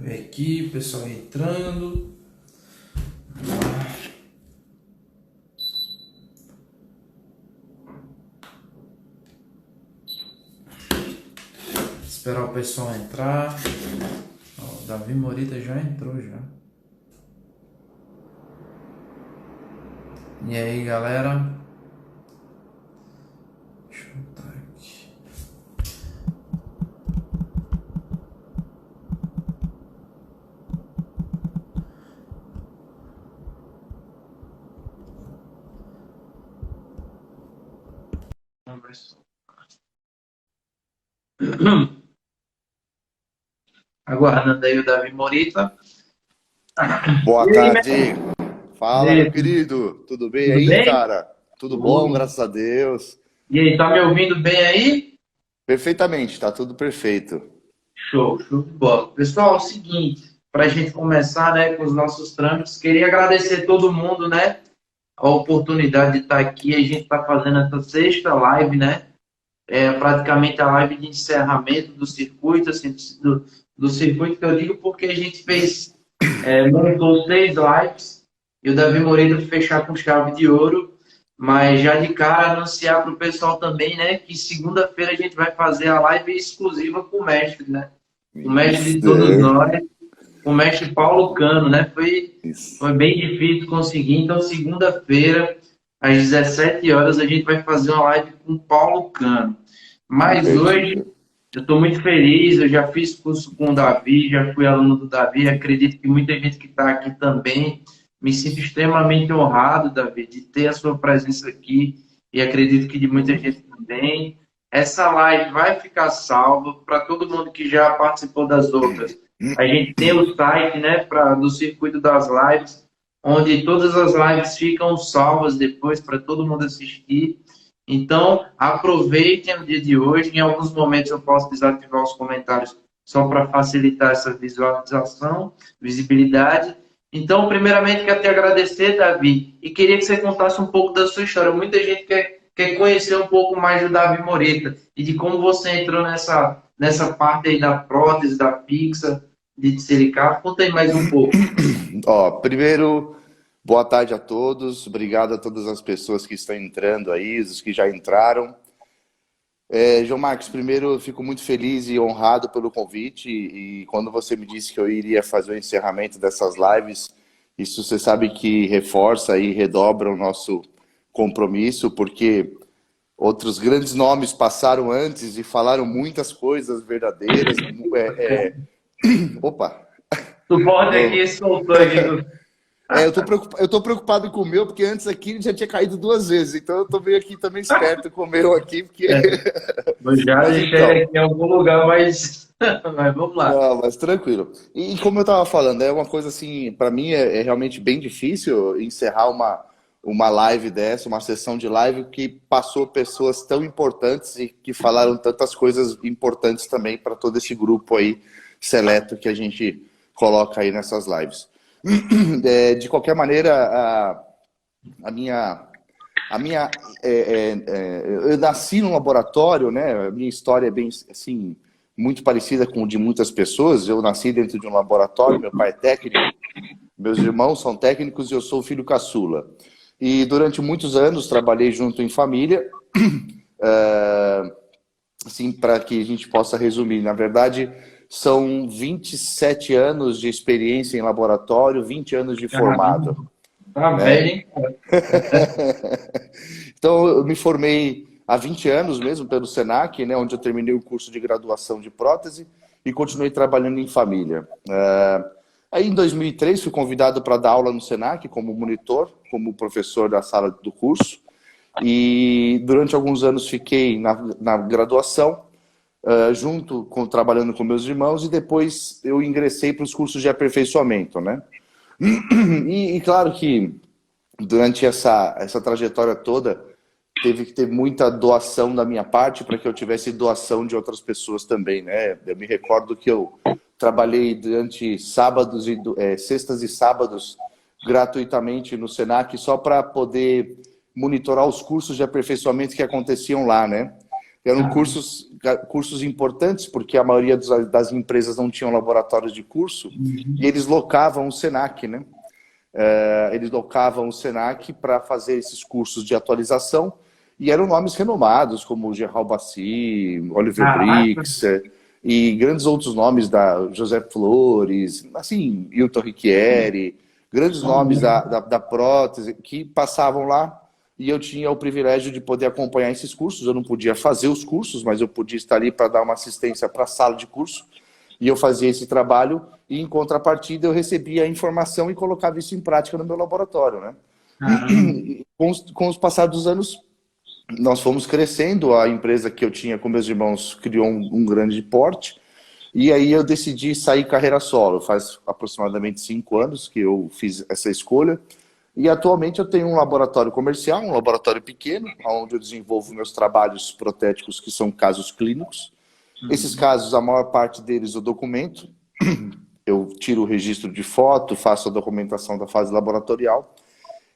Ver aqui, o pessoal entrando. Esperar o pessoal entrar. Ó, o Davi Morita já entrou já. E aí, galera? Deixa eu botar aqui. Aguardando aí o Davi Morita. Boa E aí, tarde. Fala, meu mestre? querido. Tudo bem Tudo aí, bem? cara? Tudo bom, Tudo. graças a Deus. E aí, tá me ouvindo bem aí? Perfeitamente, tá tudo perfeito. Show, show de bola. Pessoal, é o seguinte, para a gente começar, né, com os nossos trâmites, queria agradecer todo mundo, né, a oportunidade de estar aqui. A gente está fazendo essa sexta live, né, praticamente a live de encerramento do circuito, assim, do circuito que eu digo porque a gente fez, montou 6 lives e o Davi Moreira fechar com chave de ouro, mas já de cara anunciar para o pessoal também, né, que segunda-feira a gente vai fazer a live exclusiva com o mestre, né, o mestre de Isso, todos nós, o mestre Paulo Cano, né, foi isso. bem difícil conseguir, então segunda-feira às 17 horas a gente vai fazer uma live com o Paulo Cano. Mas hoje Divertido. eu estou muito feliz, eu já fiz curso com o Davi, já fui aluno do Davi, acredito que muita gente que está aqui também. Me sinto extremamente honrado, Davi, de ter a sua presença aqui e acredito que de muita gente também. Essa live vai ficar salva para todo mundo que já participou das outras. A gente tem o site, né, do circuito das lives, onde todas as lives ficam salvas depois para todo mundo assistir. Então, aproveitem o dia de hoje. Em alguns momentos eu posso desativar os comentários só para facilitar essa visualização, visibilidade. Então, primeiramente, quero te agradecer, Davi, e queria que você contasse um pouco da sua história. Muita gente quer conhecer um pouco mais do Davi Moreta e de como você entrou nessa parte aí da prótese, da fixa, de silicato. Conta aí mais um pouco. Ó, primeiro, boa tarde a todos. Obrigado a todas as pessoas que estão entrando aí, os que já entraram. João Marcos, primeiro eu fico muito feliz e honrado pelo convite e quando você me disse que eu iria fazer o encerramento dessas lives, isso você sabe que reforça e redobra o nosso compromisso, porque outros grandes nomes passaram antes e falaram muitas coisas verdadeiras. Opa! Suporte Oh. aqui, soltou aqui. Eu tô preocupado com o meu, porque antes aqui ele já tinha caído 2 vezes, então eu tô meio aqui também esperto com o meu aqui, porque... Eu já Mas deixei ele então, aqui em algum lugar, mas, mas vamos lá. não, mas tranquilo. E como eu estava falando, é uma coisa assim, para mim é realmente bem difícil encerrar uma live dessa, uma sessão de live que passou pessoas tão importantes e que falaram tantas coisas importantes também para todo esse grupo aí seleto que a gente coloca aí nessas lives. De qualquer maneira, a minha a minha eu nasci num laboratório, né? A minha história é bem assim muito parecida com o de muitas pessoas. Eu nasci dentro de um laboratório, meu pai é técnico, meus irmãos são técnicos e eu sou o filho caçula. E durante muitos anos trabalhei junto em família, assim, para que a gente possa resumir. Na verdade, são 27 anos de experiência em laboratório, 20 anos de Caramba, formado, tá velho, né? hein, cara? Então, eu me formei há 20 anos mesmo pelo Senac, né, onde eu terminei o curso de graduação de prótese e continuei trabalhando em família. Aí, em 2003, fui convidado para dar aula no Senac como monitor, como professor da sala do curso. E durante alguns anos fiquei na graduação, trabalhando com meus irmãos, e depois eu ingressei para os cursos de aperfeiçoamento, né? E claro que durante essa trajetória toda, teve que ter muita doação da minha parte para que eu tivesse doação de outras pessoas também, né? Eu me recordo que eu trabalhei durante sábados sextas e sábados gratuitamente no Senac só para poder monitorar os cursos de aperfeiçoamento que aconteciam lá, né? Eram cursos importantes, porque a maioria das empresas não tinham laboratórios de curso, e eles locavam o Senac, né? Eles locavam o Senac para fazer esses cursos de atualização, e eram nomes renomados, como Gerald Bassi, Oliver Brix, e grandes outros nomes, da José Flores, assim, Hilton Ricchieri, grandes nomes da prótese, que passavam lá, e eu tinha o privilégio de poder acompanhar esses cursos. Eu não podia fazer os cursos, mas eu podia estar ali para dar uma assistência para a sala de curso, e eu fazia esse trabalho, e em contrapartida eu recebia a informação e colocava isso em prática no meu laboratório, né? Com os passados dos anos, nós fomos crescendo, a empresa que eu tinha com meus irmãos criou um grande porte, e aí eu decidi sair carreira solo. Faz aproximadamente 5 anos que eu fiz essa escolha, e atualmente eu tenho um laboratório comercial, um laboratório pequeno, onde eu desenvolvo meus trabalhos protéticos, que são casos clínicos. Esses casos, a maior parte deles eu documento, eu tiro o registro de foto, faço a documentação da fase laboratorial,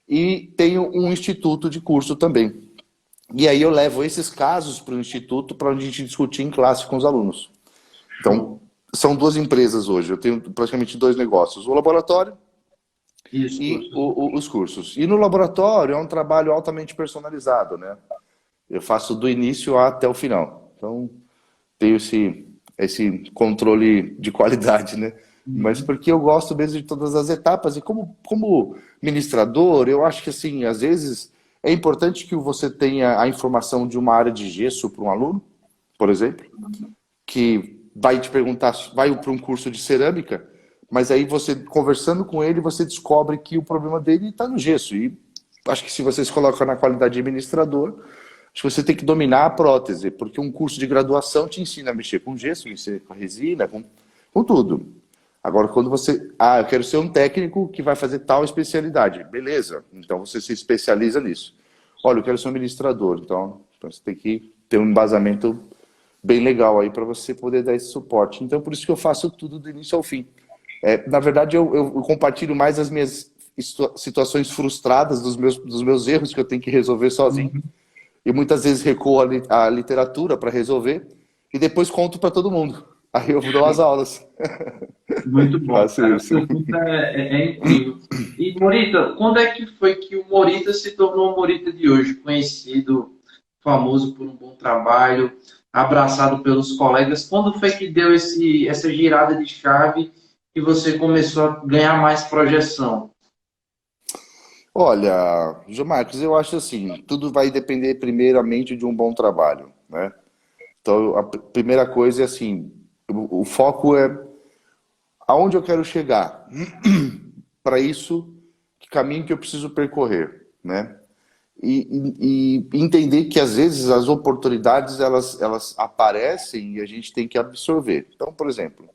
e tenho um instituto de curso também. E aí eu levo esses casos para o instituto para a gente discutir em classe com os alunos. Então, são 2 empresas hoje, eu tenho praticamente 2 negócios, o laboratório e os cursos. E no laboratório é um trabalho altamente personalizado, né? Eu faço do início até o final. Então, tenho esse controle de qualidade, né? Mas porque eu gosto mesmo de todas as etapas. E como ministrador, eu acho que, assim, às vezes é importante que você tenha a informação de uma área de gesso para um aluno, por exemplo, que vai te perguntar, vai para um curso de cerâmica, mas aí você, conversando com ele, você descobre que o problema dele está no gesso. E acho que se você se coloca na qualidade de administrador, acho que você tem que dominar a prótese, porque um curso de graduação te ensina a mexer com gesso, mexer com resina, com tudo. Agora, quando você... eu quero ser um técnico que vai fazer tal especialidade. Beleza, então você se especializa nisso. Olha, eu quero ser um administrador, então você tem que ter um embasamento bem legal aí para você poder dar esse suporte. Então, por isso que eu faço tudo do início ao fim. Na verdade, eu compartilho mais as minhas situações frustradas, dos meus erros que eu tenho que resolver sozinho. E muitas vezes recuo à literatura para resolver e depois conto para todo mundo. Aí eu dou as aulas. Muito bom, cara. É incrível. E, Morita, quando é que foi que o Morita se tornou o Morita de hoje? Conhecido, famoso por um bom trabalho, abraçado pelos colegas. Quando foi que deu essa girada de chave e você começou a ganhar mais projeção? Olha, João Marcos, eu acho assim, tudo vai depender primeiramente de um bom trabalho, né? Então, a primeira coisa é assim, o foco é aonde eu quero chegar. Para isso, que caminho que eu preciso percorrer, né? E entender que às vezes as oportunidades elas aparecem e a gente tem que absorver. Então, por exemplo,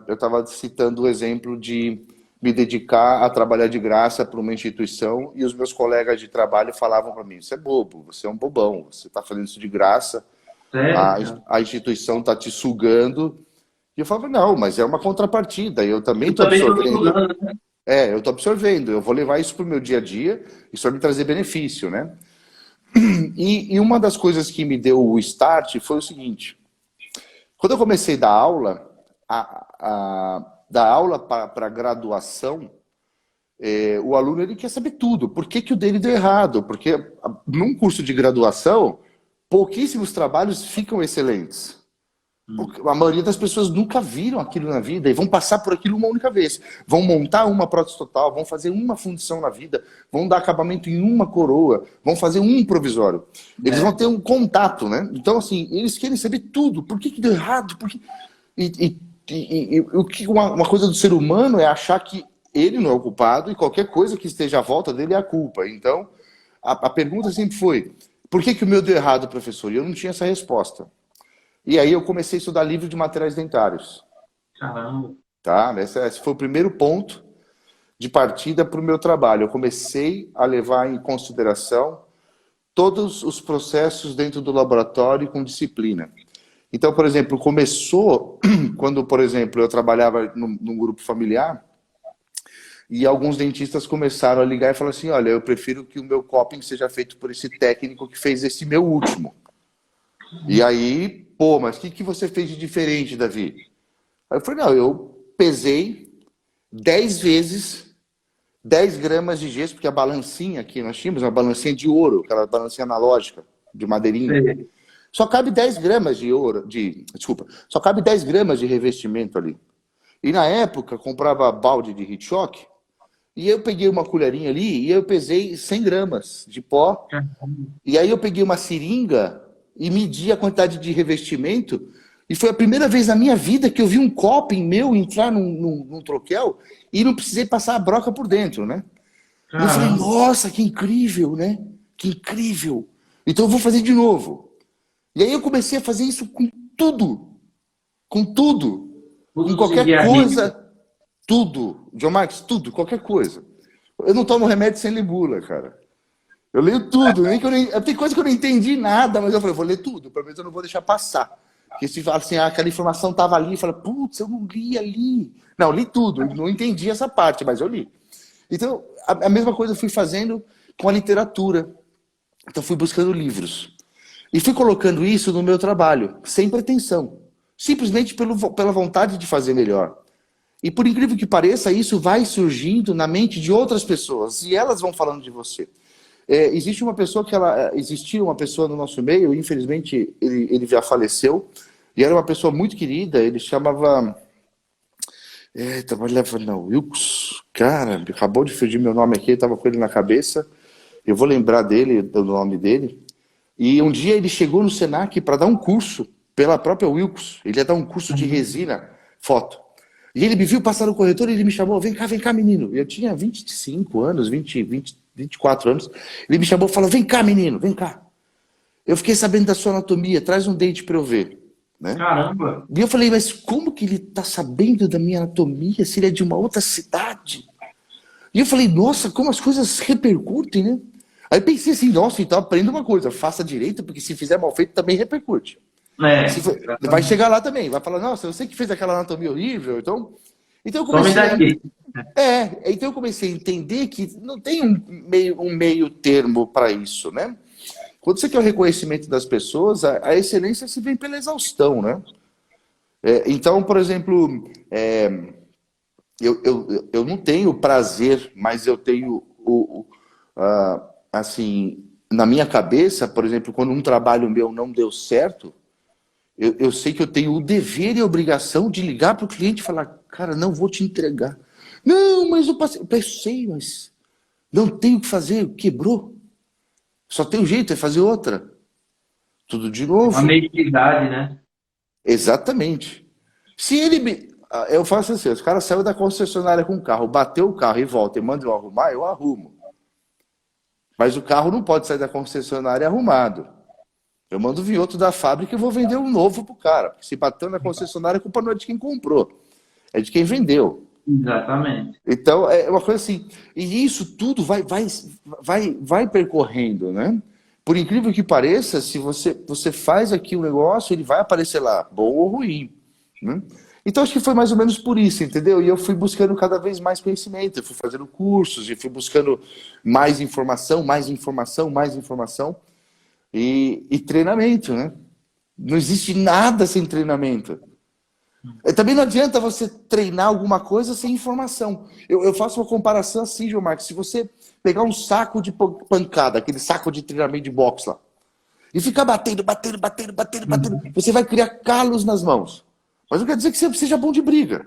eu estava citando o exemplo de me dedicar a trabalhar de graça para uma instituição e os meus colegas de trabalho falavam para mim: você é bobo, você é um bobão, você está fazendo isso de graça, a instituição está te sugando. E eu falava: não, mas é uma contrapartida, eu também estou absorvendo. Eu estou absorvendo, eu vou levar isso para o meu dia a dia, isso vai me trazer benefício, né? E uma das coisas que me deu o start foi o seguinte: quando eu comecei a dar aula, da aula para graduação, o aluno ele quer saber tudo. Por que o dele deu errado? Porque num curso de graduação, pouquíssimos trabalhos ficam excelentes. A maioria das pessoas nunca viram aquilo na vida e vão passar por aquilo uma única vez. Vão montar uma prótese total, vão fazer uma fundição na vida, vão dar acabamento em uma coroa, vão fazer um provisório. Eles vão ter um contato, né? Então, assim, eles querem saber tudo. Por que deu errado? Por que... Uma coisa do ser humano é achar que ele não é o culpado e qualquer coisa que esteja à volta dele é a culpa. Então, a pergunta sempre foi: por que o meu deu errado, professor? E eu não tinha essa resposta. E aí eu comecei a estudar livro de materiais dentários. Caramba. Tá? Esse foi o primeiro ponto de partida para o meu trabalho. Eu comecei a levar em consideração todos os processos dentro do laboratório com disciplina. Então, por exemplo, começou quando, por exemplo, eu trabalhava num grupo familiar e alguns dentistas começaram a ligar e falaram assim: olha, eu prefiro que o meu coping seja feito por esse técnico que fez esse meu último. E aí, pô, mas o que você fez de diferente, Davi? Aí eu falei, não, eu pesei 10 vezes 10 gramas de gesso, porque a balancinha aqui, nós tínhamos uma balancinha de ouro, aquela balancinha analógica, de madeirinha. Sei. Só cabe 10 gramas de ouro, desculpa, só cabe 10 gramas de revestimento ali. E na época, comprava balde de heat shock, e eu peguei uma colherinha ali e eu pesei 100 gramas de pó. E aí eu peguei uma seringa e medi a quantidade de revestimento. E foi a primeira vez na minha vida que eu vi um copo meu entrar num troquel e não precisei passar a broca por dentro, né? E eu falei, Caramba, nossa, que incrível, né? Que incrível. Então eu vou fazer de novo. E aí eu comecei a fazer isso com tudo. Com tudo. Com tudo qualquer seguir a risca. coisa. Tudo. John Marcos, tudo. Qualquer coisa. Eu não tomo remédio sem ler bula, cara. Eu leio tudo. Nem que eu nem... Tem coisa que eu não entendi nada, mas eu falei, eu vou ler tudo. Pelo menos eu não vou deixar passar. Porque se fala assim, aquela informação estava ali, fala, putz, eu não li ali. Não, eu li tudo. Eu não entendi essa parte, mas eu li. Então, a mesma coisa eu fui fazendo com a literatura. Então, fui buscando livros. E fui colocando isso no meu trabalho, sem pretensão. Simplesmente pela vontade de fazer melhor. E por incrível que pareça, isso vai surgindo na mente de outras pessoas. E elas vão falando de você. Existia uma pessoa no nosso meio, infelizmente ele já faleceu. E era uma pessoa muito querida, ele chamava... trabalhava na Wilkes. Cara, acabou de fugir meu nome aqui, estava com ele na cabeça. Eu vou lembrar dele, do nome dele. E um dia ele chegou no Senac para dar um curso pela própria Wilkes. Ele ia dar um curso de resina, foto. E ele me viu passar no corretor e ele me chamou, vem cá, menino. Eu tinha 25 anos, 24 anos. Ele me chamou e falou, vem cá, menino, vem cá. Eu fiquei sabendo da sua anatomia, traz um dente para eu ver. Né? Caramba, E eu falei, mas como que ele está sabendo da minha anatomia se ele é de uma outra cidade? E eu falei, nossa, como as coisas repercutem, né? Aí pensei assim, nossa, então aprenda uma coisa, faça direito, porque se fizer mal feito também repercute. Vai chegar lá também, vai falar, nossa, você que fez aquela anatomia horrível, então eu some comecei a... daqui. Então eu comecei a entender que não tem um meio termo para isso, né? Quando você quer o reconhecimento das pessoas, a excelência se vem pela exaustão, né? Então, por exemplo, eu não tenho prazer, mas eu tenho assim, na minha cabeça, por exemplo, quando um trabalho meu não deu certo, eu sei que eu tenho o dever e a obrigação de ligar para o cliente e falar, cara, não vou te entregar. Não, mas eu passei, mas não tenho o que fazer, quebrou. Só tem um jeito, é fazer outra. Tudo de Uma novo. meia-idade, né? Exatamente. Se ele me... Eu faço assim, os caras saem da concessionária com o carro, bateu o carro e volta e manda eu arrumar, eu arrumo. Mas o carro não pode sair da concessionária arrumado. Eu mando vir outro da fábrica e vou vender um novo pro cara. Porque se bateu na concessionária, a culpa não é de quem comprou, é de quem vendeu. Exatamente. Então, é uma coisa assim. E isso tudo vai percorrendo, né? Por incrível que pareça, se você faz aqui um negócio, ele vai aparecer lá, bom ou ruim. Né? Então, acho que foi mais ou menos por isso, entendeu? E eu fui buscando cada vez mais conhecimento. Eu fui fazendo cursos e fui buscando mais informação, mais informação, mais informação. E treinamento, né? Não existe nada sem treinamento. Também não adianta você treinar alguma coisa sem informação. Eu faço uma comparação assim, João Marcos. Se você pegar um saco de pancada, aquele saco de treinamento de boxe lá, e ficar batendo, você vai criar calos nas mãos. Mas não quer dizer que você seja bom de briga.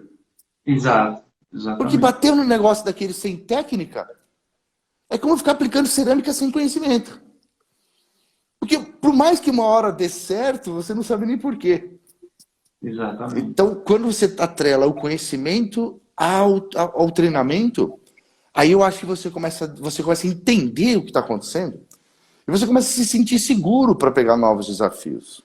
Exato. Porque Exatamente. bater no negócio daquele sem técnica é como ficar aplicando cerâmica sem conhecimento. Porque por mais que uma hora dê certo, você não sabe nem por quê. Exatamente. Então, quando você atrela o conhecimento ao treinamento, aí eu acho que você começa a entender o que está acontecendo e você começa a se sentir seguro para pegar novos desafios.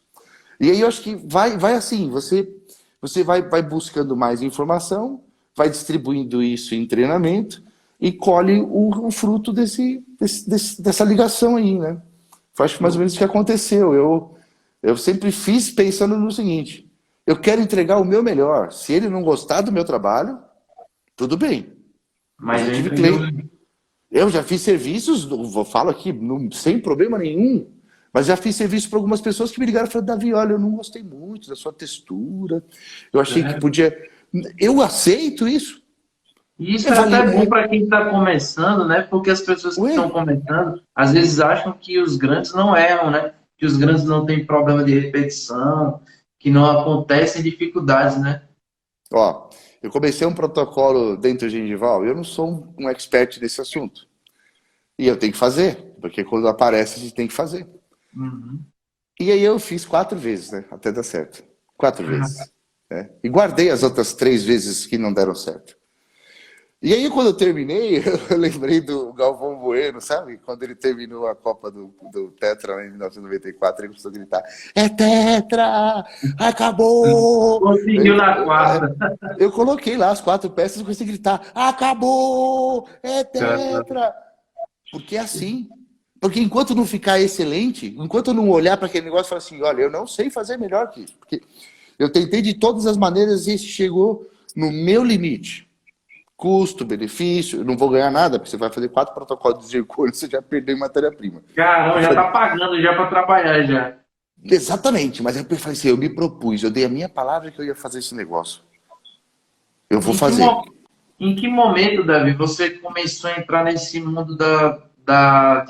E aí eu acho que vai assim, você vai buscando mais informação, vai distribuindo isso em treinamento e colhe o fruto dessa ligação aí, né? Foi, acho que mais ou menos o que aconteceu. Eu sempre fiz pensando no seguinte: eu quero entregar o meu melhor. Se ele não gostar do meu trabalho, tudo bem. Mas eu tive cliente. Eu já fiz serviços, falo aqui, sem problema nenhum. Mas já fiz serviço para algumas pessoas que me ligaram e falaram, Davi, olha, eu não gostei muito da sua textura. Eu achei que podia... Eu aceito isso. E isso é até bom para quem está começando, né? Porque as pessoas que estão começando, às vezes acham que os grandes não erram, né? Que os grandes não têm problema de repetição, que não acontecem dificuldades, né? Ó, eu comecei um protocolo dentro do gengival, eu não sou um expert nesse assunto. E eu tenho que fazer, porque quando aparece, a gente tem que fazer. Uhum. E aí eu fiz 4 vezes, né? Até dar certo. 4 vezes. Né? E guardei as outras 3 vezes que não deram certo. E aí, quando eu terminei, eu lembrei do Galvão Bueno, sabe? Quando ele terminou a Copa do Tetra né, em 1994, ele começou a gritar: é Tetra! Acabou! Conseguiu na quarta. Eu coloquei lá as 4 peças e comecei a gritar: acabou! É Tetra! Porque é assim. Porque enquanto não ficar excelente, enquanto eu não olhar para aquele negócio e falar assim, olha, eu não sei fazer melhor que isso. Porque eu tentei de todas as maneiras e esse chegou no meu limite. Custo, benefício, eu não vou ganhar nada, porque você vai fazer 4 protocolos de zircônio, você já perdeu em matéria-prima. Caramba, já tá pagando já para trabalhar já. Exatamente, mas eu falei assim, eu me propus, eu dei a minha palavra que eu ia fazer esse negócio. Eu vou fazer. Em que momento, Davi, você começou a entrar nesse mundo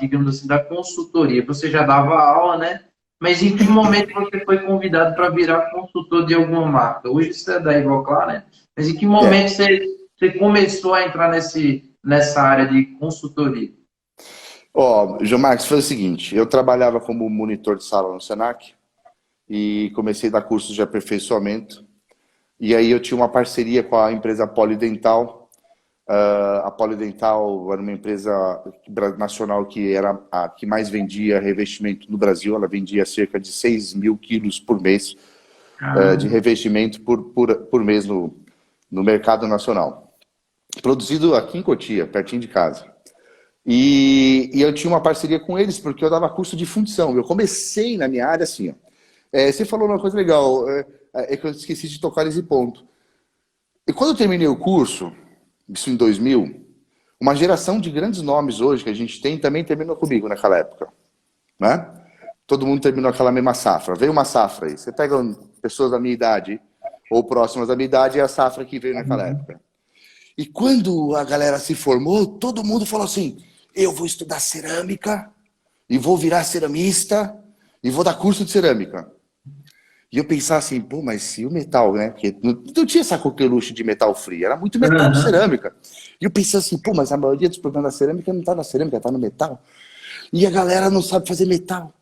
digamos assim, da consultoria? Você já dava aula, né? Mas em que momento você foi convidado para virar consultor de alguma marca? Hoje você é da Ivoclar, né? Mas em que momento você começou a entrar nessa área de consultoria? Ó, João Marcos, foi o seguinte, eu trabalhava como monitor de sala no Senac e comecei a dar cursos de aperfeiçoamento. E aí eu tinha uma parceria com a empresa Polidental. A Polidental era uma empresa nacional que era a que mais vendia revestimento no Brasil. Ela vendia cerca de 6 mil quilos por mês de revestimento por mês no mercado nacional. Produzido aqui em Cotia, pertinho de casa. E eu tinha uma parceria com eles porque eu dava curso de fundição. Eu comecei na minha área assim. Ó. Você falou uma coisa legal, é que eu esqueci de tocar nesse ponto. E quando eu terminei o curso, isso em 2000, uma geração de grandes nomes hoje que a gente tem também terminou comigo naquela época. Né? Todo mundo terminou aquela mesma safra. Veio uma safra aí. Você pega pessoas da minha idade ou próximas da minha idade, é a safra que veio naquela época. E quando a galera se formou, todo mundo falou assim, eu vou estudar cerâmica e vou virar ceramista e vou dar curso de cerâmica. E eu pensava assim, pô, mas se o metal, né? Porque não tinha essa coqueluche de metal frio, era muito metal de cerâmica. E eu pensava assim, pô, mas a maioria dos problemas da cerâmica não tá na cerâmica, tá no metal. E a galera não sabe fazer metal.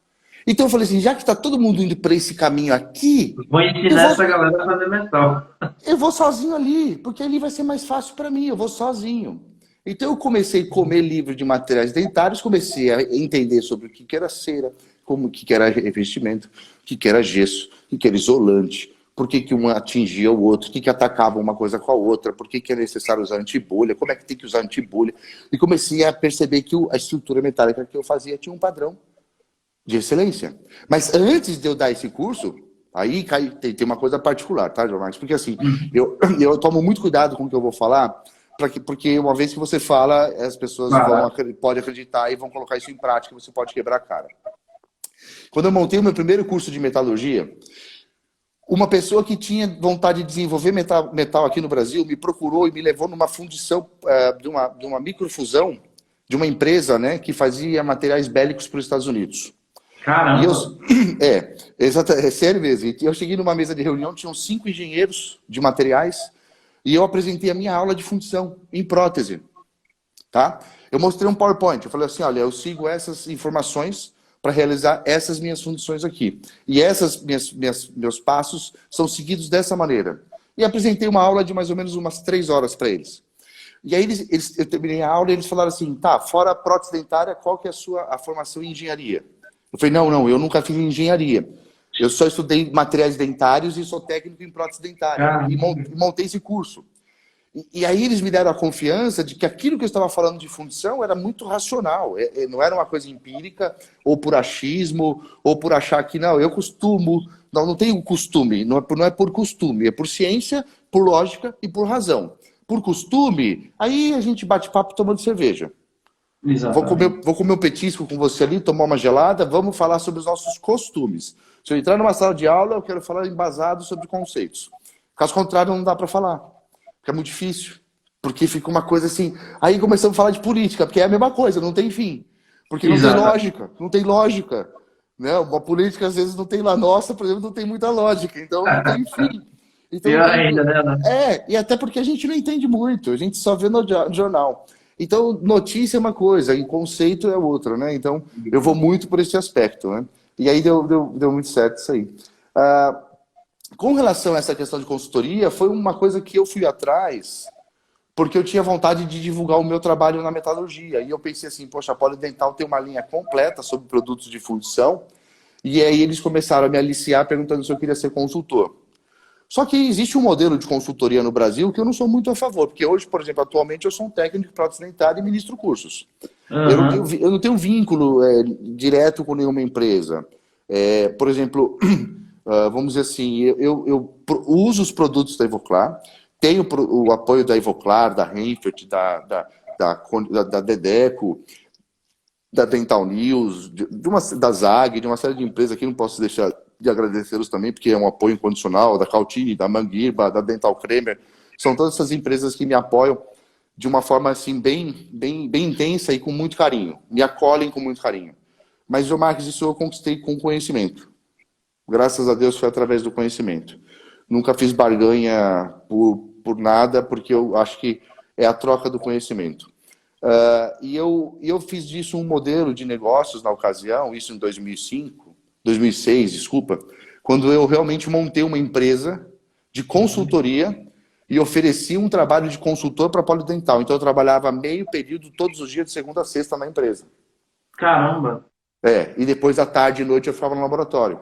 Então eu falei assim, já que tá todo mundo indo para esse caminho aqui... Vou ensinar essa galera a fazer metal. Eu vou sozinho ali, porque ali vai ser mais fácil para mim, eu vou sozinho. Então eu comecei a comer livro de materiais dentários, comecei a entender sobre o que era cera, como que era revestimento, o que era gesso, o que era isolante, por que um atingia o outro, o que atacava uma coisa com a outra, por que é necessário usar antibolha, como é que tem que usar antibolha. E comecei a perceber que a estrutura metálica que eu fazia tinha um padrão de excelência. Mas antes de eu dar esse curso, aí tem uma coisa particular, tá, João Marcos? Porque assim, eu tomo muito cuidado com o que eu vou falar, porque uma vez que você fala, as pessoas podem acreditar e vão colocar isso em prática, você pode quebrar a cara. Quando eu montei o meu primeiro curso de metalurgia, uma pessoa que tinha vontade de desenvolver metal aqui no Brasil me procurou e me levou numa fundição de uma microfusão de uma empresa, né, que fazia materiais bélicos para os Estados Unidos. Caramba! É sério mesmo. E eu cheguei numa mesa de reunião, tinham 5 engenheiros de materiais e eu apresentei a minha aula de fundição em prótese. Tá? Eu mostrei um PowerPoint, eu falei assim, olha, eu sigo essas informações para realizar essas minhas funções aqui. E essas meus passos são seguidos dessa maneira. E apresentei uma aula de mais ou menos umas 3 horas para eles. E aí eu terminei a aula e eles falaram assim, tá, fora a prótese dentária, qual que é a formação em engenharia? Eu falei, não, eu nunca fiz engenharia. Eu só estudei materiais dentários e sou técnico em prótese dentária. E montei esse curso. E aí eles me deram a confiança de que aquilo que eu estava falando de fundição era muito racional. Não era uma coisa empírica, ou por achismo, ou por achar que, não, eu costumo. Não tenho costume. Não é por costume. É por ciência, por lógica e por razão. Por costume, aí a gente bate papo tomando cerveja. Exatamente. Vou comer um petisco com você ali, tomar uma gelada, vamos falar sobre os nossos costumes. Se eu entrar numa sala de aula, eu quero falar embasado sobre conceitos. Caso contrário, não dá para falar. Porque é muito difícil. Porque fica uma coisa assim. Aí começamos a falar de política, porque é a mesma coisa, não tem fim. Porque não tem Exatamente. lógica, não tem lógica. Né? Uma política, às vezes, não tem lá. Nossa, por exemplo, não tem muita lógica, então não tem fim. Então não Pior tem. ainda, né, Alan? E até porque a gente não entende muito, a gente só vê no jornal. Então, notícia é uma coisa, e conceito é outra, né? Então, eu vou muito por esse aspecto, né? E aí deu muito certo isso aí. Ah, com relação a essa questão de consultoria, foi uma coisa que eu fui atrás porque eu tinha vontade de divulgar o meu trabalho na metalurgia. E eu pensei assim, poxa, a Polidental tem uma linha completa sobre produtos de fundição. E aí eles começaram a me aliciar perguntando se eu queria ser consultor. Só que existe um modelo de consultoria no Brasil que eu não sou muito a favor, porque hoje, por exemplo, atualmente eu sou um técnico de prótese dentária e ministro cursos. Aham. Eu não tenho vínculo direto com nenhuma empresa. Por exemplo, vamos dizer assim, eu uso os produtos da Ivoclar, tenho o apoio da Ivoclar, da Renfert, da Dedeco, da Dental News, da Zag, de uma série de empresas aqui, não posso deixar de agradecê-los também, porque é um apoio incondicional, da Cautini, da Manguirba, da Dental Cremer. São todas essas empresas que me apoiam de uma forma assim bem intensa e com muito carinho. Me acolhem com muito carinho. Mas, João Marques, isso eu conquistei com conhecimento. Graças a Deus foi através do conhecimento. Nunca fiz barganha por nada, porque eu acho que é a troca do conhecimento. E eu fiz disso um modelo de negócios na ocasião, isso em 2006, desculpa, quando eu realmente montei uma empresa de consultoria e ofereci um trabalho de consultor para Polidental. Então eu trabalhava meio período todos os dias de segunda a sexta na empresa. Caramba. E depois à tarde e noite eu ficava no laboratório.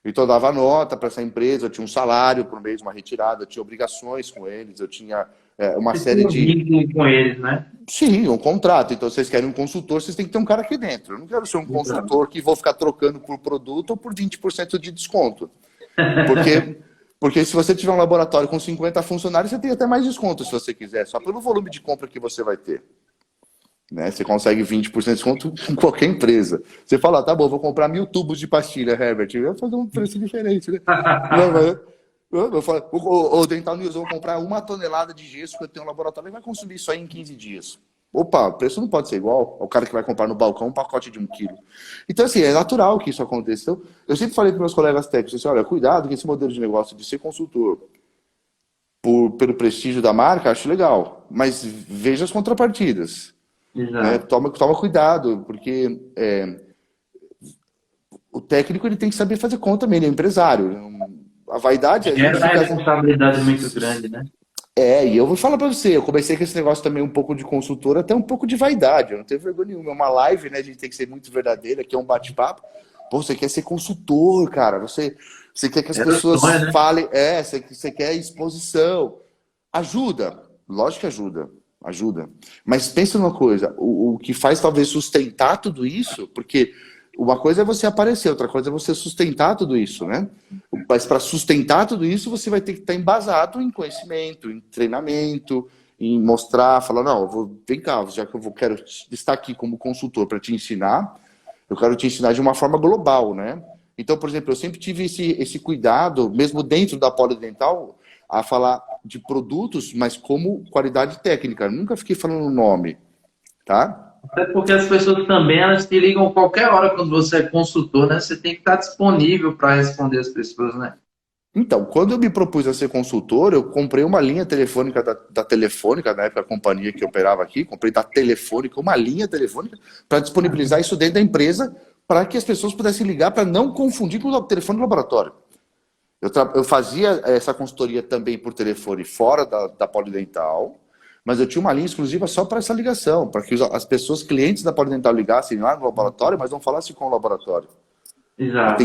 Então eu dava nota para essa empresa, eu tinha um salário por mês, uma retirada, eu tinha obrigações com eles, eu tinha uma Você série tinha um de... vínculo com eles, né? Sim, um contrato. Então, vocês querem um consultor, vocês têm que ter um cara aqui dentro. Eu não quero ser um Exato. consultor que vou ficar trocando por produto ou por 20% de desconto. Porque, porque se você tiver um laboratório com 50 funcionários, você tem até mais desconto se você quiser, só pelo volume de compra que você vai ter. Né? Você consegue 20% de desconto com qualquer empresa. Você fala, tá bom, vou comprar 1000 tubos de pastilha, Herbert. Eu vou fazer um preço diferente, né? Não, mas, eu falo, o Dental News, eu vou comprar 1 tonelada de gesso que eu tenho no laboratório e vai consumir isso aí em 15 dias. Opa, o preço não pode ser igual ao cara que vai comprar no balcão um pacote de 1 quilo. Então, assim, é natural que isso aconteça. Então, eu sempre falei para meus colegas técnicos assim, olha, cuidado com esse modelo de negócio de ser consultor pelo prestígio da marca, acho legal. Mas veja as contrapartidas. Né? Exato. Toma cuidado, porque o técnico ele tem que saber fazer conta também, ele é empresário. A vaidade, a Gera gente uma fica... responsabilidade muito grande, né? E eu vou falar pra você, eu comecei com esse negócio também um pouco de consultor, até um pouco de vaidade, eu não tenho vergonha nenhuma. É uma live, né? A gente tem que ser muito verdadeira, aqui é um bate-papo. Pô, você quer ser consultor, cara, você quer que as Era o pessoas sonho, né? falem, você quer exposição. Ajuda, lógico que ajuda. Mas pensa numa coisa, o que faz talvez sustentar tudo isso, porque uma coisa é você aparecer, outra coisa é você sustentar tudo isso, né? Mas para sustentar tudo isso, você vai ter que estar embasado em conhecimento, em treinamento, em mostrar, falar, não, vem cá, já que quero estar aqui como consultor para te ensinar, eu quero te ensinar de uma forma global, né? Então, por exemplo, eu sempre tive esse cuidado, mesmo dentro da Polidental, a falar de produtos, mas como qualidade técnica. Eu nunca fiquei falando o nome, tá? Até porque as pessoas também, elas te ligam qualquer hora quando você é consultor, né? Você tem que estar disponível para responder as pessoas, né? Então, quando eu me propus a ser consultor, eu comprei uma linha telefônica da Telefônica, na época a companhia que operava aqui, comprei da Telefônica, uma linha telefônica, para disponibilizar isso dentro da empresa, para que as pessoas pudessem ligar, para não confundir com o telefone do laboratório. Eu fazia essa consultoria também por telefone fora da Polidental, mas eu tinha uma linha exclusiva só para essa ligação, para que as pessoas clientes da Polidental ligassem lá no laboratório, mas não falassem com o laboratório. Exato.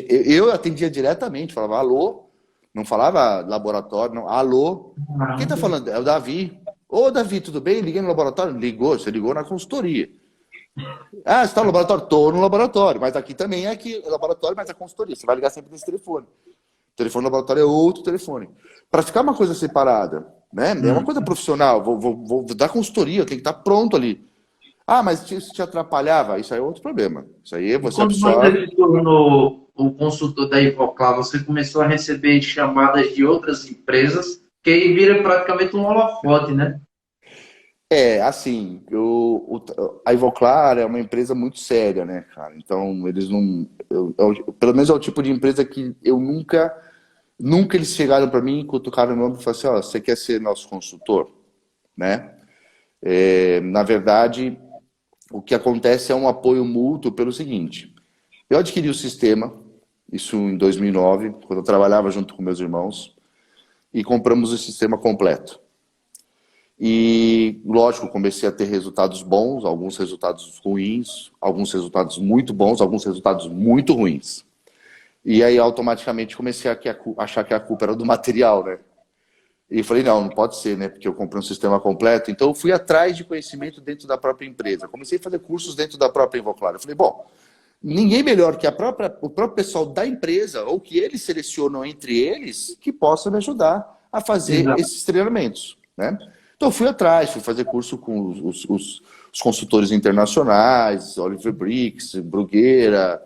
Eu atendia diretamente, falava alô, não falava laboratório, não, alô. Quem está falando? É o Davi. Ô, Davi, tudo bem? Liguei no laboratório? Ligou, você ligou na consultoria. Ah, você está no laboratório? Estou no laboratório, mas aqui também é aqui, o laboratório, mas a consultoria. Você vai ligar sempre nesse telefone. O telefone do laboratório é outro telefone. Para ficar uma coisa separada, né? É uma coisa profissional, vou dar consultoria, eu tenho que estar pronto ali. Ah, mas isso te atrapalhava? Isso aí é outro problema. Isso aí E você quando você absorve. se tornou o consultor da Ivoclar, você começou a receber chamadas de outras empresas, que aí vira praticamente um holofote, né? É, assim, a Ivoclar é uma empresa muito séria, né, cara? Então, eles não. Pelo menos é o tipo de empresa que eu nunca eles chegaram para mim, cutucaram meu ombro e falaram assim: ó, você quer ser nosso consultor? Né? Na verdade, o que acontece é um apoio mútuo pelo seguinte: eu adquiri o sistema, isso em 2009, quando eu trabalhava junto com meus irmãos, e compramos o sistema completo. E, lógico, comecei a ter resultados bons, alguns resultados ruins, alguns resultados muito bons, alguns resultados muito ruins. E aí, automaticamente, comecei a achar que a culpa era do material, né? E falei, não, não pode ser, né? Porque eu comprei um sistema completo. Então, eu fui atrás de conhecimento dentro da própria empresa. Comecei a fazer cursos dentro da própria Invoclar. Eu falei, bom, ninguém melhor que o próprio pessoal da empresa, ou que eles selecionam entre eles, que possa me ajudar a fazer Exato. esses treinamentos, né? Então, eu fui atrás, fui fazer curso com os consultores internacionais, Oliver Bricks, Bruguera,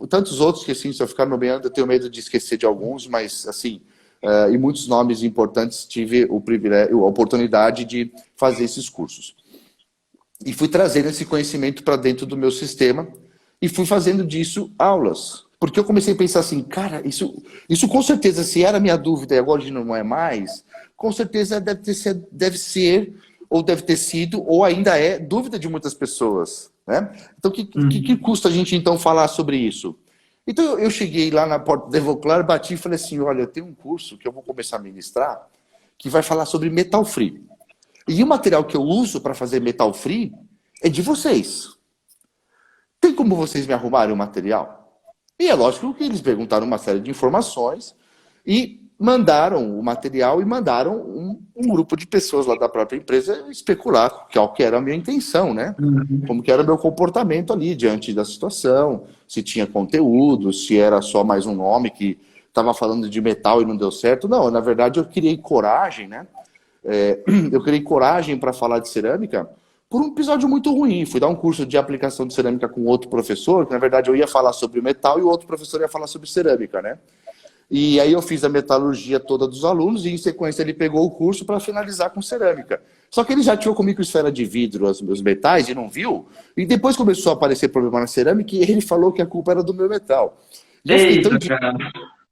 tantos outros que, assim, se eu ficar nomeando, eu tenho medo de esquecer de alguns, mas, assim, e muitos nomes importantes, tive o privilégio, a oportunidade de fazer esses cursos. E fui trazendo esse conhecimento para dentro do meu sistema e fui fazendo disso aulas. Porque eu comecei a pensar assim, cara, isso com certeza, se era minha dúvida e agora não é mais, com certeza deve ser, ou deve ter sido, ou ainda é, dúvida de muitas pessoas. Né? Então, que Uhum. custa a gente então falar sobre isso? Então, eu cheguei lá na porta do Evoclar, bati e falei assim, olha, eu tenho um curso que eu vou começar a ministrar, que vai falar sobre metal free. E o material que eu uso para fazer metal free é de vocês. Tem como vocês me arrumarem o material? E é lógico que eles perguntaram uma série de informações e mandaram o material e mandaram um grupo de pessoas lá da própria empresa especular qual que era a minha intenção, né? Uhum. Como que era o meu comportamento ali diante da situação, se tinha conteúdo, se era só mais um nome que estava falando de metal e não deu certo. Não, na verdade eu criei coragem, né? Eu criei coragem para falar de cerâmica por um episódio muito ruim. Fui dar um curso de aplicação de cerâmica com outro professor, que na verdade eu ia falar sobre metal e o outro professor ia falar sobre cerâmica, né? E aí eu fiz a metalurgia toda dos alunos e em sequência ele pegou o curso para finalizar com cerâmica. Só que ele já tinha comigo esfera de vidro, os metais, e não viu. E depois começou a aparecer problema na cerâmica e ele falou que a culpa era do meu metal. E eu fiquei tão Eita, cara.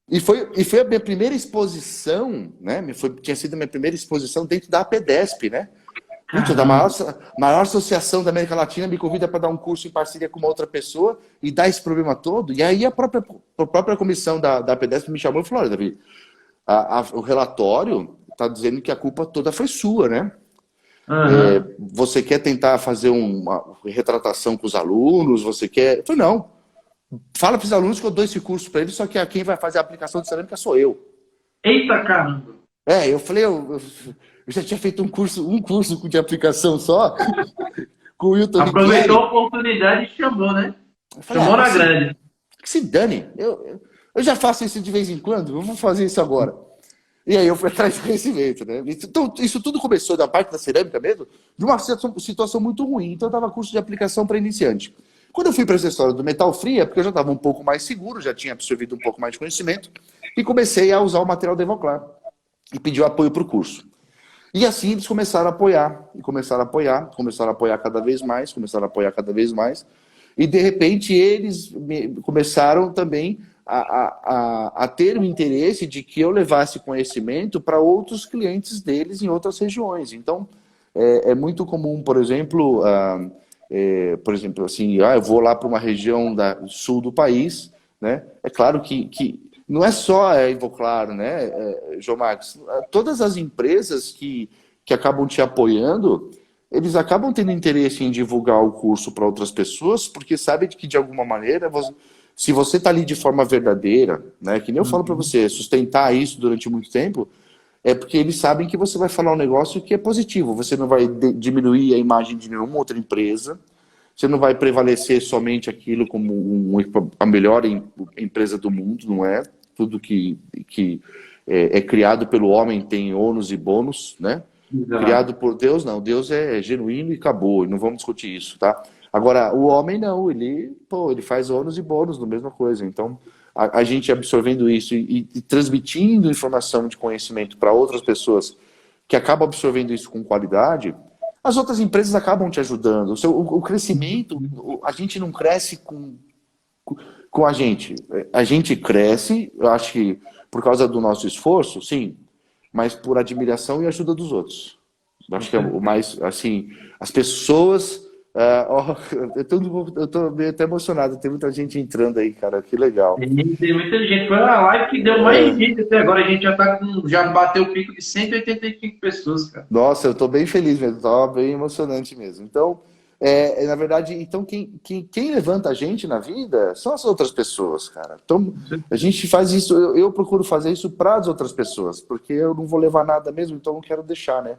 e foi a minha primeira exposição, né? Tinha sido a minha primeira exposição dentro da APDESP, né? Putz, da Caramba. maior associação da América Latina me convida para dar um curso em parceria com uma outra pessoa e dar esse problema todo. E aí a própria comissão da APDESP me chamou e falou: olha, Davi, o relatório está dizendo que a culpa toda foi sua, né? Aham. Você quer tentar fazer uma retratação com os alunos? Você quer. Eu falei, não. Fala para os alunos que eu dou esse curso para eles, só que quem vai fazer a aplicação de cerâmica sou eu. Eita, caramba. Eu falei, eu já tinha feito um curso de aplicação só, com o Wilton Aproveitou a Michele. oportunidade e chamou, né? Eu falei, Chamou na que grande. se dane, eu já faço isso de vez em quando, eu vou fazer isso agora. E aí eu fui atrás de conhecimento, né? Então, isso tudo começou da parte da cerâmica mesmo, de uma situação muito ruim. Então, eu dava curso de aplicação para iniciante. Quando eu fui para essa história do metal free, é porque eu já estava um pouco mais seguro, já tinha absorvido um pouco mais de conhecimento, e comecei a usar o material da Evoclar. E pedi o apoio para o curso. E assim eles começaram a apoiar, e começaram a apoiar cada vez mais, começaram a apoiar cada vez mais. E de repente eles começaram também a ter o interesse de que eu levasse conhecimento para outros clientes deles em outras regiões. Então, é muito comum, por exemplo, assim, eu vou lá para uma região sul do país, né? É claro que não é só a Ivoclar, né, João Marcos? Todas as empresas que acabam te apoiando, eles acabam tendo interesse em divulgar o curso para outras pessoas, porque sabem que, de alguma maneira, se você está ali de forma verdadeira, né, que nem eu falo para Uhum. você, sustentar isso durante muito tempo, é porque eles sabem que você vai falar um negócio que é positivo, você não vai diminuir a imagem de nenhuma outra empresa, você não vai prevalecer somente aquilo como a melhor empresa do mundo, não é? Tudo que é criado pelo homem tem ônus e bônus, né? Exato. Criado por Deus, não. Deus é genuíno e acabou, e não vamos discutir isso, tá? Agora, o homem não, ele faz ônus e bônus da mesma coisa. Então, a gente absorvendo isso e transmitindo informação de conhecimento para outras pessoas que acabam absorvendo isso com qualidade, as outras empresas acabam te ajudando. O crescimento, a gente não cresce com a gente. A gente cresce, eu acho que por causa do nosso esforço, sim, mas por admiração e ajuda dos outros. Eu acho que é o mais, assim, as pessoas... eu tô meio até emocionado, tem muita gente entrando aí, cara, que legal. Tem muita gente. Foi a live que deu mais gente até agora. A gente já bateu o pico de 185 pessoas, cara. Nossa, eu tô bem feliz mesmo, tá bem emocionante mesmo. Então, na verdade, então quem levanta a gente na vida são as outras pessoas, cara. Então, a gente faz isso, eu procuro fazer isso para as outras pessoas, porque eu não vou levar nada mesmo, então eu não quero deixar, né?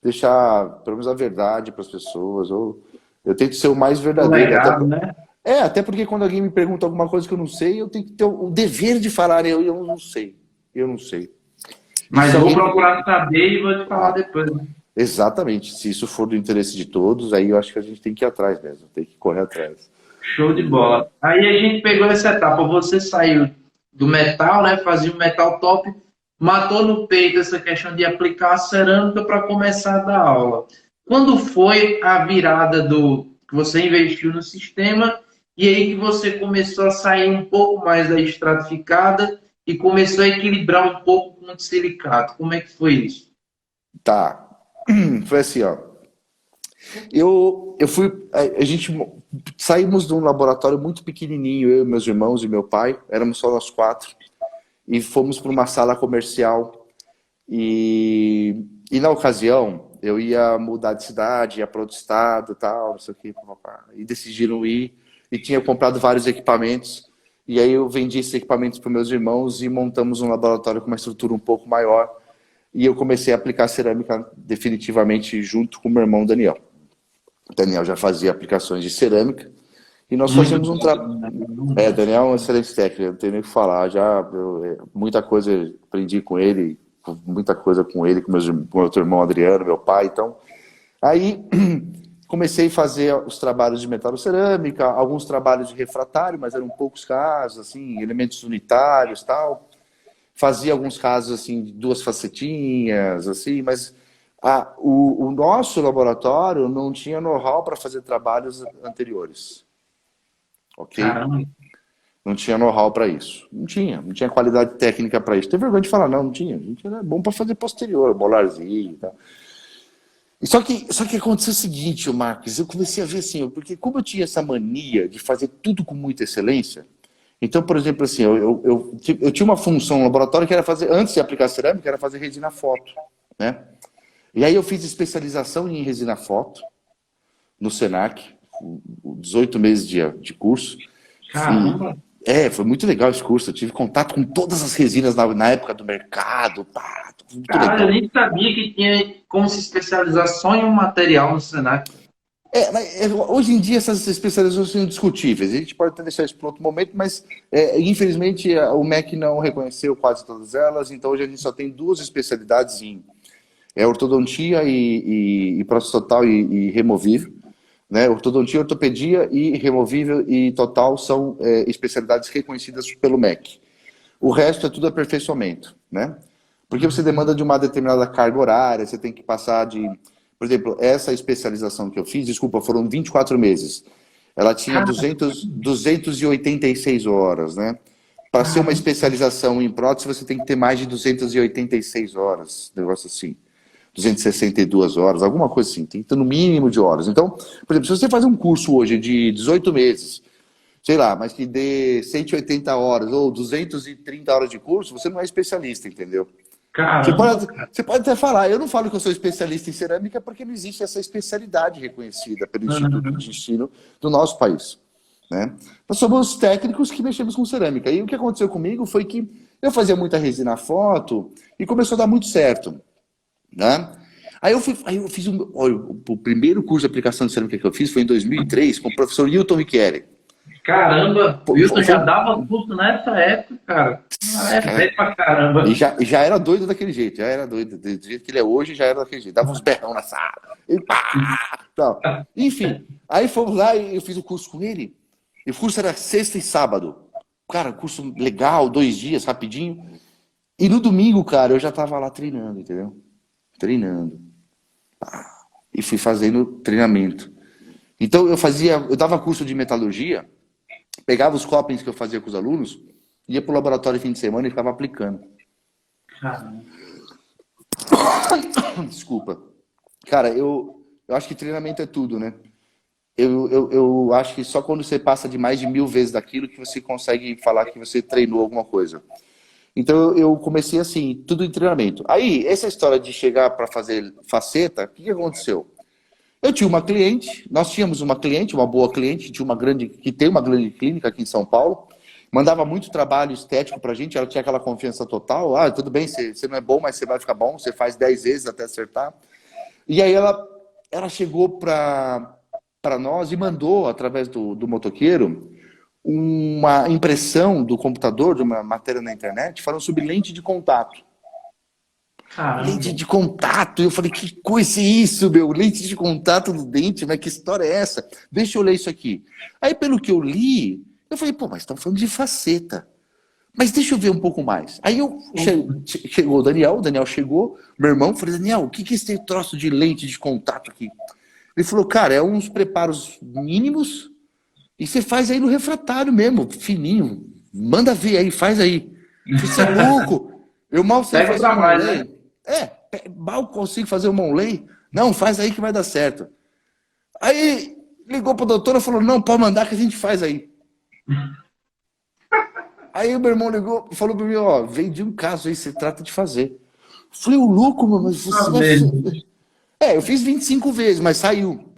Deixar, pelo menos, a verdade para as pessoas, ou eu tento ser o mais O verdadeiro. legado, né? Até porque quando alguém me pergunta alguma coisa que eu não sei, eu tenho que ter o dever de falar, eu não sei, eu não sei. E Mas se vou alguém... procurar saber e vou te falar depois, né? Exatamente, se isso for do interesse de todos, aí eu acho que a gente tem que ir atrás mesmo, tem que correr atrás. Show de bola. Aí a gente pegou essa etapa. Você saiu do metal, né? Fazia um metal top, matou no peito essa questão de aplicar a cerâmica para começar a dar aula. Quando foi a virada do que você investiu no sistema e aí que você começou a sair um pouco mais da estratificada e começou a equilibrar um pouco com o silicato? Como é que foi isso? Tá, foi assim, ó. Eu fui. A gente saímos de um laboratório muito pequenininho, eu, meus irmãos e meu pai, éramos só nós quatro, e fomos para uma sala comercial. E na ocasião, eu ia mudar de cidade, ia para outro estado, tal, não sei o que, papá. E decidiram ir, e tinha comprado vários equipamentos. E aí eu vendi esses equipamentos para meus irmãos e montamos um laboratório com uma estrutura um pouco maior. E eu comecei a aplicar cerâmica definitivamente junto com o meu irmão Daniel. O Daniel já fazia aplicações de cerâmica e nós Muito fazíamos um bom. trabalho. Daniel é um excelente técnico, não tenho nem o que falar. Muita coisa aprendi com ele, muita coisa com ele, com com meu outro irmão Adriano, meu pai. Então, aí comecei a fazer os trabalhos de metalocerâmica, alguns trabalhos de refratário, mas eram poucos casos, assim, elementos unitários, tal. Fazia alguns casos assim de duas facetinhas, assim, mas o nosso laboratório não tinha know-how para fazer trabalhos anteriores, ok? Caramba. Não tinha know-how para isso, não tinha qualidade técnica para isso. Tem vergonha de falar, não tinha. A gente era bom para fazer posterior, molarzinho e tal. E só que aconteceu o seguinte, Marcos, eu comecei a ver assim, porque como eu tinha essa mania de fazer tudo com muita excelência. Então, por exemplo, assim, eu tinha uma função no laboratório que era fazer, antes de aplicar cerâmica, era fazer resina foto, né? E aí eu fiz especialização em resina foto no Senac, 18 meses de curso. Caramba. Foi muito legal esse curso, eu tive contato com todas as resinas na época do mercado, pá, muito Cara, eu legal. nem sabia que tinha como se especializar só em um material no Senac. Mas hoje em dia essas especializações são discutíveis. A gente pode até deixar isso para outro momento, mas infelizmente o MEC não reconheceu quase todas elas, então hoje a gente só tem duas especialidades em ortodontia e prótese total e removível. Né? Ortodontia, ortopedia e removível e total são especialidades reconhecidas pelo MEC. O resto é tudo aperfeiçoamento, né? Porque você demanda de uma determinada carga horária, você tem que passar de... Por exemplo, essa especialização que eu fiz, desculpa, foram 24 meses. Ela tinha Cara, 286 horas, né? Para ser uma cara, especialização em prótese, você tem que ter mais de 286 horas, negócio assim. 262 horas, alguma coisa assim. Tem que ter no mínimo de horas. Então, por exemplo, se você faz um curso hoje de 18 meses, sei lá, mas que dê 180 horas ou 230 horas de curso, você não é especialista, entendeu? caramba. Você pode até falar, eu não falo que eu sou especialista em cerâmica porque não existe essa especialidade reconhecida pelo Instituto de Ensino do nosso país. Né? Nós somos técnicos que mexemos com cerâmica. E o que aconteceu comigo foi que eu fazia muita resina foto e começou a dar muito certo. Né? Aí eu fiz olha, o primeiro curso de aplicação de cerâmica que eu fiz foi em 2003 com o professor Hilton Richieri. Caramba, Pô, Wilson já dava curso nessa época, cara. Ah, é velho pra caramba. já era doido daquele jeito, já era doido. Do jeito que ele é hoje, já era daquele jeito. Dava uns berrão na sala. E pá, tal. Enfim, aí fomos lá e eu fiz o curso com ele. E o curso era sexta e sábado. Cara, curso legal, 2 dias, rapidinho. E no domingo, cara, eu já tava lá treinando, entendeu? Treinando. E fui fazendo treinamento. Então eu dava curso de metalurgia, pegava os copings que eu fazia com os alunos, ia pro laboratório fim de semana e ficava aplicando. Caramba. Desculpa. Cara, eu acho que treinamento é tudo, né? Eu acho que só quando você passa de mais de 1000 vezes daquilo que você consegue falar que você treinou alguma coisa. Então eu comecei assim, tudo em treinamento. Aí, essa história de chegar para fazer faceta, o que aconteceu? Eu tinha uma cliente, nós tínhamos uma cliente, uma boa cliente, que tem uma grande clínica aqui em São Paulo, mandava muito trabalho estético pra gente, ela tinha aquela confiança total, tudo bem, você não é bom, mas você vai ficar bom, você faz 10 vezes até acertar. E aí ela chegou para nós e mandou, através do motoqueiro, uma impressão do computador, de uma matéria na internet, falando sobre lente de contato. Caramba. Lente de contato. Eu falei, que coisa é isso, meu? Lente de contato no dente, mas que história é essa? Deixa eu ler isso aqui. Aí, pelo que eu li, eu falei, pô, mas estão falando de faceta. Mas deixa eu ver um pouco mais. Aí chegou o Daniel chegou, meu irmão, falei, Daniel, o que é esse troço de lente de contato aqui? Ele falou, cara, é uns preparos mínimos e você faz aí no refratário mesmo, fininho. Manda ver aí, faz aí. Você é louco? Eu mal sei Pega o fazer um trabalho, né? Monley. Mal consigo fazer um Monley. Não, faz aí que vai dar certo. Aí ligou pro doutor e falou, não, pode mandar que a gente faz aí. Aí o meu irmão ligou e falou pra mim, ó, vendi um caso aí, você trata de fazer. Falei, o louco, mano, mas você Ah, vai... mesmo. Eu fiz 25 vezes, mas saiu.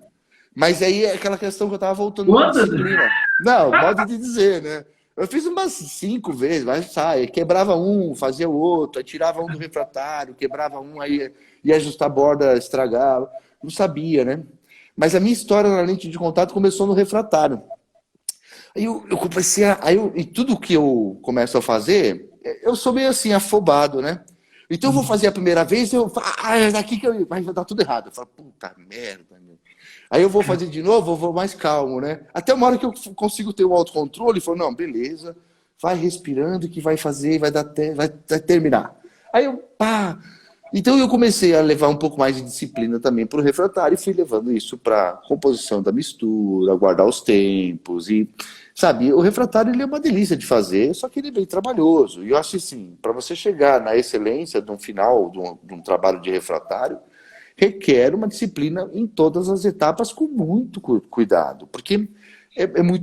Mas aí é aquela questão que eu tava voltando pra Quantas? disciplina. Não, modo de dizer, né? Eu fiz umas 5 vezes, mas sai. Quebrava um, fazia o outro, aí tirava um do refratário, quebrava um, aí ia ajustar a borda, estragava. Não sabia, né? Mas a minha história na lente de contato começou no refratário. Aí eu comecei a. E tudo que eu começo a fazer, eu sou meio assim, afobado, né? Então eu vou fazer a primeira vez, eu falo, é daqui que vai dar tudo errado. Eu falo, puta merda, meu. Aí eu vou fazer de novo, eu vou mais calmo, né? Até uma hora que eu consigo ter o autocontrole, falo, não, beleza, vai respirando que vai fazer, vai terminar. Aí eu, pá. Então eu comecei a levar um pouco mais de disciplina também para o refratário e fui levando isso para composição da mistura, guardar os tempos e, sabe, o refratário ele é uma delícia de fazer, só que ele é bem trabalhoso. E eu acho assim, para você chegar na excelência de um final de um trabalho de refratário, requer uma disciplina em todas as etapas com muito cuidado, porque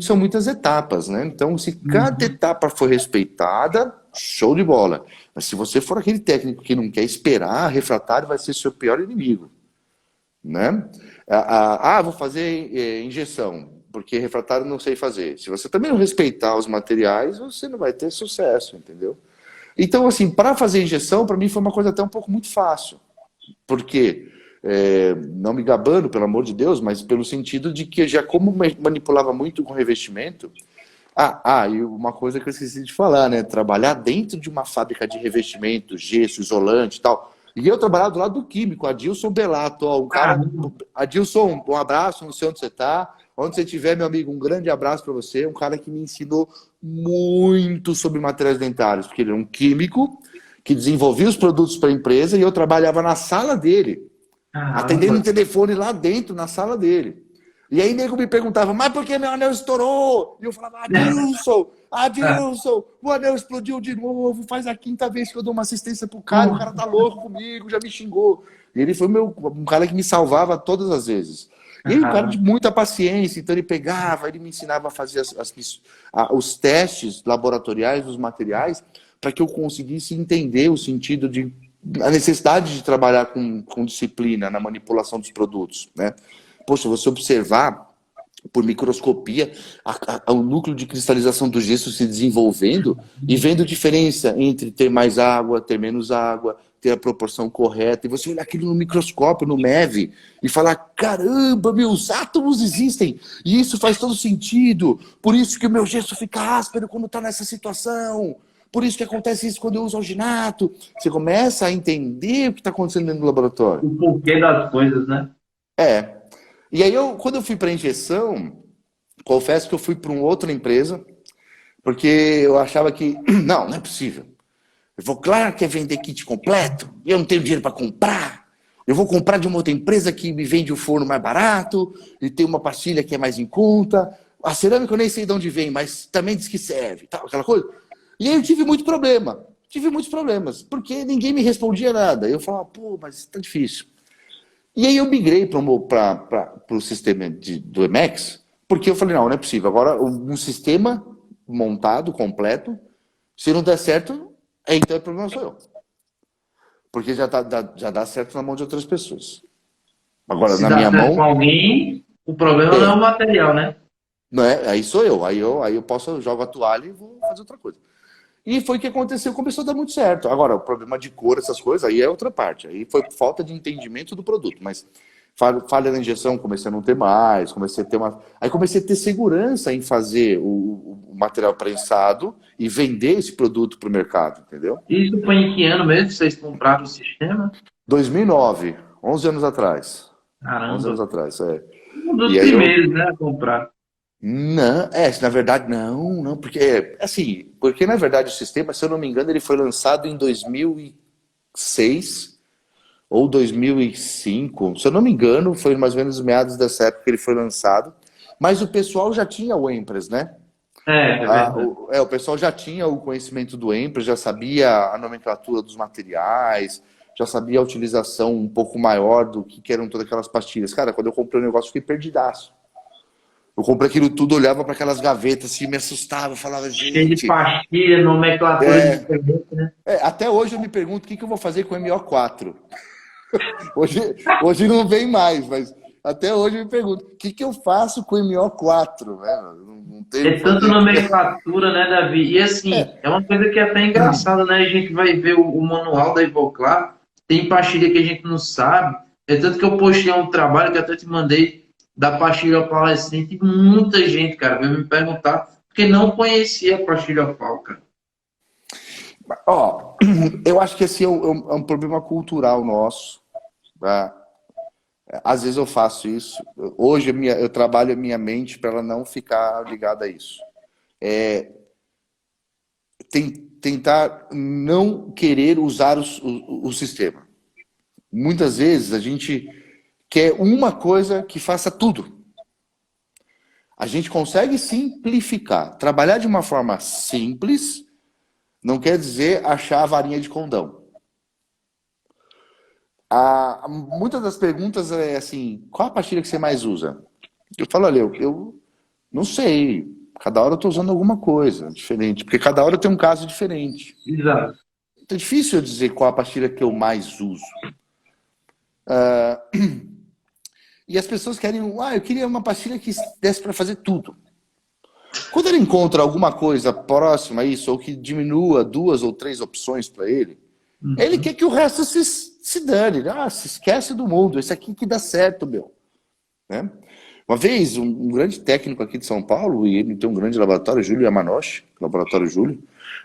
são muitas etapas, né? Então, se cada etapa for respeitada, show de bola. Mas se você for aquele técnico que não quer esperar, refratário vai ser seu pior inimigo, né? Vou fazer injeção, porque refratário não sei fazer. Se você também não respeitar os materiais, você não vai ter sucesso, entendeu? Então, assim, para fazer injeção, para mim foi uma coisa até um pouco muito fácil. Porque, não me gabando, pelo amor de Deus, mas pelo sentido de que eu já como manipulava muito com revestimento. E uma coisa que eu esqueci de falar, né? Trabalhar dentro de uma fábrica de revestimento, gesso, isolante e tal. E eu trabalhava do lado do químico, Adilson Belato, ó, um cara... Adilson, um abraço, não sei onde você está. Onde você estiver, meu amigo, um grande abraço para você. Um cara que me ensinou muito sobre materiais dentários, porque ele é um químico que desenvolvia os produtos para a empresa e eu trabalhava na sala dele, atendendo o telefone lá dentro, na sala dele. E aí nego me perguntava, mas por que meu anel estourou? E eu falava, Adilson, o anel explodiu de novo, faz a 5ª vez que eu dou uma assistência pro cara, o cara tá louco comigo, já me xingou. E ele foi um cara que me salvava todas as vezes. E ele, um cara de muita paciência, então ele pegava, ele me ensinava a fazer os testes laboratoriais dos materiais para que eu conseguisse entender o sentido a necessidade de trabalhar com disciplina na manipulação dos produtos, né? Poxa, você observar por microscopia, o núcleo de cristalização do gesso se desenvolvendo e vendo diferença entre ter mais água, ter menos água, ter a proporção correta, e você olhar aquilo no microscópio, no MEV, e falar, caramba, meus átomos existem, e isso faz todo sentido, por isso que o meu gesso fica áspero quando está nessa situação, por isso que acontece isso quando eu uso alginato. Você começa a entender o que está acontecendo dentro do laboratório. O porquê das coisas, né? É. E aí, quando eu fui para a injeção, confesso que eu fui para uma outra empresa, porque eu achava que, não é possível. Eu vou, claro que é vender kit completo, eu não tenho dinheiro para comprar. Eu vou comprar de uma outra empresa que me vende o forno mais barato, e tem uma pastilha que é mais em conta. A cerâmica eu nem sei de onde vem, mas também diz que serve, tal, aquela coisa. E aí eu tive muito problema. Tive muitos problemas, porque ninguém me respondia nada. Eu falava, pô, mas tá difícil. E aí eu migrei para o sistema do Emacs, porque eu falei, não é possível. Agora, um sistema montado, completo, se não der certo, então o problema sou eu. Porque já dá certo na mão de outras pessoas. Agora, Se na dá minha certo mão... com alguém, o problema não é o material, né? Não é? Aí sou eu. Aí eu posso, eu jogo a toalha e vou fazer outra coisa. E foi o que aconteceu, começou a dar muito certo. Agora, o problema de cor, essas coisas, aí é outra parte. Aí foi falta de entendimento do produto. Mas falha na injeção, comecei a não ter mais, comecei a ter uma... Aí comecei a ter segurança em fazer o material prensado e vender esse produto para o mercado, entendeu? Isso foi em que ano mesmo que vocês compraram o sistema? 2009, 11 anos atrás. 11 anos Caramba. atrás, é. Um dos E aí primeiros, né, a comprar. Não, na verdade, não, porque, assim, porque na verdade o sistema, se eu não me engano, ele foi lançado em 2006 ou 2005, se eu não me engano, foi mais ou menos meados dessa época que ele foi lançado, mas o pessoal já tinha o Empress, né? É verdade. O pessoal já tinha o conhecimento do Empress, já sabia a nomenclatura dos materiais, já sabia a utilização um pouco maior do que eram todas aquelas pastilhas. Cara, quando eu comprei o negócio, eu fiquei perdidaço. Eu comprei aquilo tudo, olhava para aquelas gavetas assim, me assustava, falava, Cheio de gente... pastilha, nomenclatura diferente, né? Até hoje eu me pergunto o que eu vou fazer com o MO4. Hoje não vem mais, mas até hoje eu me pergunto, o que eu faço com o MO4? Não tenho o É que tanta fazer. nomenclatura, né, Davi? E assim, é uma coisa que é até engraçada, né? A gente vai ver o manual da Ivoclar, tem pastilha que a gente não sabe. É tanto que eu postei um trabalho que até te mandei da pastilha opalescente e muita gente, cara, veio me perguntar, porque não conhecia a pastilha opal, cara. Ó, eu acho que esse é um problema cultural nosso. Tá? Às vezes eu faço isso. Hoje eu trabalho a minha mente para ela não ficar ligada a isso. Tentar não querer usar o sistema. Muitas vezes a gente quer uma coisa que faça tudo. A gente consegue simplificar. Trabalhar de uma forma simples não quer dizer achar a varinha de condão. Muitas das perguntas é assim, qual a pastilha que você mais usa? Eu falo, olha, eu não sei. Cada hora eu estou usando alguma coisa diferente, porque cada hora tem um caso diferente. Exato. Então é difícil eu dizer qual a pastilha que eu mais uso. E as pessoas querem, eu queria uma pastilha que desse para fazer tudo. Quando ele encontra alguma coisa próxima a isso, ou que diminua 2 ou 3 opções para ele, ele quer que o resto se dane. Se esquece do mundo, esse aqui que dá certo, meu. Né? Uma vez, um grande técnico aqui de São Paulo, e ele tem um grande laboratório, Júlio Yamanoshi, Laboratório Júlio,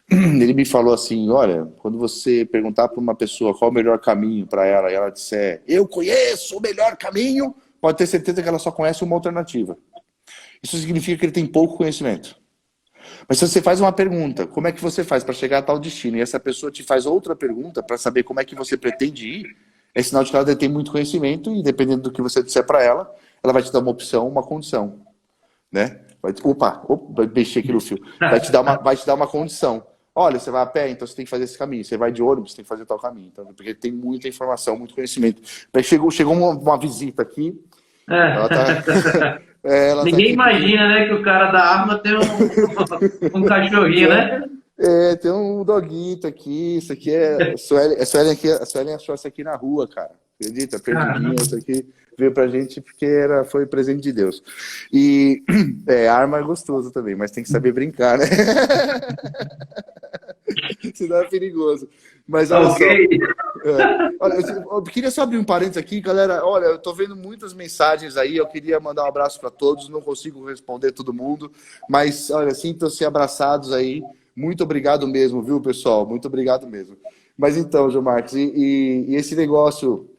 ele me falou assim, olha, quando você perguntar para uma pessoa qual é o melhor caminho para ela, e ela disser, eu conheço o melhor caminho, pode ter certeza que ela só conhece uma alternativa. Isso significa que ele tem pouco conhecimento. Mas se você faz uma pergunta, como é que você faz para chegar a tal destino, e essa pessoa te faz outra pergunta para saber como é que você pretende ir, é sinal de que ela tem muito conhecimento e dependendo do que você disser para ela, ela vai te dar uma opção, uma condição. Né? Vai mexer aqui no fio. Vai te dar uma condição. Olha, você vai a pé, então você tem que fazer esse caminho. Você vai de ônibus, você tem que fazer tal caminho. Então, porque tem muita informação, muito conhecimento. Chegou uma visita aqui. Ela tá... Ninguém imagina, né, que o cara da arma tem um cachorrinho, né? Tem um doguito aqui. Isso aqui é... A Suelen achou isso aqui na rua, cara. Acredita? Perdidinha, isso aqui. veio pra gente porque foi presente de Deus. E arma é gostoso também, mas tem que saber brincar, né? Senão é perigoso. Mas olha Ok. só. Olha, eu queria só abrir um parênteses aqui, galera. Olha, eu tô vendo muitas mensagens aí. Eu queria mandar um abraço para todos. Não consigo responder todo mundo, mas olha, sintam-se abraçados aí. Muito obrigado mesmo, viu, pessoal? Muito obrigado mesmo. Mas então, João Marcos, e esse negócio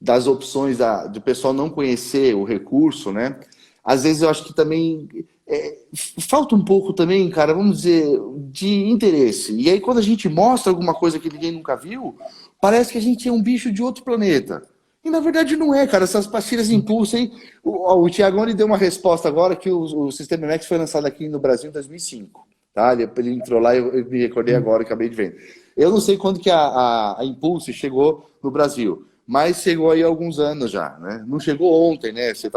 das opções do pessoal não conhecer o recurso, né? Às vezes eu acho que também falta um pouco também, cara, vamos dizer, de interesse. E aí quando a gente mostra alguma coisa que ninguém nunca viu, parece que a gente é um bicho de outro planeta. E na verdade não é, cara. Essas pastilhas impulso aí. O Tiagão deu uma resposta agora que o Sistema Max foi lançado aqui no Brasil em 2005. Tá? Ele entrou lá e eu me recordei agora, acabei de ver. Eu não sei quando que a Impulse chegou no Brasil, mas chegou aí há alguns anos já, né? Não chegou ontem, né? Você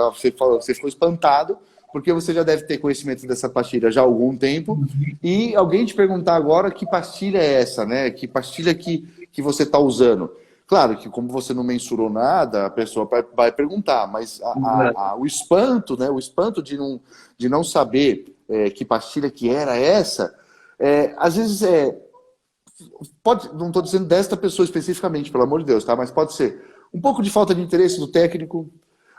ficou espantado, porque você já deve ter conhecimento dessa pastilha já há algum tempo, e alguém te perguntar agora que pastilha é essa, né? Que pastilha que você está usando. Claro que como você não mensurou nada, a pessoa vai perguntar, mas o espanto, né? O espanto de não saber que pastilha que era essa, às vezes pode, não estou dizendo desta pessoa especificamente, pelo amor de Deus, tá? Mas pode ser um pouco de falta de interesse do técnico,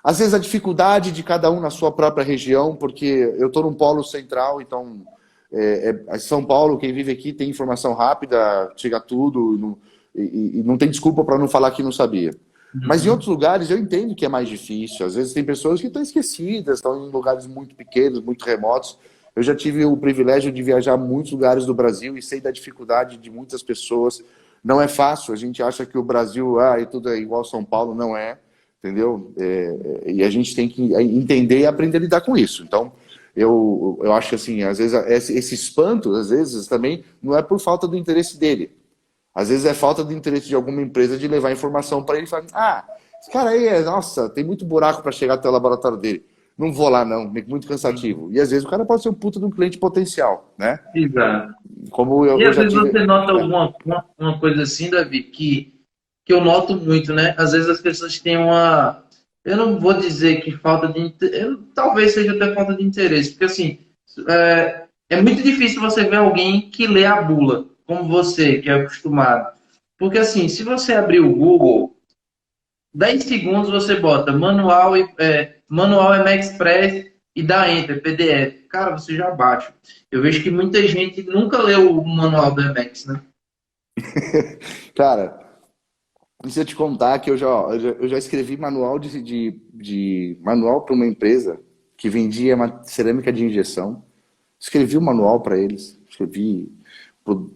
às vezes a dificuldade de cada um na sua própria região, porque eu estou num polo central, então São Paulo, quem vive aqui tem informação rápida, chega tudo, e não tem desculpa para não falar que não sabia. Mas em outros lugares eu entendo que é mais difícil. Às vezes tem pessoas que estão esquecidas, estão em lugares muito pequenos, muito remotos. Eu já tive o privilégio de viajar a muitos lugares do Brasil e sei da dificuldade de muitas pessoas. Não é fácil, a gente acha que o Brasil e tudo é igual São Paulo, não é, entendeu? E a gente tem que entender e aprender a lidar com isso. Então, eu acho que assim, às vezes esse espanto, às vezes também não é por falta do interesse dele. Às vezes é falta de interesse de alguma empresa de levar informação para ele e falar, esse cara aí, nossa, tem muito buraco para chegar até o laboratório dele. Não vou lá não, é muito cansativo. E às vezes o cara pode ser um puta de um cliente potencial, né? Exato. Como E eu às já vezes tive... você nota uma coisa assim, Davi, que eu noto muito, né? Às vezes as pessoas têm uma. Eu não vou dizer que falta de interesse, talvez seja até falta de interesse, porque assim, é muito difícil você ver alguém que lê a bula, como você, que é acostumado. Porque assim, se você abrir o Google, 10 segundos você bota manual MX e dá Enter, PDF. Cara, você já baixa. Eu vejo que muita gente nunca leu o manual do MX, né? Cara, deixa eu te contar que eu já escrevi manual de manual para uma empresa que vendia uma cerâmica de injeção. Escrevi o manual para eles,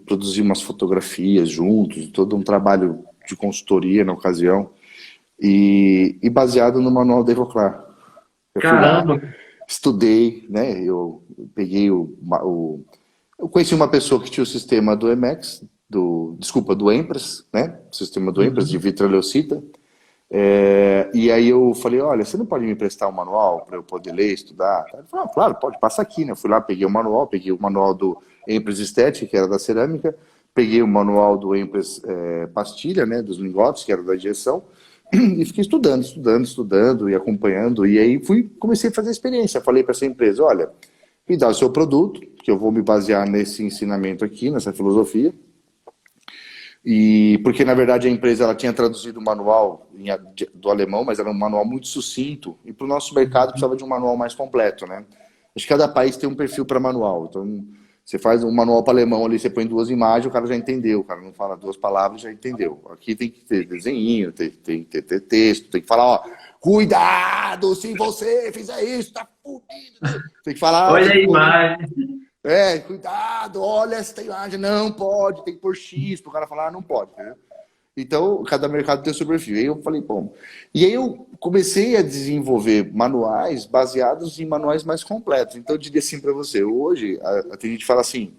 produzi umas fotografias juntos, todo um trabalho de consultoria na ocasião, e baseado no manual da Evoclar. Eu fui lá, Caramba, estudei, né? Eu peguei eu conheci uma pessoa que tinha o sistema do Emacs, desculpa, do Empress, né? O sistema do Empress de vitroleucita. E aí eu falei, olha, você não pode me emprestar um manual para eu poder ler, estudar? Ele falou, claro, pode, passa aqui, né? Eu fui lá, peguei o manual do Empress Estética, que era da cerâmica, peguei o manual do Empress Pastilha, né? Dos lingotes, que era da injeção, e fiquei estudando e acompanhando, e aí comecei a fazer a experiência. Falei para essa empresa, olha, me dá o seu produto, que eu vou me basear nesse ensinamento aqui, nessa filosofia. E porque na verdade a empresa ela tinha traduzido o manual do alemão, mas era um manual muito sucinto, e para o nosso mercado precisava de um manual mais completo, né? Acho que cada país tem um perfil para manual, então você faz um manual para alemão ali, você põe 2 imagens, o cara já entendeu, o cara não fala 2 palavras, já entendeu. Aqui tem que ter desenho, tem que ter texto, tem que falar, ó, cuidado, se você fizer isso, tá fudido. Tem que falar, olha tem a que pôr imagem. cuidado, olha essa imagem, não pode, tem que pôr X, para o cara falar, não pode, entendeu? Então, cada mercado tem o seu perfil. Aí eu falei, bom. E aí eu comecei a desenvolver manuais baseados em manuais mais completos. Então, eu diria assim para você, hoje, tem gente que fala assim,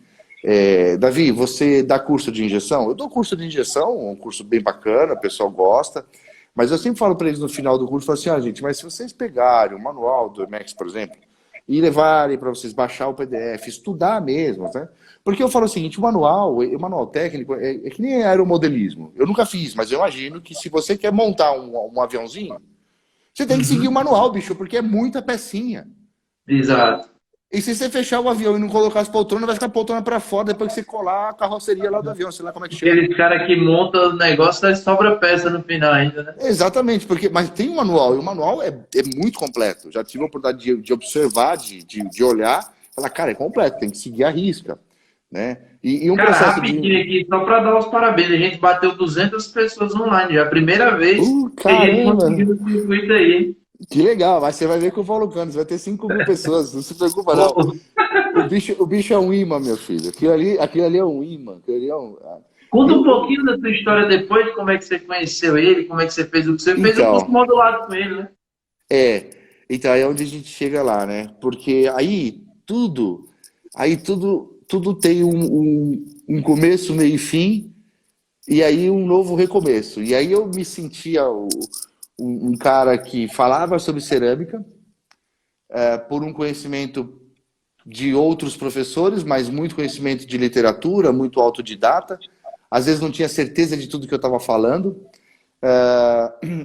Davi, você dá curso de injeção? Eu dou curso de injeção, um curso bem bacana, o pessoal gosta, mas eu sempre falo para eles no final do curso, falo assim, gente, mas se vocês pegarem o manual do Emacs, por exemplo, e levarem para vocês baixar o PDF, estudar mesmo, né? Porque eu falo o seguinte, o manual técnico é que nem aeromodelismo. Eu nunca fiz, mas eu imagino que se você quer montar um aviãozinho, Você tem que seguir o manual, bicho, porque é muita pecinha. Exato. E se você fechar o avião e não colocar as poltronas, vai ficar a poltrona para fora depois que você colar a carroceria lá do avião, sei lá como é que chama. Aqueles caras que montam o negócio, aí sobra peça no final ainda, né? Exatamente, porque, mas tem um manual, e o manual é muito completo. Já tive a oportunidade de observar, de olhar, falar, cara, é completo, tem que seguir a risca, né? E um Cara, processo rapidinho aqui, só para dar os parabéns, a gente bateu 200 pessoas online, já é a primeira vez que a gente Caramba! conseguiu o circuito aí. Que legal, mas você vai ver com o Paulo Canos, vai ter 5.000 pessoas, não se preocupa não. Pô, O bicho é um imã, meu filho. Aquilo ali é um imã. Aquilo ali é um... conta um eu, pouquinho da tua história depois, como é que você conheceu ele, como é que você fez o que você fez, o curso então, modulado com ele, né? é. Então, aí é onde a gente chega lá, né? Porque tudo tem um começo, meio e fim, e aí um novo recomeço. E aí eu me sentia um cara que falava sobre cerâmica, por um conhecimento de outros professores, mas muito conhecimento de literatura, muito autodidata. Às vezes não tinha certeza de tudo que eu estava falando.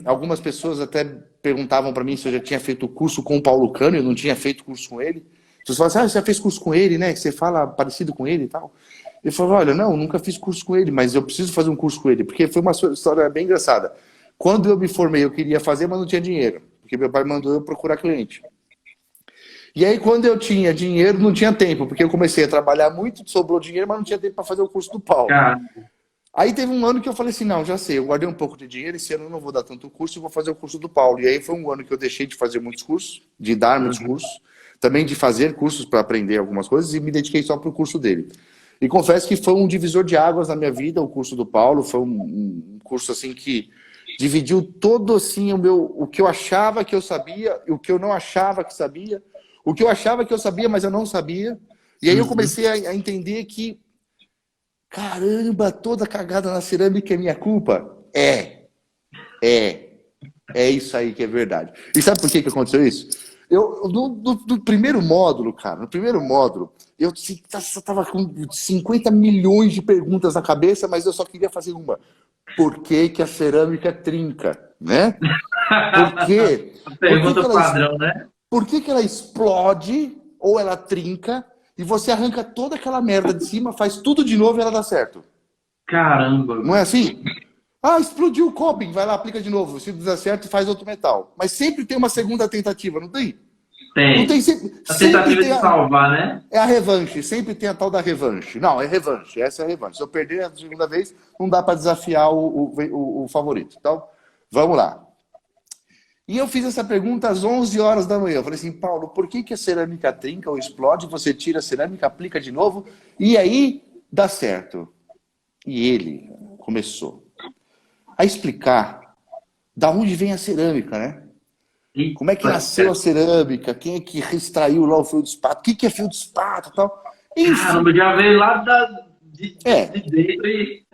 Algumas pessoas até perguntavam para mim se eu já tinha feito curso com o Paulo Cano, eu não tinha feito curso com ele. As pessoas falavam assim, você já fez curso com ele, né? Que você fala parecido com ele e tal. Eu falava, olha, não, nunca fiz curso com ele, mas eu preciso fazer um curso com ele, porque foi uma história bem engraçada. Quando eu me formei, eu queria fazer, mas não tinha dinheiro, porque meu pai mandou eu procurar cliente. E aí, quando eu tinha dinheiro, não tinha tempo, porque eu comecei a trabalhar muito, sobrou dinheiro, mas não tinha tempo para fazer o curso do Paulo. Cara, Aí teve um ano que eu falei assim, não, já sei, eu guardei um pouco de dinheiro, esse ano eu não vou dar tanto curso, eu vou fazer o curso do Paulo. E aí foi um ano que eu deixei de fazer muitos cursos, de dar muitos cursos, também de fazer cursos para aprender algumas coisas e me dediquei só para o curso dele. E confesso que foi um divisor de águas na minha vida, o curso do Paulo, foi um curso assim que dividiu todo assim o que eu achava que eu sabia, e o que eu não achava que sabia, o que eu achava que eu sabia, mas eu não sabia. E aí eu comecei a entender que caramba, toda cagada na cerâmica é minha culpa? É isso aí que é verdade. E sabe por que aconteceu isso? No primeiro módulo, cara, no primeiro módulo, eu estava com 50 milhões de perguntas na cabeça, mas eu só queria fazer uma. Por que que a cerâmica trinca, né? Por quê? a Por que que pergunta padrão, né? por que que ela explode ou ela trinca e você arranca toda aquela merda de cima, faz tudo de novo e ela dá certo? Caramba, Não é velho. assim? Ah, explodiu o coping, vai lá, aplica de novo. Se não der certo, faz outro metal. Mas sempre tem uma segunda tentativa, não tem? Não Tem. tem A sempre tentativa tem de salvar, né? é a revanche, sempre tem a tal da revanche. Não, é revanche, essa é a revanche. Se eu perder a segunda vez, não dá para desafiar o favorito. Então, vamos lá. E eu fiz essa pergunta às 11 horas da manhã. Eu falei assim, Paulo, por que que a cerâmica trinca ou explode? Você tira a cerâmica, aplica de novo e aí dá certo. E ele começou a explicar da onde vem a cerâmica, né? Como é que nasceu a cerâmica? Quem é que extraiu lá o fio de espato? O que que é fio de espato e tal? Caramba, Enfim, já veio lá de é. dentro e.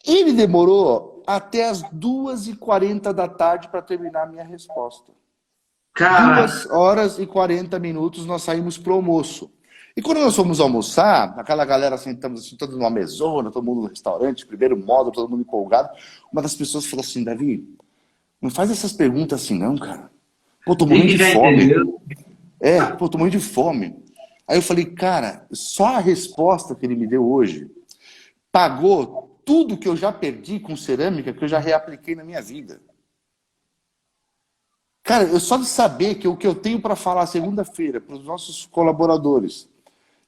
Ele demorou até as 2h40 da tarde para terminar a minha resposta. Cara, 2h40 nós saímos para o almoço. E quando nós fomos almoçar, aquela galera sentamos assim, todos numa mesona, todo mundo no restaurante, primeiro módulo, todo mundo empolgado. Uma das pessoas falou assim, Davi, não faz essas perguntas assim não, cara. Pô, tô morrendo Nick de já fome. entendeu. Pô, tô morrendo de fome. Aí eu falei, cara, só a resposta que ele me deu hoje pagou tudo que eu já perdi com cerâmica, que eu já reapliquei na minha vida. Cara, eu só de saber que o que eu tenho para falar segunda-feira para os nossos colaboradores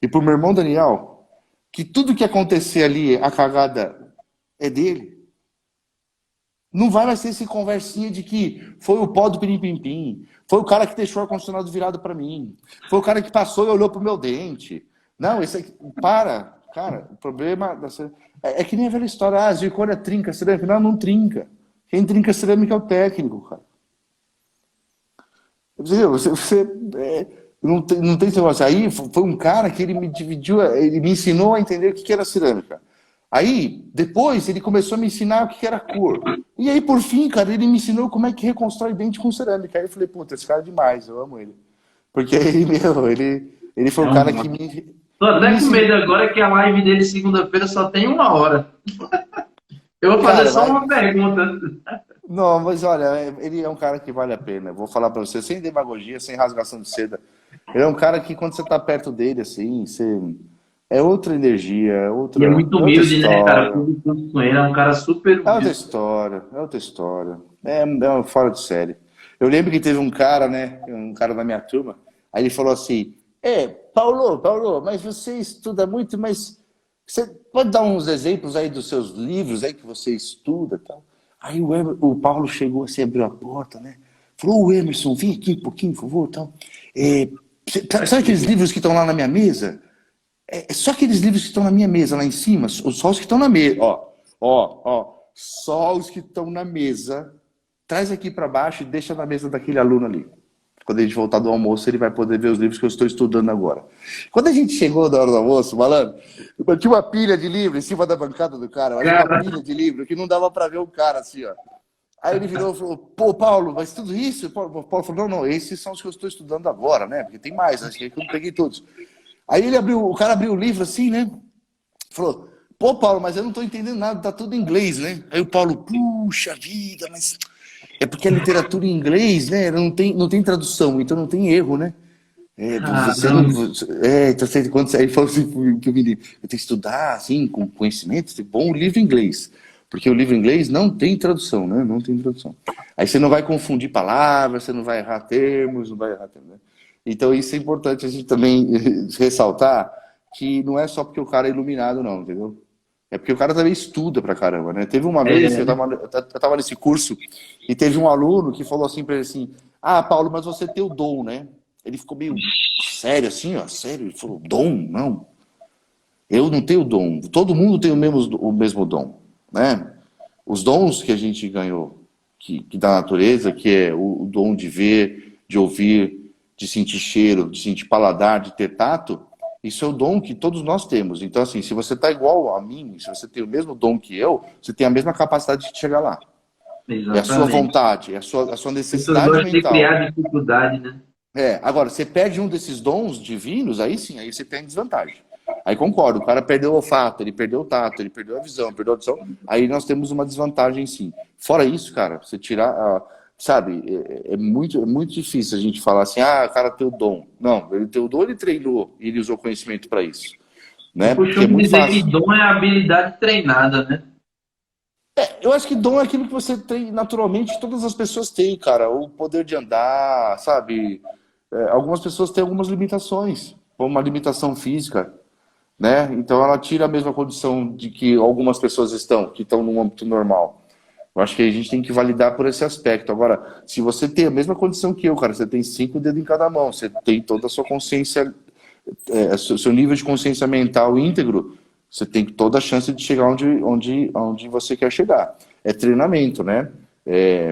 e para o meu irmão Daniel, que tudo que acontecer ali, a cagada é dele. Não vai mais ter esse conversinha de que foi o pó do pirim-pim-pim, foi o cara que deixou o ar-condicionado virado para mim, foi o cara que passou e olhou pro meu dente. Não, esse aqui, cara, o problema é que nem a velha história, a zircônia trinca cerâmica. Não, não trinca. Quem trinca cerâmica é o técnico, cara. Não tem esse negócio. Aí foi um cara que ele me dividiu, ele me ensinou a entender o que era cerâmica. Aí, depois, ele começou a me ensinar o que era cor. E aí, por fim, cara, ele me ensinou como é que reconstrói dente com cerâmica. Aí eu falei, puta, esse cara é demais, eu amo ele. Porque ele foi um cara que Tô me até com ensinou. medo agora que a live dele segunda-feira só tem 1 hora. Eu vou fazer Cara, só uma pergunta. Não, mas olha, ele é um cara que vale a pena. Eu vou falar pra você, sem demagogia, sem rasgação de seda. Ele é um cara que quando você tá perto dele, assim, você... é outra energia, E é muito é outra humilde, né, cara? história. Tudo com ele, é um cara super É outra humilde. história, é outra história. É fora de série. Eu lembro que teve um cara, né? Um cara da minha turma, aí ele falou assim: Paulo, mas você estuda muito, mas você pode dar uns exemplos aí dos seus livros aí que você estuda e tal? Aí o Paulo chegou assim, abriu a porta, né? Falou: Ô Emerson, vem aqui um pouquinho, por favor. Tal. Sabe aqueles livros que estão lá na minha mesa? É só aqueles livros que estão na minha mesa lá em cima, só os que estão na mesa. Ó, só os que estão na mesa. Traz aqui para baixo e deixa na mesa daquele aluno ali. Quando a gente voltar do almoço, ele vai poder ver os livros que eu estou estudando agora. Quando a gente chegou na hora do almoço, malandro, tinha uma pilha de livro em cima da bancada do cara, mas uma Cara, pilha de livro que não dava para ver o cara assim, ó. Aí ele virou e falou: pô, Paulo, mas tudo isso? Paulo falou: não, esses são os que eu estou estudando agora, né? Porque tem mais, acho que eu não peguei todos. Aí o cara abriu o livro assim, né? Falou: pô, Paulo, mas eu não estou entendendo nada, tá tudo em inglês, né? Aí o Paulo: puxa vida, mas é porque a literatura em inglês, né? Não tem tradução, então não tem erro, né? Você não. caramba. Então, quando você, aí falou assim que o menino: eu tenho que estudar, assim, com conhecimento, tem bom o livro em inglês. Porque o livro em inglês não tem tradução, né? Não tem tradução. Aí você não vai confundir palavras, você não vai errar termos, não vai errar termos, né? Então isso é importante a gente também ressaltar que não é só porque o cara é iluminado, não, entendeu? É porque o cara também estuda pra caramba, né? Teve uma vez, assim, É, eu tava nesse curso e teve um aluno que falou assim pra ele assim: ah, Paulo, mas você tem o dom, né? Ele ficou meio sério assim, ó, sério. Ele falou: dom? Não. Eu não tenho dom. Todo mundo tem o mesmo dom, né? Os dons que a gente ganhou, que da natureza, que é o dom de ver, de ouvir, de sentir cheiro, de sentir paladar, de ter tato, isso é o dom que todos nós temos. Então, assim, se você está igual a mim, se você tem o mesmo dom que eu, você tem a mesma capacidade de chegar lá. É a sua exatamente. vontade, é a sua As pessoas necessidade gostam de mental. criar dificuldade, né? Agora, você perde um desses dons divinos, aí sim, aí você tem desvantagem. Aí concordo, o cara perdeu o olfato, ele perdeu o tato, ele perdeu a visão, perdeu a audição, aí nós temos uma desvantagem sim. Fora isso, cara, você tirar, sabe, é muito difícil a gente falar assim, ah, o cara tem o dom. Não, ele tem o dom, ele treinou, e ele usou conhecimento para isso, Eu né? Porque é costumo muito dizer que fácil. dom é habilidade treinada, né? Eu acho que dom é aquilo que você tem naturalmente, todas as pessoas têm, cara, o poder de andar, sabe? Algumas pessoas têm algumas limitações, como uma limitação física, né? Então ela tira a mesma condição de que algumas pessoas que estão no âmbito normal. Eu acho que a gente tem que validar por esse aspecto. Agora, se você tem a mesma condição que eu, cara, você tem 5 dedos em cada mão, você tem toda a sua consciência, seu nível de consciência mental íntegro, você tem toda a chance de chegar onde você quer chegar. É treinamento, né?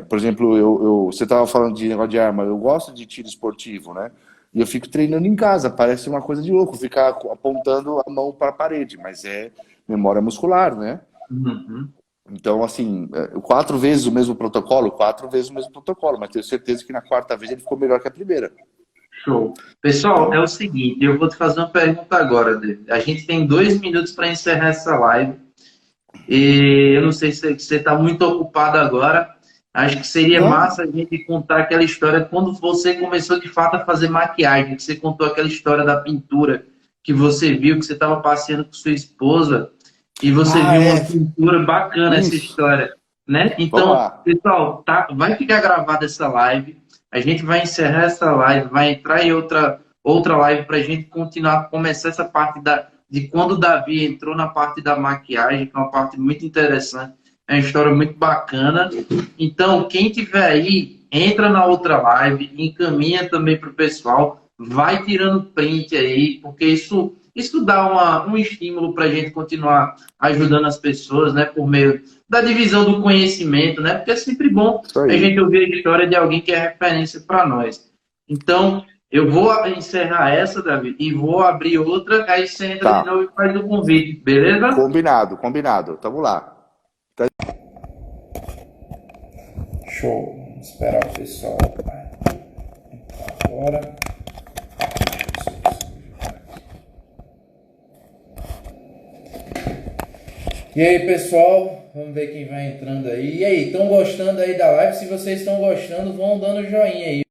Por exemplo, você estava falando de negócio de arma, eu gosto de tiro esportivo, né? E eu fico treinando em casa, parece uma coisa de louco, ficar apontando a mão para a parede, mas é memória muscular, né? Uhum. Então, assim, 4 vezes o mesmo protocolo, 4 vezes o mesmo protocolo, mas tenho certeza que na quarta vez ele ficou melhor que a primeira. Show. Pessoal, é Então, o seguinte, eu vou te fazer uma pergunta agora, David. A gente tem 2 minutos para encerrar essa live. E eu não sei se você está muito ocupado agora. Acho que seria não, massa a gente contar aquela história quando você começou de fato a fazer maquiagem, que você contou aquela história da pintura que você viu, que você estava passeando com sua esposa e você viu uma é, pintura bacana essa isso, história, né? vamos Então, lá. pessoal, tá, vai ficar gravada essa live. A gente vai encerrar essa live, vai entrar em outra live para a gente continuar, começar essa parte de quando o Davi entrou na parte da maquiagem, que é uma parte muito interessante, é uma história muito bacana. Então, quem tiver aí, entra na outra live, encaminha também para o pessoal, vai tirando print aí, porque isso dá um estímulo para a gente continuar ajudando as pessoas, né, por meio da divisão do conhecimento, né, porque é sempre bom Isso a aí. gente ouvir a história de alguém que é referência para nós. Então, eu vou encerrar essa, Davi, e vou abrir outra, aí você entra de Tá. novo e faz o convite, beleza? Combinado, combinado. Tamo lá. Show. Vamos esperar o pessoal agora. E aí, pessoal, vamos ver quem vai entrando aí. E aí, estão gostando aí da live? Se vocês estão gostando, vão dando joinha aí.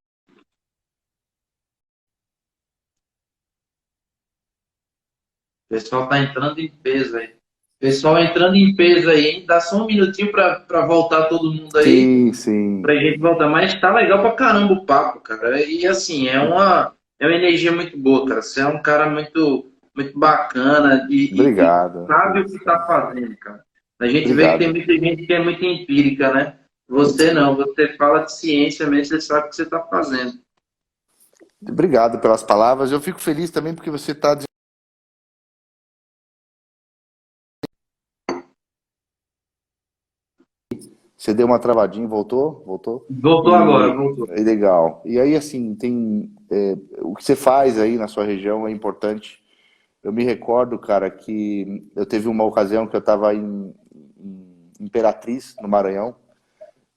O pessoal tá entrando em peso aí. Pessoal entrando em peso aí, hein? Dá só um minutinho pra voltar todo mundo aí, Sim, sim. pra gente voltar. Mas tá legal pra caramba o papo, cara. E assim, é uma energia muito boa, cara. Você é um cara muito bacana e que Obrigado. sabe o que tá fazendo, cara. A gente vê que tem Obrigado. muita gente que é muito empírica, né? Você não, você fala de ciência mesmo, você sabe o que você tá fazendo. Obrigado pelas palavras. Eu fico feliz também porque você está. Você deu uma travadinha, voltou? Voltou? Voltou agora, E voltou. é legal. E aí, assim, o que você faz aí na sua região é importante. Eu me recordo, cara, que eu teve uma ocasião que eu estava em Imperatriz, no Maranhão,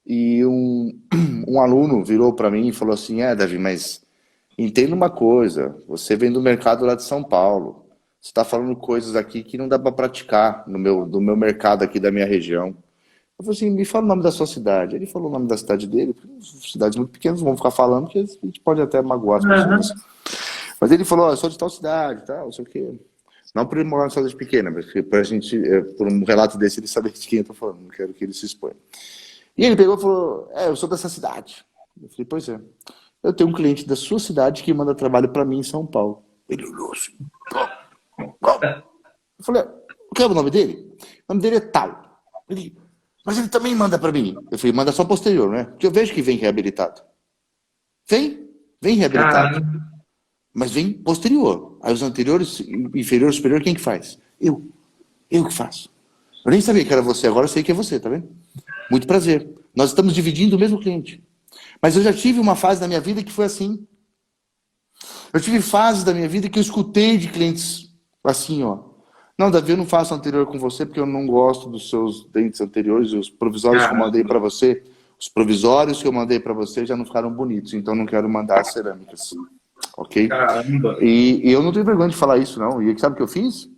e um aluno virou para mim e falou assim: Davi, mas entenda uma coisa, você vem do mercado lá de São Paulo, você está falando coisas aqui que não dá para praticar no meu mercado aqui da minha região. Eu falei assim, me fala o nome da sua cidade. Ele falou o nome da cidade dele, porque cidades muito pequenas não vão ficar falando, que a gente pode até magoar as pessoas. Aham. Mas ele falou, eu sou de tal cidade, tal, não sei o quê. Não por ele morar em cidade pequena, mas pra gente, por um relato desse, ele saber de quem eu tô falando, não quero que ele se exponha. E ele pegou e falou, eu sou dessa cidade. Eu falei, pois é. Eu tenho um cliente da sua cidade que manda trabalho para mim em São Paulo. Ele olhou assim, qual? Eu falei, qual é o nome dele? O nome dele é tal. Ele, mas ele também manda para mim. Eu falei, manda só posterior, né? Porque eu vejo que vem reabilitado. Vem reabilitado. Caramba. Mas vem posterior. Aí os anteriores, inferior, superior, quem que faz? Eu que faço. Eu nem sabia que era você, agora eu sei que é você, tá vendo? Muito prazer. Nós estamos dividindo o mesmo cliente. Mas eu já tive uma fase da minha vida que foi assim. Eu tive fases da minha vida que eu escutei de clientes assim, ó. Não, Davi, eu não faço anterior com você porque eu não gosto dos seus dentes anteriores, os provisórios que eu mandei Caramba. para você, os provisórios que eu mandei para você já não ficaram bonitos, então não quero mandar as cerâmicas, ok? Caramba. E eu não tenho vergonha de falar isso, não. E sabe o que eu fiz?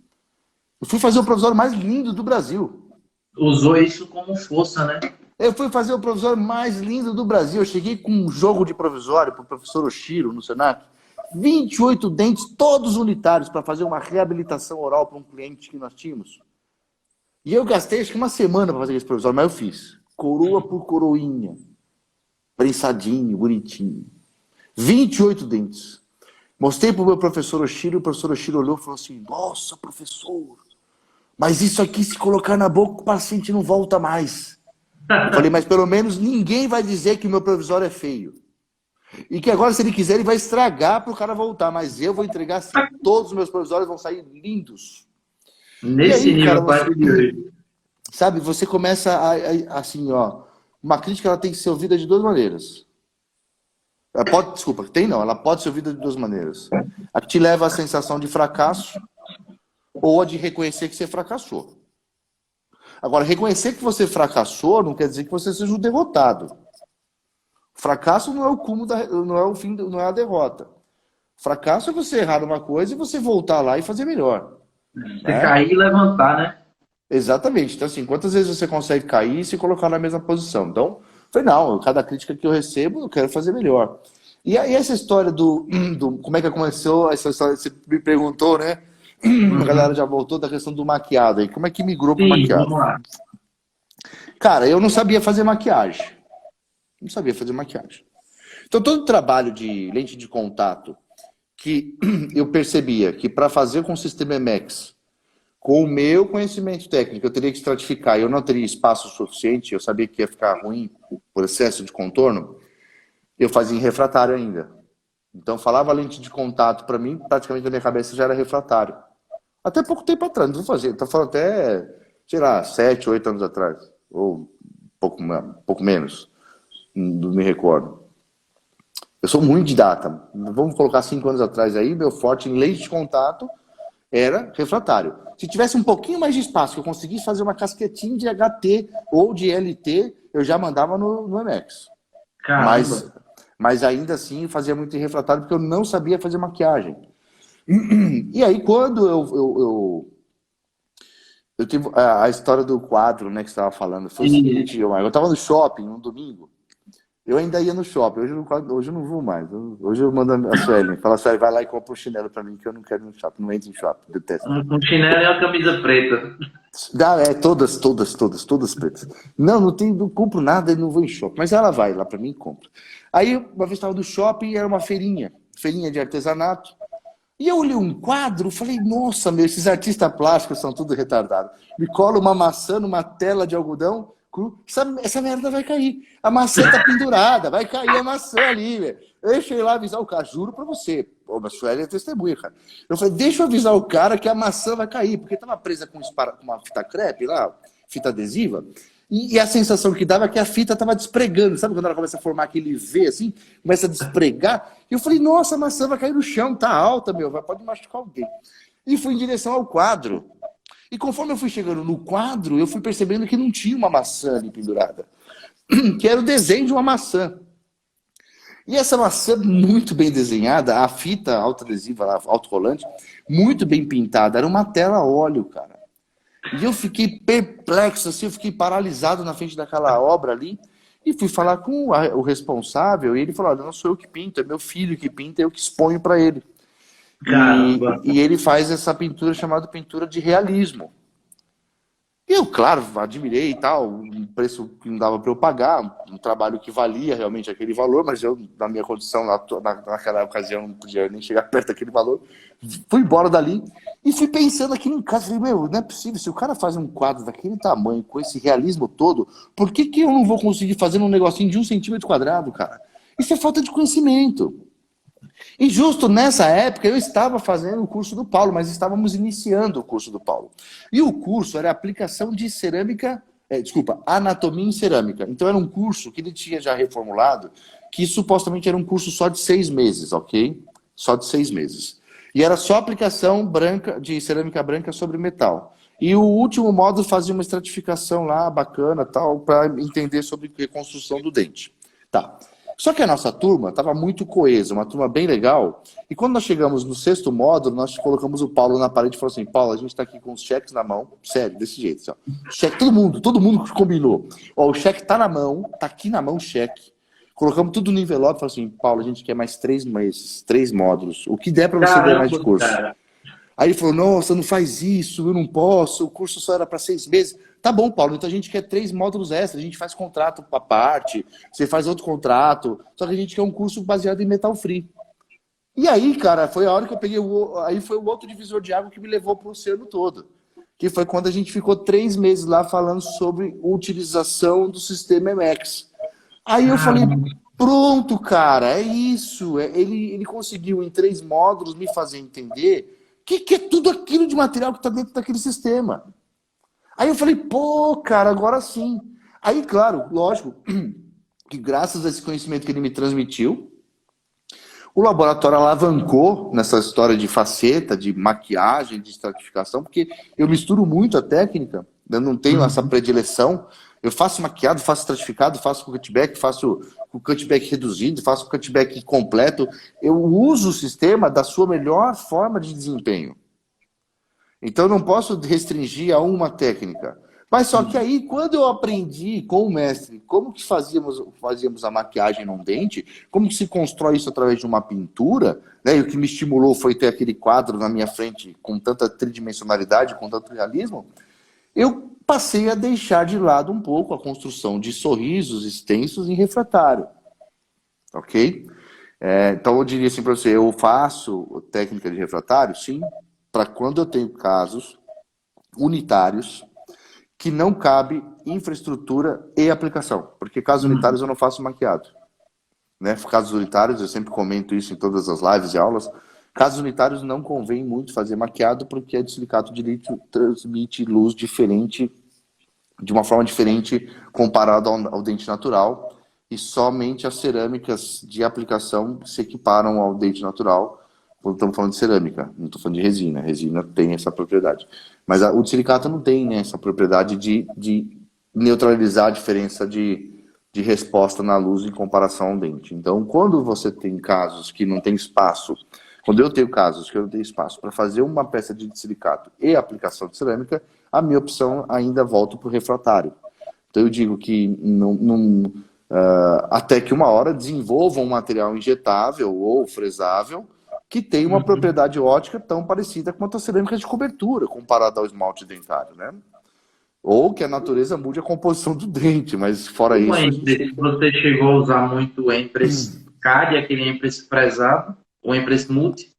Eu fui fazer o provisório mais lindo do Brasil. Usou isso como força, né? Eu fui fazer o provisório mais lindo do Brasil. Eu cheguei com um jogo de provisório para o professor Oshiro, no Senac. 28 dentes, todos unitários, para fazer uma reabilitação oral para um cliente que nós tínhamos. E eu gastei acho que uma semana para fazer esse provisório, mas eu fiz. Coroa por coroinha. Prensadinho, bonitinho. 28 dentes. Mostrei para o meu professor Oshiro, o professor Oshiro olhou e falou assim, nossa, professor, mas isso aqui se colocar na boca o paciente não volta mais. Eu falei, mas pelo menos ninguém vai dizer que o meu provisório é feio. E que agora, se ele quiser, ele vai estragar para o cara voltar. Mas eu vou entregar assim. Todos os meus provisórios vão sair lindos. E Nesse aí, nível cara, a partir de hoje. sabe, você começa assim, ó. Uma crítica ela tem que ser ouvida de duas maneiras. Desculpa, tem não. Ela pode ser ouvida de duas maneiras. A que te leva à sensação de fracasso ou a de reconhecer que você fracassou. Agora, reconhecer que você fracassou não quer dizer que você seja um derrotado. Fracasso não é o cúmulo não é o fim, não é a derrota. Fracasso é você errar uma coisa e você voltar lá e fazer melhor, Você né? cair e levantar, né? Exatamente. Então, assim, quantas vezes você consegue cair e se colocar na mesma posição? Então, eu falei, não, cada crítica que eu recebo, eu quero fazer melhor. E aí essa história como é que começou, essa história, você me perguntou, né? A galera Uhum. já voltou da questão do maquiado aí. Como é que migrou pro Sim, maquiado? vamos lá. Cara, eu não sabia fazer maquiagem. Não sabia fazer maquiagem. Então, todo trabalho de lente de contato que eu percebia que para fazer com o sistema MX, com o meu conhecimento técnico, eu teria que estratificar, eu não teria espaço suficiente, eu sabia que ia ficar ruim por excesso de contorno, eu fazia em refratário ainda. Então, falava lente de contato para mim, praticamente na minha cabeça já era refratário. Até pouco tempo atrás, não vou fazer, estou falando até, sei lá, 7, 8 anos atrás, ou pouco menos, não me recordo. Eu sou muito de data. Vamos colocar 5 anos atrás aí, meu forte em lente de contato era refratário. Se tivesse um pouquinho mais de espaço, que eu conseguisse fazer uma casquetinha de HT ou de LT, eu já mandava no MX. Mas, Caramba. mas ainda assim fazia muito em refratário porque eu não sabia fazer maquiagem. E aí quando Eu tive a história do quadro, né, que você estava falando. Foi o seguinte, eu estava no shopping um domingo. Eu ainda ia no shopping. Hoje eu não vou mais. Hoje eu mando a Suelen. Fala, Suelen, vai lá e compra um chinelo para mim, que eu não quero ir no shopping. Não entro em shopping, detesto. Um chinelo e uma camisa preta. Todas pretas. Não compro nada e não vou em shopping. Mas ela vai lá para mim e compra. Aí, uma vez estava no shopping e era uma feirinha de artesanato. E eu olhei um quadro, falei, nossa, esses artistas plásticos são tudo retardados. Me cola uma maçã numa tela de algodão cru, essa merda vai cair. A maçã tá pendurada, vai cair a maçã ali, velho. Eu deixei lá avisar o cara, juro pra você. Pô, mas Sueli é testemunha, cara. Eu falei, deixa eu avisar o cara que a maçã vai cair, porque tava presa com uma fita crepe lá, fita adesiva. E a sensação que dava é que a fita estava despregando. Sabe quando ela começa a formar aquele V assim? Começa a despregar. E eu falei, nossa, a maçã vai cair no chão, tá alta, meu, pode machucar alguém. E fui em direção ao quadro. E conforme eu fui chegando no quadro, eu fui percebendo que não tinha uma maçã ali pendurada. Que era o desenho de uma maçã. E essa maçã muito bem desenhada, a fita autoadesiva, autocolante, muito bem pintada. Era uma tela a óleo, cara. E eu fiquei perplexo, assim, eu fiquei paralisado na frente daquela obra ali. E fui falar com o responsável, e ele falou, olha, não sou eu que pinto, é meu filho que pinta, eu que exponho para ele. E ele faz essa pintura chamada pintura de realismo. E eu, claro, admirei e tal, um preço que não dava para eu pagar, um trabalho que valia realmente aquele valor, mas eu, na minha condição, naquela ocasião, não podia nem chegar perto daquele valor. Fui embora dali e fui pensando aqui em casa, falei, meu, não é possível, se o cara faz um quadro daquele tamanho, com esse realismo todo, por que eu não vou conseguir fazer um negocinho de 1 centímetro quadrado, cara? Isso é falta de conhecimento. E justo nessa época eu estava fazendo o curso do Paulo, mas estávamos iniciando o curso do Paulo. E o curso era aplicação de cerâmica, anatomia em cerâmica. Então era um curso que ele tinha já reformulado, que supostamente era um curso só de 6 meses, ok? Só de 6 meses. E era só aplicação branca, de cerâmica branca sobre metal. E o último módulo fazia uma estratificação lá, bacana, tal, para entender sobre reconstrução do dente. Tá. Só que a nossa turma estava muito coesa, uma turma bem legal. E quando nós chegamos no 6º módulo, nós colocamos o Paulo na parede e falou assim, Paulo, a gente está aqui com os cheques na mão, sério, desse jeito. Assim, ó. Cheque, todo mundo combinou. Ó, o cheque está na mão, está aqui na mão o cheque. Colocamos tudo no envelope e falou assim, Paulo, a gente quer mais 3 meses, 3 módulos. O que der para você ganhar mais de curso. Cara. Aí ele falou, nossa, não faz isso, eu não posso, o curso só era para 6 meses. Tá bom, Paulo, então a gente quer 3 módulos extras, a gente faz contrato para parte, você faz outro contrato, só que a gente quer um curso baseado em metal free. E aí, cara, foi a hora que eu peguei, aí foi o outro divisor de água que me levou para o oceano todo. Que foi quando a gente ficou 3 meses lá falando sobre utilização do sistema MX. Aí eu falei, pronto, cara, é isso. Ele conseguiu em 3 módulos me fazer entender que é tudo aquilo de material que está dentro daquele sistema. Aí eu falei, pô, cara, agora sim. Aí, claro, lógico, que graças a esse conhecimento que ele me transmitiu, o laboratório alavancou nessa história de faceta, de maquiagem, de estratificação, porque eu misturo muito a técnica, eu não tenho essa predileção. Eu faço maquiado, faço estratificado, faço com cutback, faço com cutback reduzido, faço com cutback completo. Eu uso o sistema da sua melhor forma de desempenho. Então eu não posso restringir a uma técnica. Mas só que aí, quando eu aprendi com o mestre como que fazíamos a maquiagem num dente, como que se constrói isso através de uma pintura, né? E o que me estimulou foi ter aquele quadro na minha frente com tanta tridimensionalidade, com tanto realismo, eu passei a deixar de lado um pouco a construção de sorrisos extensos em refratário. Ok? Então eu diria assim para você, eu faço técnica de refratário, sim, para quando eu tenho casos unitários que não cabe infraestrutura e aplicação. Porque casos unitários eu não faço maquiado. Né? Casos unitários, eu sempre comento isso em todas as lives e aulas, casos unitários não convém muito fazer maquiado porque o silicato de lítio transmite luz diferente, de uma forma diferente comparado ao dente natural, e somente as cerâmicas de aplicação se equiparam ao dente natural quando estamos falando de cerâmica, não estou falando de resina. A resina tem essa propriedade. Mas o silicato não tem, né, essa propriedade de neutralizar a diferença de resposta na luz em comparação ao dente. Então, quando você tem casos que não tem espaço, quando eu tenho casos que eu não tenho espaço para fazer uma peça de silicato e aplicação de cerâmica, a minha opção ainda volto para o refratário. Então eu digo que até que uma hora desenvolvam um material injetável ou fresável que tem uma propriedade ótica tão parecida quanto a cerâmica de cobertura, comparada ao esmalte dentário, né? Ou que a natureza mude a composição do dente, mas fora isso... Você chegou a usar muito o Empress CAD, aquele Empress fresado, o Empress Multi?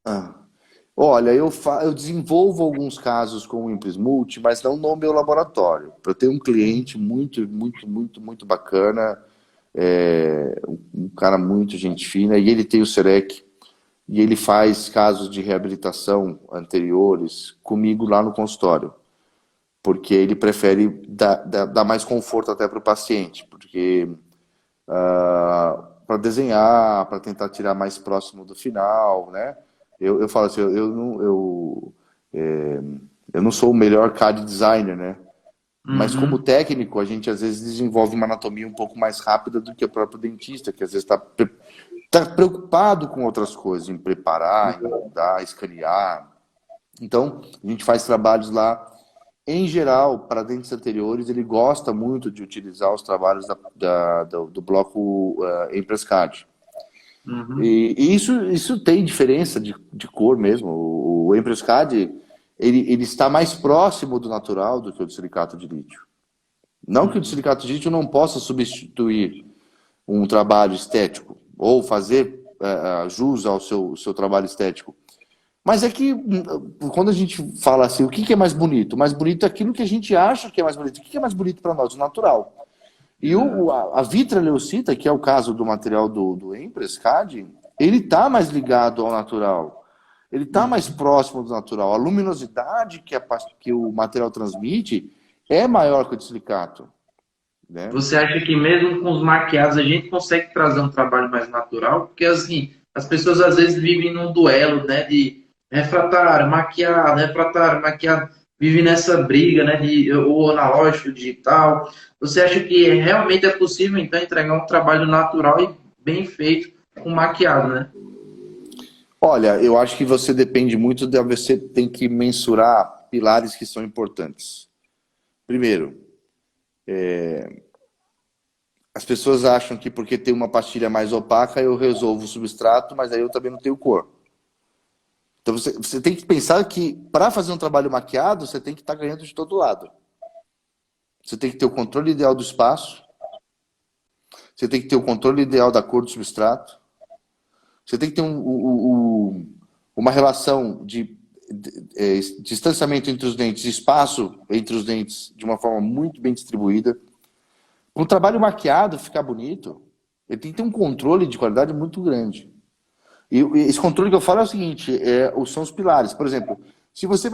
Olha, eu desenvolvo alguns casos com o Empress Multi, mas não no meu laboratório. Eu tenho um cliente muito bacana, um cara muito gente fina, e ele tem o Serec, e ele faz casos de reabilitação anteriores comigo lá no consultório. Porque ele prefere dar mais conforto até para o paciente, porque para desenhar, para tentar tirar mais próximo do final, né? Eu falo assim, eu não sou o melhor CAD designer, né? Mas como técnico, a gente às vezes desenvolve uma anatomia um pouco mais rápida do que o próprio dentista, que às vezes está preocupado com outras coisas, em preparar, em moldar, escanear. Então, a gente faz trabalhos lá. Em geral, para dentes anteriores, ele gosta muito de utilizar os trabalhos do bloco Empress CAD. E isso tem diferença de cor mesmo. O Empress CAD, ele está mais próximo do natural do que o de silicato de lítio. Não que o de silicato de lítio não possa substituir um trabalho estético ou fazer jus ao seu trabalho estético. Mas é que, quando a gente fala assim, o que é mais bonito? O mais bonito é aquilo que a gente acha que é mais bonito. O que é mais bonito para nós? O natural. E a vitraleucita, que é o caso do material do Empress CAD, ele está mais ligado ao natural. Ele está mais próximo do natural. A luminosidade que o material transmite é maior que o de silicato. Né? Você acha que mesmo com os maquiados a gente consegue trazer um trabalho mais natural? Porque assim, as pessoas às vezes vivem num duelo, né, de refratário, maquiado, vive nessa briga, né, de o analógico, digital. Você acha que realmente é possível, então, entregar um trabalho natural e bem feito com maquiado, né? Olha, eu acho que você depende muito você tem que mensurar pilares que são importantes. Primeiro, as pessoas acham que porque tem uma pastilha mais opaca eu resolvo o substrato, mas aí eu também não tenho cor. Então você tem que pensar que para fazer um trabalho maquiado, você tem que estar ganhando de todo lado. Você tem que ter o controle ideal do espaço, você tem que ter o controle ideal da cor do substrato, você tem que ter uma relação de distanciamento entre os dentes, espaço entre os dentes de uma forma muito bem distribuída. Um trabalho maquiado ficar bonito, ele tem que ter um controle de qualidade muito grande. E esse controle que eu falo é o seguinte, são os pilares. Por exemplo, se você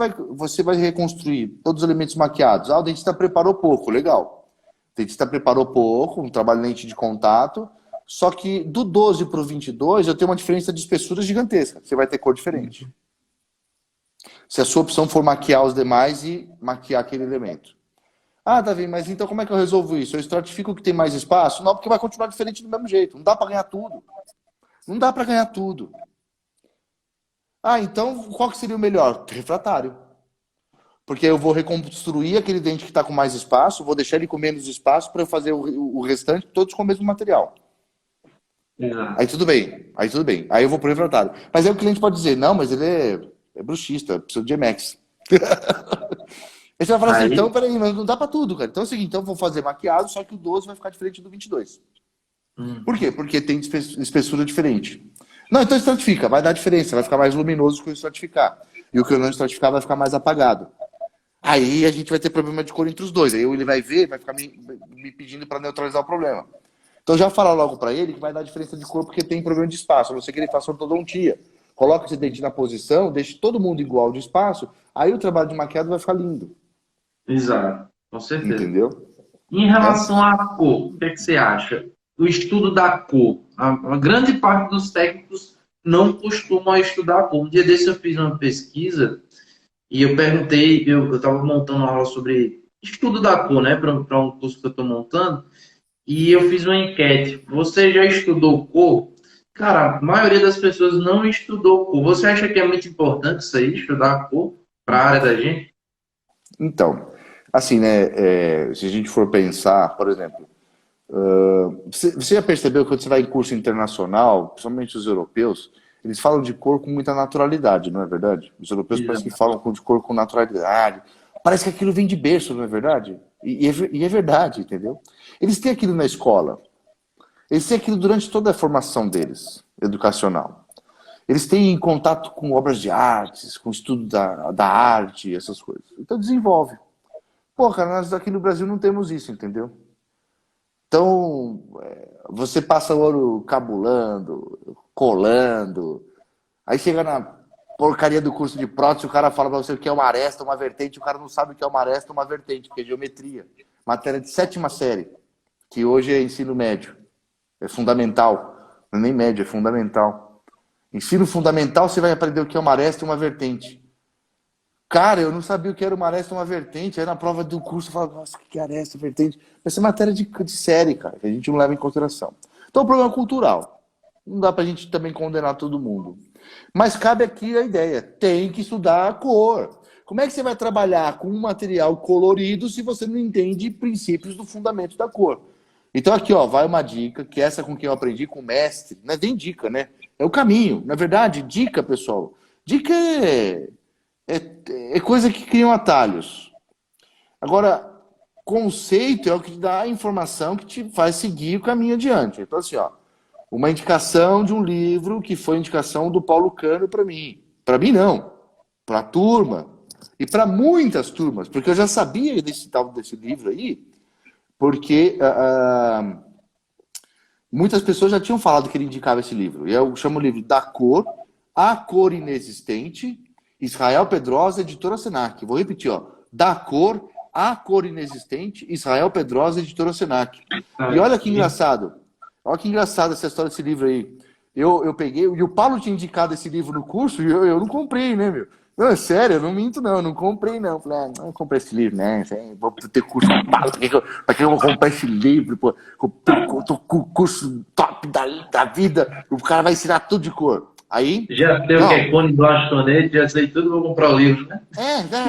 vai reconstruir todos os elementos maquiados, o dentista preparou pouco, legal. O dentista preparou pouco, um trabalho lente de contato, só que do 12 para o 22 eu tenho uma diferença de espessura gigantesca. Você vai ter cor diferente. Se a sua opção for maquiar os demais e maquiar aquele elemento. Ah, Davi, mas então como é que eu resolvo isso? Eu estratifico o que tem mais espaço? Não, porque vai continuar diferente do mesmo jeito. Não dá para ganhar tudo. Não dá para ganhar tudo. Ah, então qual que seria o melhor? Refratário. Porque eu vou reconstruir aquele dente que está com mais espaço, vou deixar ele com menos espaço para eu fazer o restante todos com o mesmo material. Aí tudo bem. Aí eu vou pro refratário. Mas aí o cliente pode dizer, não, mas ele é bruxista, precisa de Emex. Aí você vai falar assim, então, peraí, mas não dá pra tudo, cara. Então é o seguinte, então eu vou fazer maquiado, só que o 12 vai ficar diferente do 22. Por quê? Porque tem espessura diferente. Não, então estratifica, vai dar diferença, vai ficar mais luminoso que o estratificar. E o que eu não estratificar vai ficar mais apagado. Aí a gente vai ter problema de cor entre os dois. Aí ele vai ver, vai ficar me pedindo para neutralizar o problema. Então já fala logo para ele que vai dar diferença de cor porque tem problema de espaço. A não ser que ele faça ortodontia. Coloca esse dente na posição, deixe todo mundo igual de espaço, aí o trabalho de maquiado vai ficar lindo. Exato, com certeza. Entendeu? Em relação à cor, o que é que você acha? O estudo da cor. A grande parte dos técnicos não costumam estudar a cor. Um dia desse eu fiz uma pesquisa e eu perguntei, eu estava montando uma aula sobre estudo da cor, né, para um curso que eu estou montando, e eu fiz uma enquete. Você já estudou cor? Cara, a maioria das pessoas não estudou cor. Você acha que é muito importante isso aí, estudar a cor, para a área da gente? Então, Assim, né? Se a gente for pensar, por exemplo, você já percebeu que quando você vai em curso internacional, principalmente os europeus, eles falam de cor com muita naturalidade, não é verdade? Os europeus parecem que falam de cor com naturalidade. Parece que aquilo vem de berço, não é verdade? E é verdade, entendeu? Eles têm aquilo na escola. Eles têm aquilo durante toda a formação deles, educacional. Eles têm contato com obras de artes, com estudo da arte, essas coisas. Então desenvolve. Pô, cara, nós aqui no Brasil não temos isso, entendeu? Então, você passa o ano cabulando, colando, aí chega na porcaria do curso de prótese, o cara fala pra você o que é uma aresta, uma vertente, o cara não sabe o que é uma aresta, uma vertente, que é geometria. Matéria de 7ª série, que hoje é ensino médio. É fundamental. Não é nem médio, é fundamental. Ensino fundamental, você vai aprender o que é uma aresta e uma vertente. Cara, eu não sabia o que era uma aresta e uma vertente. Aí na prova do curso eu falava, nossa, o que é aresta e vertente? Vai ser matéria de série, cara, que a gente não leva em consideração. Então o problema é cultural. Não dá pra gente também condenar todo mundo. Mas cabe aqui a ideia, tem que estudar a cor. Como é que você vai trabalhar com um material colorido se você não entende princípios do fundamento da cor? Então aqui, ó, vai uma dica, que essa com quem eu aprendi com o mestre, não é nem dica, né? É o caminho. Na verdade, dica, pessoal. Dica é coisa que criam atalhos. Agora, conceito é o que te dá a informação que te faz seguir o caminho adiante. Então assim, ó, uma indicação de um livro que foi indicação do Paulo Cano para mim. Para mim não, para a turma. E para muitas turmas, porque eu já sabia desse tal desse livro aí, porque muitas pessoas já tinham falado que ele indicava esse livro. E eu chamo o livro Da Cor, A Cor Inexistente, Israel Pedrosa, editora Senac. Vou repetir, ó. Da Cor, A Cor Inexistente, Israel Pedrosa, editora Senac. E olha que engraçado. Olha que engraçado essa história desse livro aí. Eu peguei, e o Paulo tinha indicado esse livro no curso, e eu não comprei, né, meu? Não, é sério, eu não minto, não. Eu não comprei, não. Falei, não comprei esse livro, né? Vou ter curso. Pra que eu vou comprar esse livro? Pô? Eu tô com o curso top da vida. O cara vai ensinar tudo de cor. Aí. Já sei o que é cone do Astonete, já sei tudo, vou comprar o livro, né?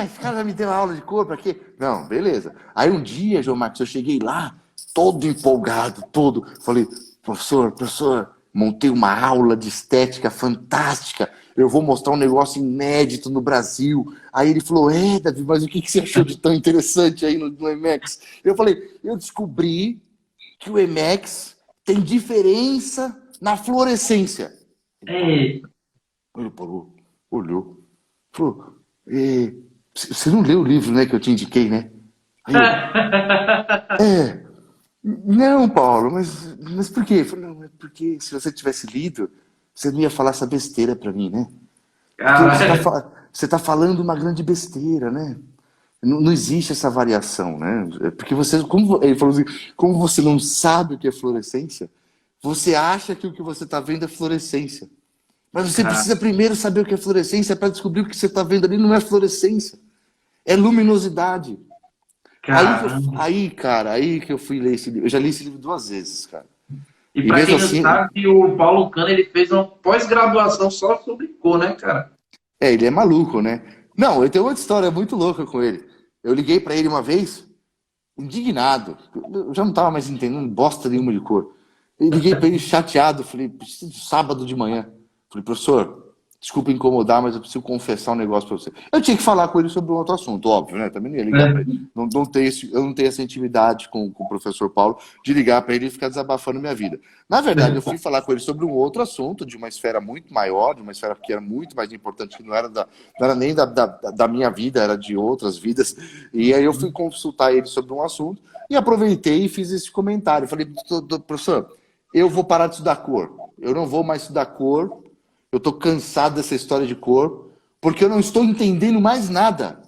Esse cara já me deu aula de cor, pra quê? Não, beleza. Aí um dia, João Marcos, eu cheguei lá, todo empolgado, todo. Falei, professor, montei uma aula de estética fantástica. Eu vou mostrar um negócio inédito no Brasil. Aí ele falou, Davi, mas o que você achou de tão interessante aí no Emacs? Eu falei, eu descobri que o Emacs tem diferença na fluorescência. Ele parou, olhou, falou, você não leu o livro, né, que eu te indiquei, né? Aí eu, não, Paulo, mas por quê? Eu falei, não, é porque se você tivesse lido, você não ia falar essa besteira pra mim, né? Porque você tá falando uma grande besteira, né? Não existe essa variação, né? Porque ele falou assim, como você não sabe o que é fluorescência, você acha que o que você está vendo é fluorescência. Mas você precisa primeiro saber o que é fluorescência para descobrir o que você está vendo ali não é fluorescência. É luminosidade. Aí que eu fui ler esse livro. Eu já li esse livro 2 vezes, cara. E para quem não sabe, o Paulo Cano ele fez uma pós-graduação só sobre cor, né, cara? Ele é maluco, né? Não, eu tenho outra história muito louca com ele. Eu liguei para ele uma vez, indignado. Eu já não estava mais entendendo bosta nenhuma de cor. Eu liguei para ele chateado. Falei, sábado de manhã. Falei, professor, desculpa incomodar, mas eu preciso confessar um negócio para você. Eu tinha que falar com ele sobre um outro assunto, óbvio, né? Também não ia ligar para ele. Eu não tenho essa intimidade com o professor Paulo de ligar para ele e ficar desabafando minha vida. Na verdade, eu fui falar com ele sobre um outro assunto, de uma esfera muito maior, de uma esfera que era muito mais importante, que não era nem da minha vida, era de outras vidas. E aí eu fui consultar ele sobre um assunto e aproveitei e fiz esse comentário. Falei, professor, eu vou parar de estudar cor. Eu não vou mais estudar cor. Eu tô cansado dessa história de cor, porque eu não estou entendendo mais nada.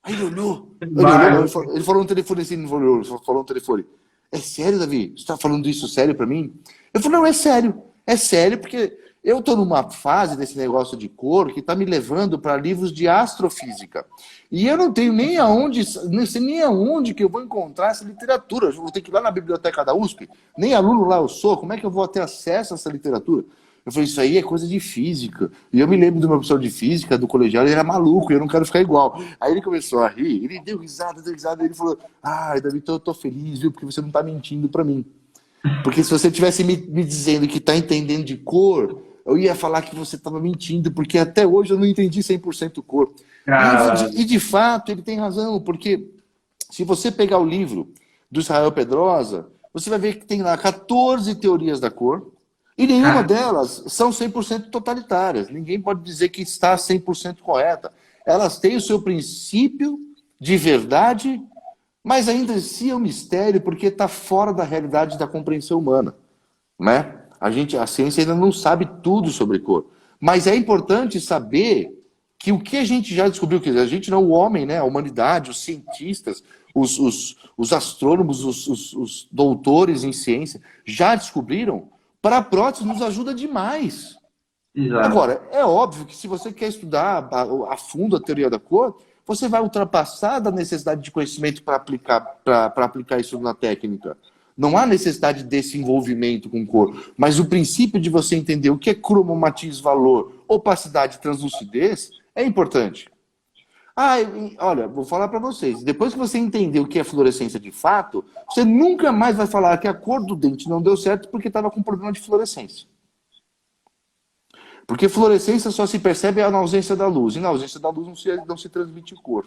Aí ele olhou. Ele falou no telefone assim, ele falou no telefone. É sério, Davi? Você tá falando isso sério pra mim? Eu falei, não, é sério. É sério, porque eu tô numa fase desse negócio de cor que tá me levando para livros de astrofísica. E eu não tenho não sei nem aonde que eu vou encontrar essa literatura. Eu vou ter que ir lá na biblioteca da USP. Nem aluno lá eu sou. Como é que eu vou ter acesso a essa literatura? Eu falei, isso aí é coisa de física. E eu me lembro do meu professor de física, do colegial, ele era maluco, eu não quero ficar igual. Aí ele começou a rir, ele deu risada, e ele falou, Davi, eu tô feliz, viu, porque você não tá mentindo pra mim. Porque se você tivesse me dizendo que tá entendendo de cor, eu ia falar que você tava mentindo, porque até hoje eu não entendi 100% cor. Cara, E de fato, ele tem razão, porque se você pegar o livro do Israel Pedrosa, você vai ver que tem lá 14 teorias da cor, e nenhuma cara, delas são 100% totalitárias. Ninguém pode dizer que está 100% correta. Elas têm o seu princípio de verdade, mas ainda assim é um mistério, porque está fora da realidade da compreensão humana, né? A ciência ainda não sabe tudo sobre cor. Mas é importante saber que o que a gente já descobriu, que a gente não, o homem, né, a humanidade, os cientistas, os astrônomos, os doutores em ciência, já descobriram, para a prótese nos ajuda demais. exato. Agora, é óbvio que se você quer estudar a fundo a teoria da cor, você vai ultrapassar da necessidade de conhecimento para aplicar isso na técnica. Não há necessidade desse envolvimento com cor, mas o princípio de você entender o que é cromo, matiz, valor, opacidade, translucidez é importante. Olha, vou falar para vocês. Depois que você entender o que é fluorescência de fato, você nunca mais vai falar que a cor do dente não deu certo porque estava com problema de fluorescência. Porque fluorescência só se percebe na ausência da luz. E na ausência da luz não se transmite cor.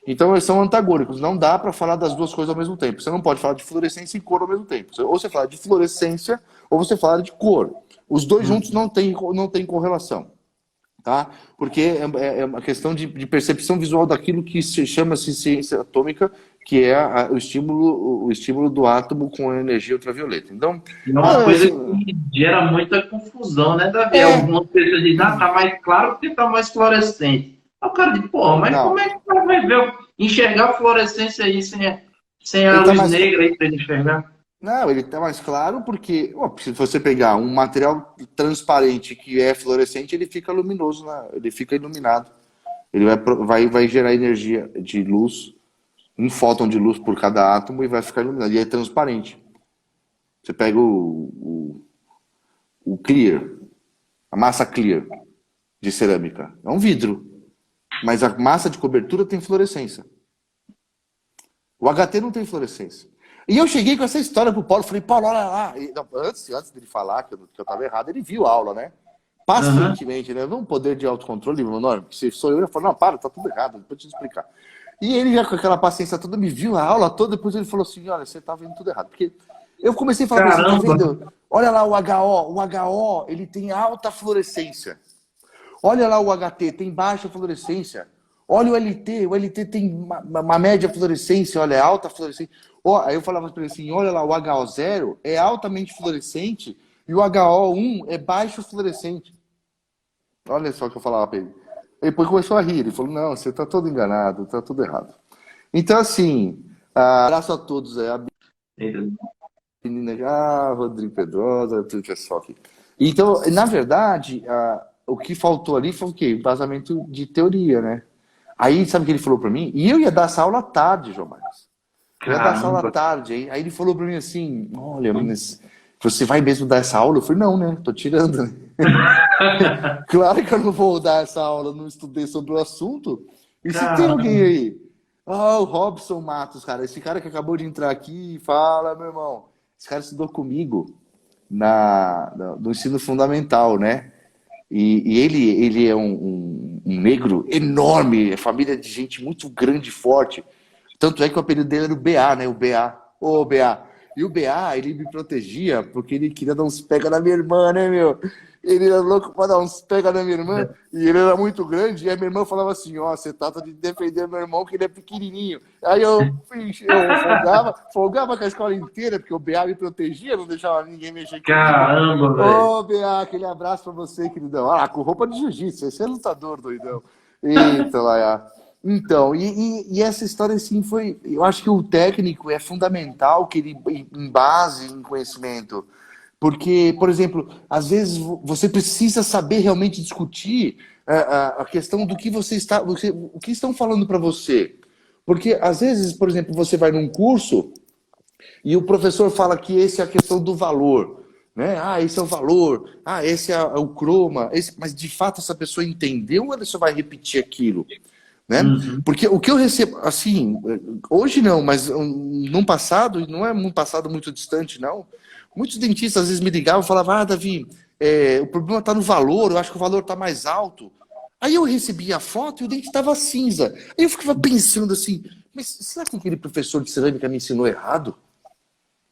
Então eles são antagônicos. Não dá para falar das duas coisas ao mesmo tempo. Você não pode falar de fluorescência e cor ao mesmo tempo. Ou você fala de fluorescência ou você fala de cor. Os dois juntos não tem correlação. Tá? Porque é uma questão de percepção visual daquilo que se chama-se ciência atômica, que é o estímulo do átomo com energia ultravioleta. Então, É uma coisa assim, que gera muita confusão, né, Davi? é, Algumas pessoas dizem, tá mais claro porque tá mais fluorescente. Aí o cara diz, porra, mas como não, é que o cara vai ver, enxergar a fluorescência aí sem a ele está luz mais. negra aí pra ele enxergar? Não, ele está mais claro porque, se você pegar um material transparente que é fluorescente, ele fica luminoso, ele fica iluminado. Ele vai gerar energia de luz, um fóton de luz por cada átomo e vai ficar iluminado. E é transparente. Você pega o clear, a massa clear de cerâmica. É um vidro, mas a massa de cobertura tem fluorescência. O HT não tem fluorescência. E eu cheguei com essa história pro Paulo, falei, Paulo, olha lá. Antes dele falar que eu estava errado, ele viu a aula, né? Aham. Pacientemente, né? Um poder de autocontrole enorme. Se sou eu ia falar, não, para, tá tudo errado, depois eu te explicar. E ele já com aquela paciência toda, me viu a aula toda, depois ele falou assim, olha, você tá vendo tudo errado. Porque eu comecei a falar pra ele, tá Caramba! vendo? Olha lá o HO, ele tem alta fluorescência. Olha lá o HT, tem baixa fluorescência. Olha o LT tem uma média fluorescência, olha, é alta fluorescência. Aí eu falava para ele assim, olha lá, o HO0 é altamente fluorescente e o HO1 é baixo fluorescente. Olha só o que eu falava para ele. Ele depois começou a rir, ele falou, não, você está todo enganado, está tudo errado. Então, assim, abraço a todos aí, a menina, Rodrigo Pedrosa, tudo pessoal aqui. Então, na verdade, o que faltou ali foi o quê? Embasamento de teoria, né? Aí, sabe o que ele falou para mim? E eu ia dar essa aula à tarde, João Marcos. Eu ia dar essa aula à Caramba! tarde. Aí ele falou para mim assim, olha, mas você vai mesmo dar essa aula? Eu falei, não, né? Tô tirando, né? Claro que eu não vou dar essa aula, não estudei sobre o assunto. E se tem Caramba! alguém aí? O Robson Matos, cara. Esse cara que acabou de entrar aqui, fala, meu irmão. Esse cara estudou comigo no ensino fundamental, né? E ele é um negro enorme, é família de gente muito grande e forte. Tanto é que o apelido dele era o BA, né? O BA. Ô, BA. E o BA, ele me protegia porque ele queria dar uns pega na minha irmã, né, meu? Ele era louco pra dar uns pega na minha irmã e ele era muito grande. E a minha irmã falava assim: ó, você trata de defender meu irmão que ele é pequenininho. Aí eu folgava com a escola inteira porque o BA me protegia, não deixava ninguém mexer comigo. Caramba, velho! Ô, BA, aquele abraço pra você, queridão. Com roupa de jiu-jitsu, esse é lutador, doidão. Eita, Laia. Então, e essa história, assim, foi... Eu acho que o técnico é fundamental que ele embase em conhecimento. Porque, por exemplo, às vezes você precisa saber realmente discutir a questão do que o que estão falando para você. Porque, às vezes, por exemplo, você vai num curso e o professor fala que essa é a questão do valor. né? Ah, esse é o valor, ah, esse é o croma, mas de fato essa pessoa entendeu ou ela só vai repetir aquilo? Né? Uhum. Porque o que eu recebo, assim, hoje não, mas num passado, e não é um passado muito distante, não, muitos dentistas às vezes me ligavam e falavam, ah, Davi, o problema está no valor, eu acho que o valor está mais alto. Aí eu recebia a foto e o dente estava cinza. Aí eu ficava pensando assim, mas será que aquele professor de cerâmica me ensinou errado?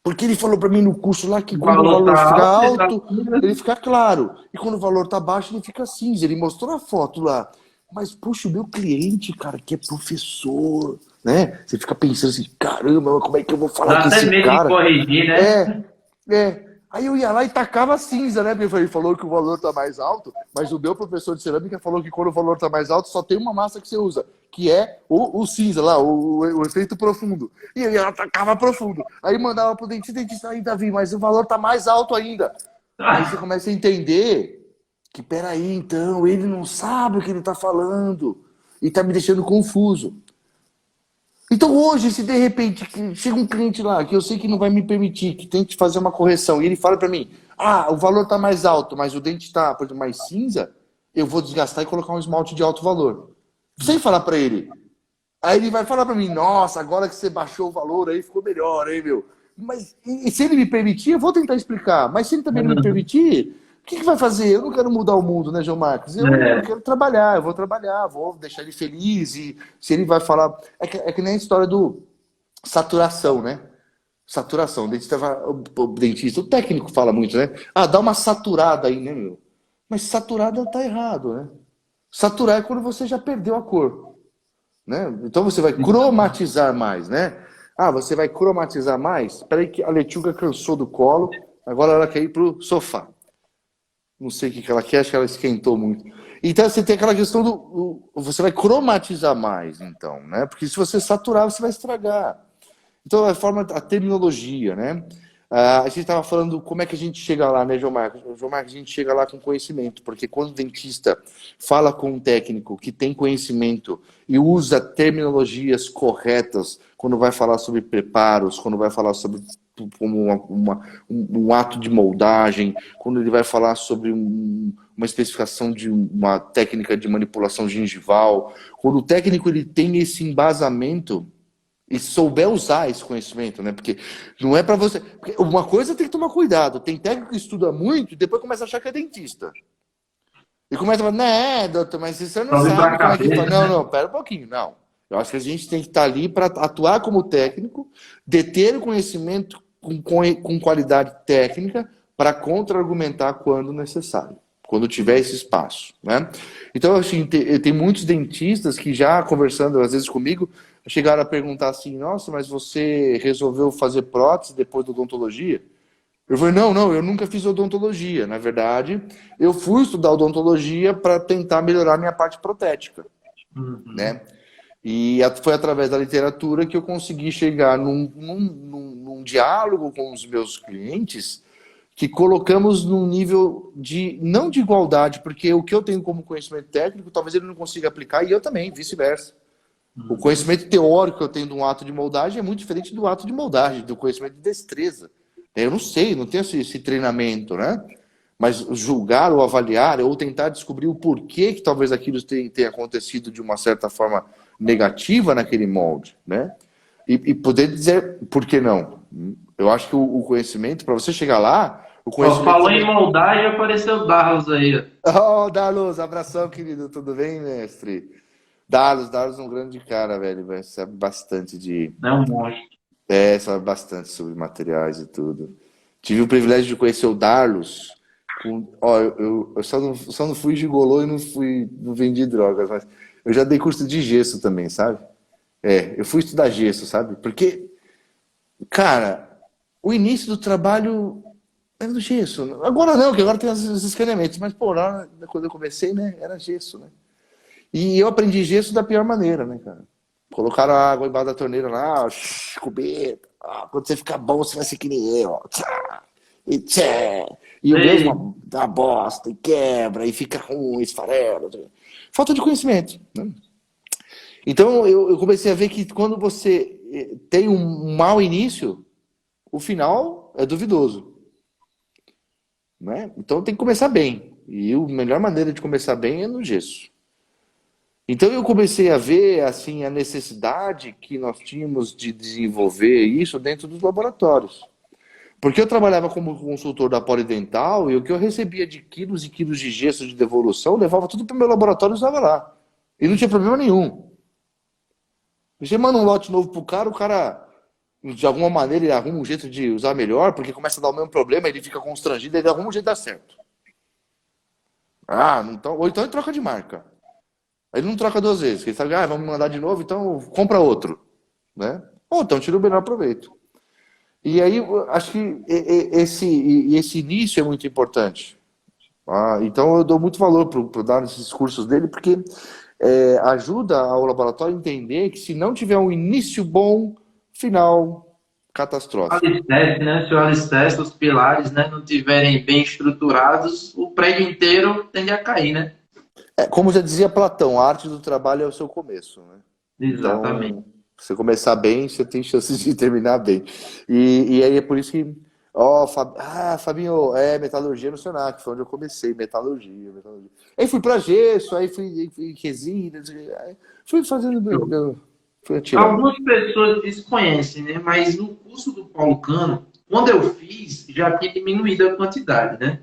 Porque ele falou para mim no curso lá que O quando o valor valor tá fica alto, ele tá alto, assim, né? ele fica claro. E quando o valor tá baixo, ele fica cinza. Ele mostrou a foto lá. Mas, puxa, o meu cliente, cara, que é professor, né? Você fica pensando assim, caramba, como é que eu vou falar Dá com até esse medo de cara? corrigir, né? É, Aí eu ia lá e tacava cinza, né? Porque ele falou que o valor tá mais alto, mas o meu professor de cerâmica falou que quando o valor tá mais alto, só tem uma massa que você usa, que é o cinza lá, o efeito profundo. E eu ia lá, tacava profundo. Aí mandava pro dentista, aí, Davi, mas o valor tá mais alto ainda. Aí você Ah, começa a entender que, peraí, então, ele não sabe o que ele tá falando e tá me deixando confuso. Então hoje, se de repente chega um cliente lá que eu sei que não vai me permitir, que tem que fazer uma correção, e ele fala para mim, ah, o valor está mais alto, mas o dente está, por exemplo, mais cinza, eu vou desgastar e colocar um esmalte de alto valor. Sem falar para ele. Aí ele vai falar para mim, nossa, agora que você baixou o valor aí ficou melhor, hein, meu? Mas e se ele me permitir, eu vou tentar explicar. Mas se ele também não me permitir, o que vai fazer? Eu não quero mudar o mundo, né, João Marcos? Eu é. quero trabalhar, eu vou trabalhar, vou deixar ele feliz. E se ele vai falar. É que nem a história do saturação, né? Saturação. O técnico fala muito, né? Ah, dá uma saturada aí, né, meu? Mas saturada tá errado, né? Saturar é quando você já perdeu a cor. Né? Então você vai cromatizar mais, né? Ah, você vai cromatizar mais? Espera aí que a Lechuga cansou do colo, agora ela quer ir pro sofá. Não sei o que ela quer, acho que ela esquentou muito. Então você tem aquela questão você vai cromatizar mais, então, né? Porque se você saturar, você vai estragar. Então, a terminologia, né? A gente estava falando como é que a gente chega lá, né, João Marcos? João Marcos, a gente chega lá com conhecimento, porque quando o dentista fala com um técnico que tem conhecimento e usa terminologias corretas, quando vai falar sobre preparos, quando vai falar sobre como um ato de moldagem, quando ele vai falar sobre uma especificação de uma técnica de manipulação gengival, quando o técnico ele tem esse embasamento e souber usar esse conhecimento, né? Porque não é para você. Porque uma coisa tem que tomar cuidado. Tem técnico que estuda muito e depois começa a achar que é dentista. E começa a falar, né, doutor, mas você não Só vem pra sabe como é que faz. cabeça, Não, né? não, pera um pouquinho, não. Eu acho que a gente tem que estar ali para atuar como técnico, deter o conhecimento com qualidade técnica para contra-argumentar quando necessário, quando tiver esse espaço, né? Então, assim, tem muitos dentistas que já conversando às vezes comigo, chegaram a perguntar assim, nossa, mas você resolveu fazer prótese depois da odontologia? Eu falei, não, eu nunca fiz odontologia. Na verdade, eu fui estudar odontologia para tentar melhorar minha parte protética, Uhum. né? E foi através da literatura que eu consegui chegar num diálogo com os meus clientes que colocamos num nível de, não de igualdade, porque o que eu tenho como conhecimento técnico, talvez ele não consiga aplicar, e eu também, vice-versa. O Uhum. conhecimento teórico que eu tenho de um ato de moldagem é muito diferente do ato de moldagem, do conhecimento de destreza. Eu não sei, não tenho esse treinamento, né? Mas julgar ou avaliar ou tentar descobrir o porquê que talvez aquilo tenha acontecido de uma certa forma negativa naquele molde, né? E poder dizer por que não. Eu acho que o conhecimento, para você chegar lá, o Ó, conhecimento falou em também. moldagem, apareceu o Darlos aí, ó. Oh, Darlos, abração, querido. Tudo bem, mestre? Darlos é um grande cara, velho. Sabe bastante de. É um monstro. Sabe bastante sobre materiais e tudo. Tive o privilégio de conhecer o Darlos. Eu só não fui gigolô e não vendi drogas, mas eu já dei curso de gesso também, sabe? Eu fui estudar gesso, sabe? Porque, cara, o início do trabalho era do gesso. Agora não, que agora tem os escaneamentos, mas, pô, lá quando eu comecei, né, era gesso, né? E eu aprendi gesso da pior maneira, né, cara? Colocaram a água embaixo da torneira lá, cubeta. Quando você ficar bom, você vai ser que nem eu. Tchá, e tchá. E o meu é Ei, uma bosta, e quebra, e fica ruim, esfarela. Falta de conhecimento, né? Então eu comecei a ver que quando você tem um mau início, o final é duvidoso. né? Então tem que começar bem. E a melhor maneira de começar bem é no gesso. Então eu comecei a ver assim a necessidade que nós tínhamos de desenvolver isso dentro dos laboratórios. Porque eu trabalhava como consultor da Polidental e o que eu recebia de quilos e quilos de gesso de devolução, eu levava tudo para o meu laboratório e usava lá. E não tinha problema nenhum. Você manda um lote novo pro cara, o cara, de alguma maneira, ele arruma um jeito de usar melhor, porque começa a dar o mesmo problema, ele fica constrangido, ele arruma um jeito de dar certo. Ah, então, ou então ele troca de marca. Aí ele não troca duas vezes, porque ele sabe, vamos mandar de novo, então compra outro, né? Ou então tira o melhor proveito. E aí, eu acho que esse início é muito importante. Então eu dou muito valor para dar esses cursos dele, porque ajuda ao laboratório a entender que se não tiver um início bom, final catastrófico. Alicerce, né? Se o alicerce, os pilares, né, não tiverem bem estruturados, o prédio inteiro tende a cair, né? Como já dizia Platão, a arte do trabalho é o seu começo, né? Exatamente. Então, se você começar bem, você tem chances de terminar bem. E aí é por isso que, Fabinho, metalurgia no Senac, foi onde eu comecei, metalurgia. Aí fui para gesso, aí fui em resina, aí fui fazendo fui atirando. Algumas pessoas desconhecem, né? Mas no curso do Paulo Cano, quando eu fiz, já tinha diminuído a quantidade, né?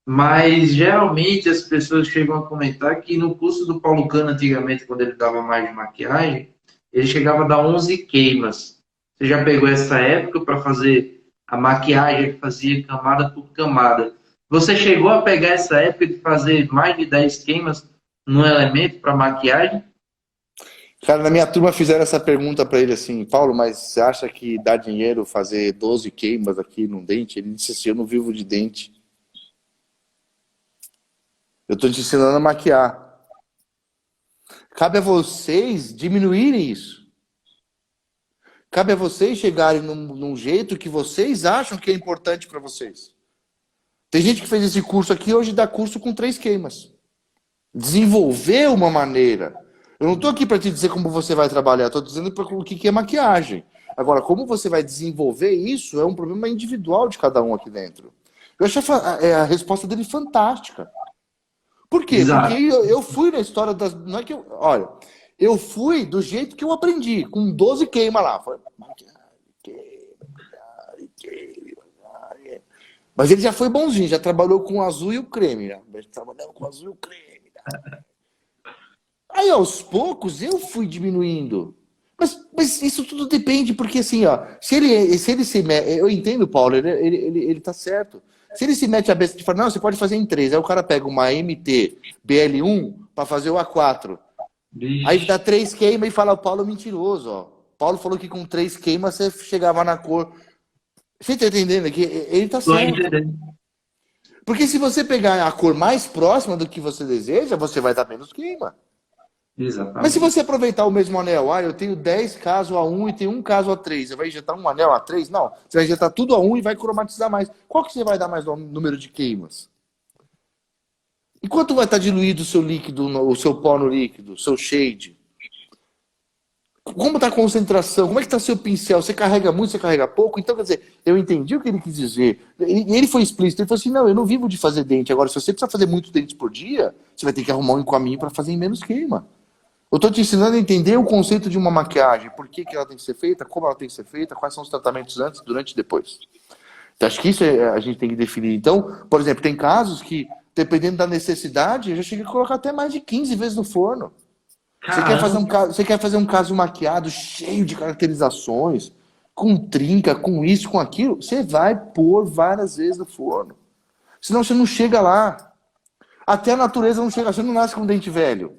Mas geralmente as pessoas chegam a comentar que no curso do Paulo Cano, antigamente, quando ele dava mais de maquiagem, ele chegava a dar 11 queimas. Você já pegou essa época para fazer a maquiagem, fazia camada por camada. Você chegou a pegar essa época de fazer mais de 10 queimas no elemento para maquiagem? Cara, na minha turma fizeram essa pergunta para ele assim, Paulo, mas você acha que dá dinheiro fazer 12 queimas aqui num dente? Ele disse assim, eu não vivo de dente. Eu estou te ensinando a maquiar. Cabe a vocês diminuírem isso. Cabe a vocês chegarem num jeito que vocês acham que é importante para vocês. Tem gente que fez esse curso aqui, hoje dá curso com 3 queimas. Desenvolver uma maneira. Eu não estou aqui para te dizer como você vai trabalhar, estou dizendo o que é maquiagem. Agora, como você vai desenvolver isso é um problema individual de cada um aqui dentro. Eu achei a resposta dele fantástica. Por quê? Exato. Porque eu fui na história das... Não é que olha, eu fui do jeito que eu aprendi, com 12 queimas lá. Falei, mas ele já foi bonzinho, já trabalhou com o azul e o creme. Né? Trabalhando com o azul e o creme. Né? Aí, aos poucos, eu fui diminuindo. Mas isso tudo depende, porque assim, ó, se ele se mete, eu entendo, Paulo, ele tá certo. Se ele se mete a besta de falar, não, você pode fazer em 3. Aí o cara pega uma MT BL1 para fazer o A4. Vixe. Aí dá 3 queimas e fala, o Paulo é mentiroso, ó. Paulo falou que com 3 queimas você chegava na cor. Você tá entendendo? Que ele tá certo. Porque se você pegar a cor mais próxima do que você deseja, você vai dar menos queima. Exatamente. Mas se você aproveitar o mesmo anel, eu tenho 10 casos A1 e tenho um caso A3, você vai injetar um anel A3? Não, você vai injetar tudo A1 e vai cromatizar mais. Qual que você vai dar mais número de queimas? E quanto vai estar diluído o seu líquido, o seu pó no líquido, o seu shade? Como está a concentração? Como é que está seu pincel? Você carrega muito, você carrega pouco? Então, quer dizer, eu entendi o que ele quis dizer. Ele foi explícito, ele falou assim, não, eu não vivo de fazer dente. Agora, se você precisa fazer muitos dentes por dia, você vai ter que arrumar um caminho para fazer em menos queima. Eu estou te ensinando a entender o conceito de uma maquiagem, por que ela tem que ser feita, como ela tem que ser feita, quais são os tratamentos antes, durante e depois. Então, acho que isso a gente tem que definir. Então, por exemplo, tem casos que, dependendo da necessidade, eu já cheguei a colocar até mais de 15 vezes no forno. Você quer fazer um caso maquiado, cheio de caracterizações, com trinca, com isso, com aquilo, você vai pôr várias vezes no forno. Senão você não chega lá. Até a natureza não chega, você não nasce com um dente velho.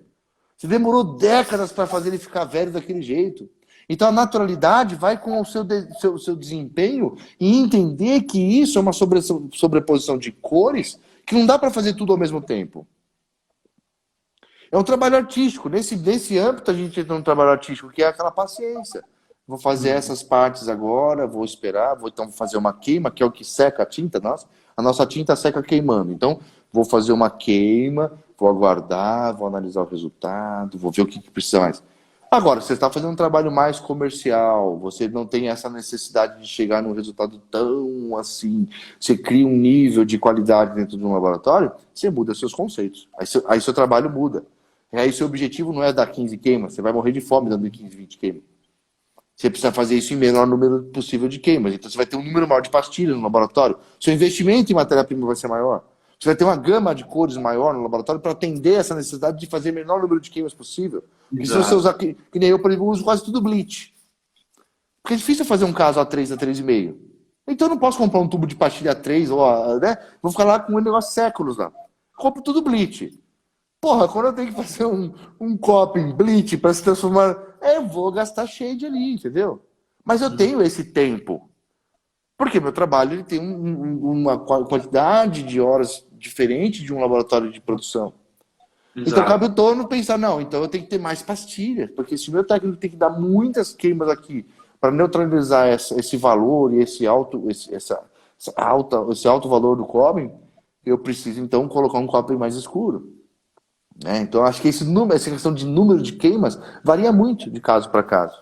Você demorou décadas para fazer ele ficar velho daquele jeito. Então a naturalidade vai com o seu desempenho e entender que isso é uma sobreposição de cores que não dá para fazer tudo ao mesmo tempo. É um trabalho artístico. Nesse âmbito a gente entra num trabalho artístico que é aquela paciência. Vou fazer essas partes agora, vou esperar, vou então fazer uma queima, que é o que seca a tinta. A nossa tinta seca queimando. Então vou fazer uma queima, vou aguardar, vou analisar o resultado, vou ver o que precisa mais. Agora, você está fazendo um trabalho mais comercial, você não tem essa necessidade de chegar num resultado tão assim, você cria um nível de qualidade dentro de um laboratório, você muda seus conceitos. Aí seu trabalho muda. Aí seu objetivo não é dar 15 queimas, você vai morrer de fome dando 15, 20 queimas. Você precisa fazer isso em menor número possível de queimas. Então você vai ter um número maior de pastilhas no laboratório. Seu investimento em matéria-prima vai ser maior. Você vai ter uma gama de cores maior no laboratório para atender essa necessidade de fazer o menor número de queimas possível. Porque se você usar, que nem eu, por exemplo, uso quase tudo bleach. Porque é difícil fazer um caso A3 a 3,5. Então eu não posso comprar um tubo de pastilha A3, ou, né? Vou ficar lá com um negócio séculos lá. Compro tudo bleach. Porra, quando eu tenho que fazer um copo em bleach para se transformar, eu vou gastar shade ali, entendeu? Mas eu tenho esse tempo. Porque meu trabalho ele tem uma quantidade de horas diferente de um laboratório de produção. Exato. Então cabe o dono pensar, não, então eu tenho que ter mais pastilhas, porque se o meu técnico tem que dar muitas queimas aqui para neutralizar esse valor e esse alto valor do cobre, eu preciso então colocar um cobre mais escuro. Né? Então acho que essa questão de número de queimas varia muito de caso para caso.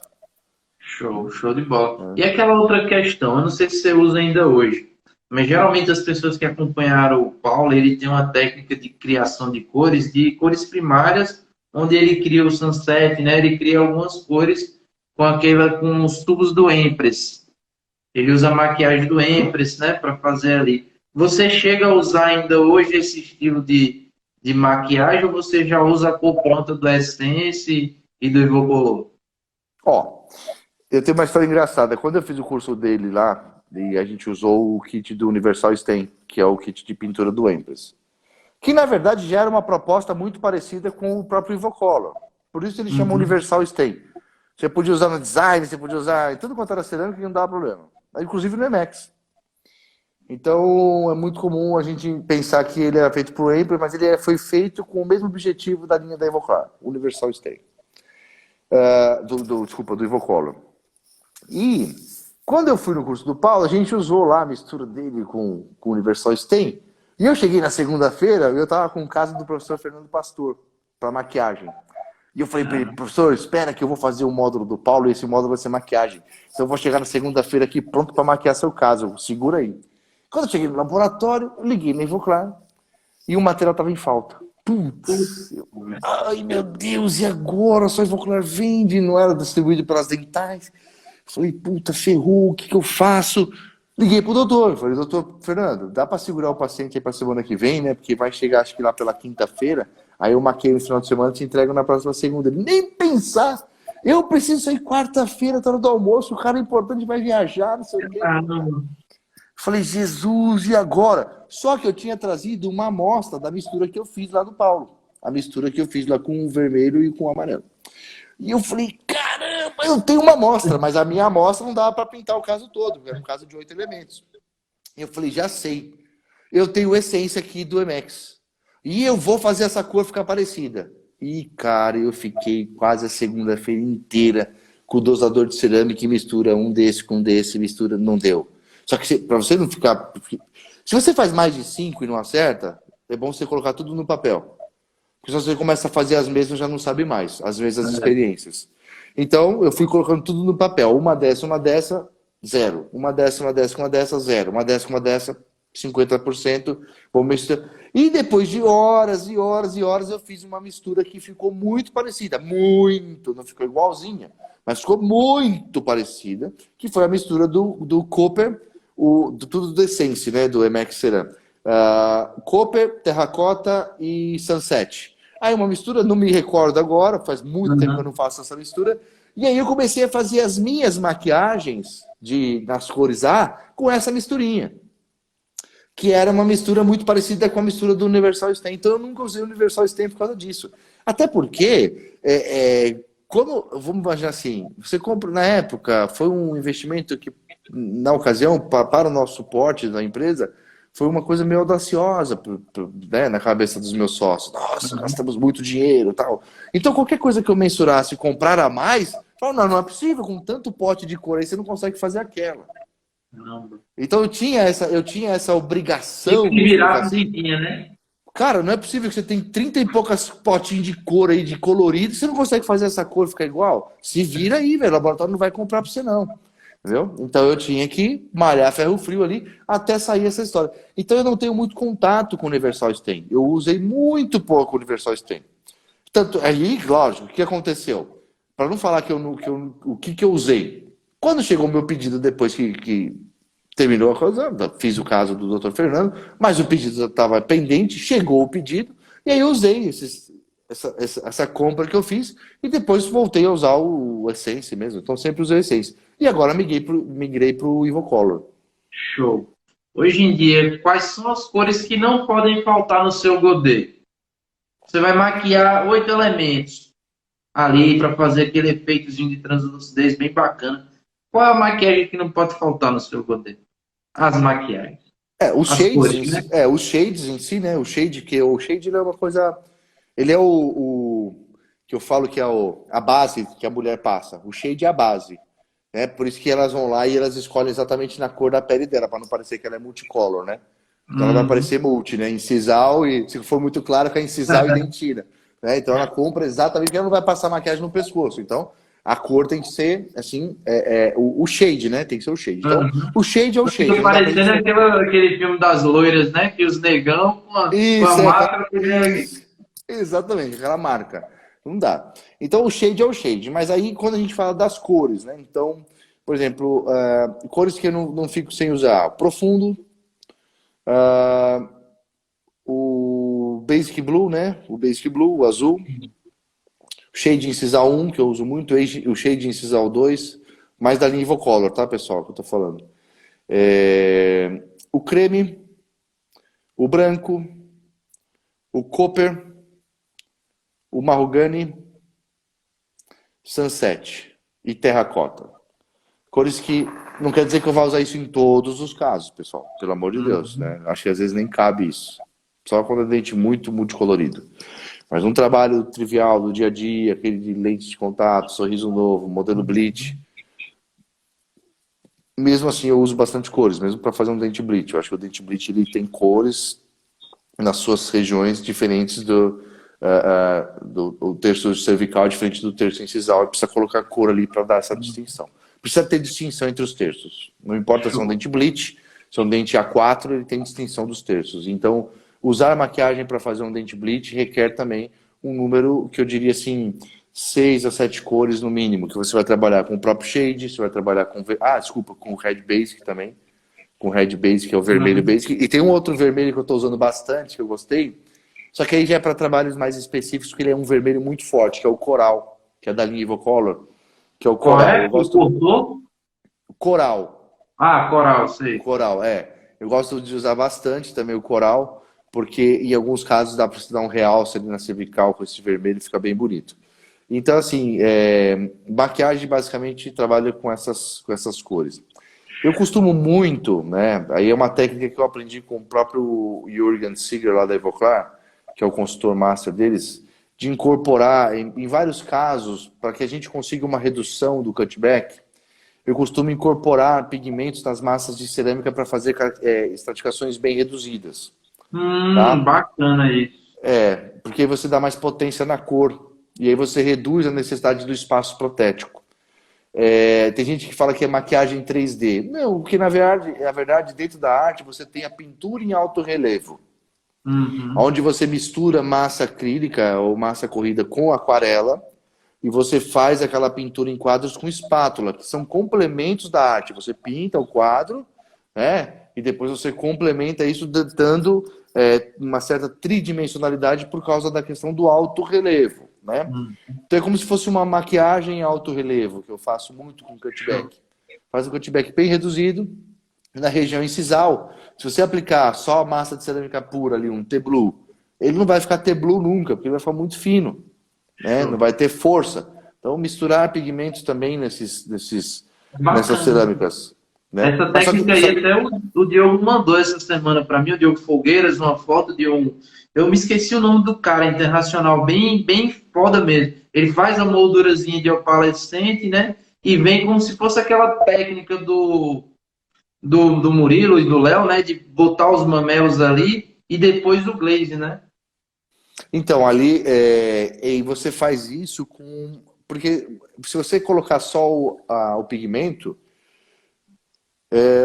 Show de bola. E aquela outra questão, eu não sei se você usa ainda hoje, mas geralmente as pessoas que acompanharam o Paulo, ele tem uma técnica de criação de cores primárias, onde ele cria o sunset, né? Ele cria algumas cores com os tubos do Empress. Ele usa a maquiagem do Empress, né, para fazer ali. Você chega a usar ainda hoje esse estilo de maquiagem ou você já usa a cor pronta do Essence e do Evocolor? Ó, eu tenho uma história engraçada. Quando eu fiz o curso dele lá, e a gente usou o kit do Universal Stain, que é o kit de pintura do Empress. Que, na verdade, já era uma proposta muito parecida com o próprio Evocolor. Por isso ele chama Universal Stain. Você podia usar no design, você podia usar em tudo quanto era cerâmica e não dava problema. Inclusive no Emax. Então, é muito comum a gente pensar que ele era feito para o Empress, mas ele foi feito com o mesmo objetivo da linha da Evocolor, Universal Stain. Do Evocolor. E quando eu fui no curso do Paulo, a gente usou lá a mistura dele com o Universal Stain. E eu cheguei na segunda-feira e eu estava com o caso do professor Fernando Pastor para maquiagem. E eu falei para ele, professor, espera que eu vou fazer o módulo do Paulo e esse módulo vai ser maquiagem. Então eu vou chegar na segunda-feira aqui pronto para maquiar seu caso. Segura aí. Quando eu cheguei no laboratório, eu liguei na Ivoclar e o material estava em falta. Putz, ai meu Deus, e agora? Só a Ivoclar vende, não era distribuído pelas dentais. Falei, puta, ferrou, o que eu faço? Liguei pro doutor, falei, doutor Fernando, dá para segurar o paciente aí para semana que vem, né? Porque vai chegar, acho que lá pela quinta-feira. Aí eu maquei no final de semana e te entrego na próxima segunda. Ele, nem pensar, eu preciso sair quarta-feira, tá no do almoço, o cara importante vai viajar, não sei o quê. Falei, Jesus, e agora? Só que eu tinha trazido uma amostra da mistura que eu fiz lá do Paulo. A mistura que eu fiz lá com o vermelho e com o amarelo. E eu falei, caramba, eu tenho uma amostra, mas a minha amostra não dava para pintar o caso todo, era um caso de 8 elementos. E eu falei, já sei, eu tenho essência aqui do Emax. E eu vou fazer essa cor ficar parecida. E, cara, eu fiquei quase a segunda-feira inteira com o dosador de cerâmica e mistura um desse com desse, mistura, não deu. Só que para você não ficar... Se você faz mais de 5 e não acerta, é bom você colocar tudo no papel. Porque se você começa a fazer as mesmas, já não sabe mais, às vezes, as experiências. Então, eu fui colocando tudo no papel. Uma dessa, zero. Uma dessa, zero. Uma dessa, 50%. Vou misturar. E depois de horas e horas e horas, eu fiz uma mistura que ficou muito parecida. Muito. Não ficou igualzinha, mas ficou muito parecida. Que foi a mistura do Copper, tudo do Essence, né? Do Emax Ceram. Copper, terracota e sunset. Aí uma mistura, não me recordo agora, faz muito tempo que eu não faço essa mistura. E aí eu comecei a fazer as minhas maquiagens nas cores A com essa misturinha. Que era uma mistura muito parecida com a mistura do Universal Stain. Então eu nunca usei o Universal Stain por causa disso. Até porque, vamos imaginar assim, você compra, na época, foi um investimento que, na ocasião, para o nosso suporte da empresa, foi uma coisa meio audaciosa né, na cabeça dos meus sócios. Nossa, gastamos muito dinheiro e tal. Então, qualquer coisa que eu mensurasse e comprar a mais, eu falava, não é possível, com tanto pote de cor aí, você não consegue fazer aquela. Não. Então, eu tinha essa obrigação. Tem que virar a cozinha, né? Cara, não é possível que você tem 30 e poucas potinhos de cor aí, de colorido, e você não consegue fazer essa cor ficar igual? Se vira aí, velho. O laboratório não vai comprar pra você, não. Entendeu? Então eu tinha que malhar ferro frio ali até sair essa história. Então eu não tenho muito contato com o Universal Stain. Eu usei muito pouco o Universal Stain. Tanto aí, lógico, o que aconteceu? Para não falar o que eu usei. Quando chegou o meu pedido depois que terminou a coisa, fiz o caso do Dr. Fernando, mas o pedido estava pendente, chegou o pedido, e aí eu usei essa compra que eu fiz, e depois voltei a usar o Essence mesmo. Então sempre usei o Essence. E agora migrei para o Evocolor. Show. Hoje em dia, quais são as cores que não podem faltar no seu Godet? Você vai maquiar 8 elementos ali para fazer aquele efeitozinho de translucidez bem bacana. Qual é a maquiagem que não pode faltar no seu Godet? As maquiagens. Os As shades, cores, né? os shades em si, né? O shade ele é uma coisa. Ele é o que eu falo que é a base que a mulher passa. O shade é a base. Né? Por isso que elas vão lá e elas escolhem exatamente na cor da pele dela, para não parecer que ela é multicolor, né? Então ela vai parecer multi, né? Incisal e, se for muito claro, que é incisal e dentina. Né? Então ela compra exatamente porque ela não vai passar maquiagem no pescoço. Então a cor tem que ser, assim, o shade, né? Tem que ser o shade. Então o shade é o shade. Fica parecendo aquele filme das loiras, né? Que os negão com a Isso, máscara. exatamente, aquela marca. Não dá. Então o shade é o shade. Mas aí quando a gente fala das cores, né? Então, por exemplo, cores que eu não fico sem usar. Profundo, o Basic Blue, né? O Basic Blue, o azul. O Shade Incisal 1, que eu uso muito. O Shade Incisal 2. Mais da linha Evocolor, tá, pessoal? Que eu tô falando. O creme. O branco. O copper. O mahogany. Sunset. E terracota. Cores que não quer dizer que eu vá usar isso em todos os casos, pessoal. Pelo amor de Deus, né? Acho que às vezes nem cabe isso. Só quando é dente muito multicolorido. Mas um trabalho trivial do dia a dia, aquele de lente de contato, sorriso novo, modelo bleach. Mesmo assim eu uso bastante cores, mesmo para fazer um dente bleach. Eu acho que o dente bleach ele tem cores nas suas regiões diferentes do terço cervical, diferente do terço incisal. E precisa colocar cor ali para dar essa distinção. Precisa ter distinção entre os terços. Não importa se é um dente bleach, se é um dente A4, ele tem distinção dos terços. Então, usar maquiagem para fazer um dente bleach requer também um número que eu diria assim, 6 a 7 cores no mínimo, que você vai trabalhar com o próprio shade, você vai trabalhar com com o Red Basic também, com o Red Basic, que é o vermelho Basic. E tem um outro vermelho que eu estou usando bastante, que eu gostei, só que aí já é para trabalhos mais específicos, porque ele é um vermelho muito forte, que é o Coral, que é da linha Evocolor. Que é o coral. Eu gosto... Coral. Coral, sei. Coral, eu gosto de usar bastante também o coral, porque em alguns casos dá para você dar um realce ali na cervical com esse vermelho, fica bem bonito. Então, assim, maquiagem basicamente trabalha com essas cores. Eu costumo muito, né? Aí é uma técnica que eu aprendi com o próprio Jürgen Seeger lá da Evoclar, que é o consultor master deles, de incorporar, em vários casos, para que a gente consiga uma redução do cutback, eu costumo incorporar pigmentos nas massas de cerâmica para fazer estratificações bem reduzidas. Tá? Bacana isso. Porque você dá mais potência na cor, e aí você reduz a necessidade do espaço protético. Tem gente que fala que é maquiagem 3D. Não, porque na verdade, dentro da arte, você tem a pintura em alto relevo. Onde você mistura massa acrílica ou massa corrida com aquarela e você faz aquela pintura em quadros com espátula, que são complementos da arte. Você pinta o quadro, né, e depois você complementa isso dando uma certa tridimensionalidade por causa da questão do alto relevo. Né? Então é como se fosse uma maquiagem em alto relevo, que eu faço muito com cutback. Faz um cutback bem reduzido na região incisal. Se você aplicar só massa de cerâmica pura ali, um T-Blue, ele não vai ficar T-Blue nunca, porque ele vai ficar muito fino, né? Não vai ter força. Então misturar pigmentos também nessas cerâmicas. Né? Essa técnica aí até o Diogo mandou essa semana para mim, o Diogo Folgueiras, uma foto de um... Eu me esqueci o nome do cara, internacional, bem foda mesmo. Ele faz a moldurazinha de opalescente, né? E vem como se fosse aquela técnica do Murilo e do Léo, né? De botar os mamelos ali e depois o glaze, né? Então, ali, e você faz isso com... Porque se você colocar só o pigmento,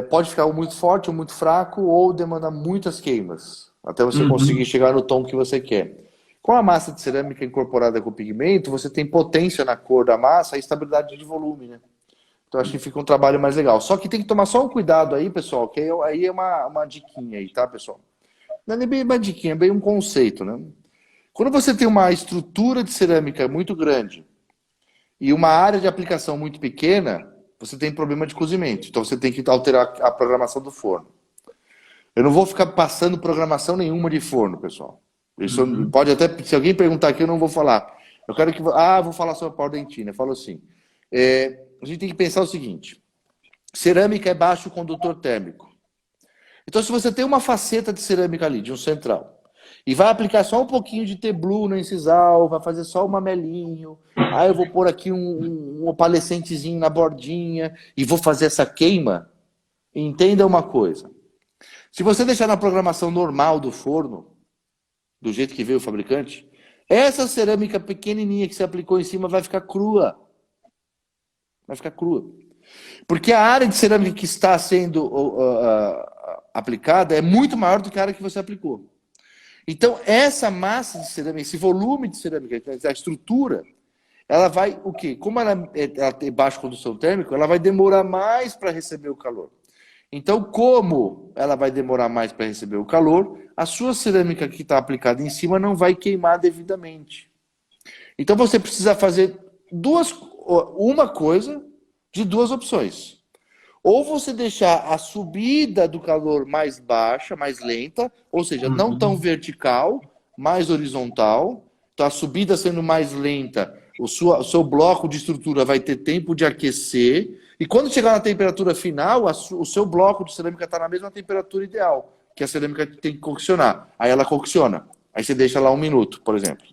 pode ficar ou muito forte ou muito fraco, ou demandar muitas queimas, até você conseguir Uhum. chegar no tom que você quer. Com a massa de cerâmica incorporada com pigmento, você tem potência na cor da massa e estabilidade de volume, né? Então acho que fica um trabalho mais legal. Só que tem que tomar só um cuidado aí, pessoal, que aí é uma diquinha aí, tá, pessoal? Não é nem bem uma diquinha, é bem um conceito, né? Quando você tem uma estrutura de cerâmica muito grande e uma área de aplicação muito pequena, você tem problema de cozimento. Então você tem que alterar a programação do forno. Eu não vou ficar passando programação nenhuma de forno, pessoal. Isso Uhum. pode até, se alguém perguntar aqui, eu não vou falar. Eu quero que, vou falar sobre a pau dentina. Eu falo assim, a gente tem que pensar o seguinte: cerâmica é baixo condutor térmico. Então, se você tem uma faceta de cerâmica ali, de um central, e vai aplicar só um pouquinho de T-Blue no incisal, vai fazer só um mamelinho, aí eu vou pôr aqui um opalescentezinho na bordinha e vou fazer essa queima, entenda uma coisa. Se você deixar na programação normal do forno, do jeito que veio o fabricante, essa cerâmica pequenininha que você aplicou em cima vai ficar crua. Vai ficar crua. Porque a área de cerâmica que está sendo aplicada é muito maior do que a área que você aplicou. Então, essa massa de cerâmica, esse volume de cerâmica, a estrutura, ela vai, o quê? Como ela tem baixa condução térmica, ela vai demorar mais para receber o calor. Então, como ela vai demorar mais para receber o calor, a sua cerâmica que está aplicada em cima não vai queimar devidamente. Então, você precisa fazer uma coisa de duas opções. Ou você deixar a subida do calor mais baixa, mais lenta, ou seja, não tão Uhum. vertical, mais horizontal. Então, a subida sendo mais lenta, o seu bloco de estrutura vai ter tempo de aquecer. E quando chegar na temperatura final, o seu bloco de cerâmica está na mesma temperatura ideal, que a cerâmica tem que coccionar. Aí ela cocciona. Aí você deixa lá 1 minuto, por exemplo.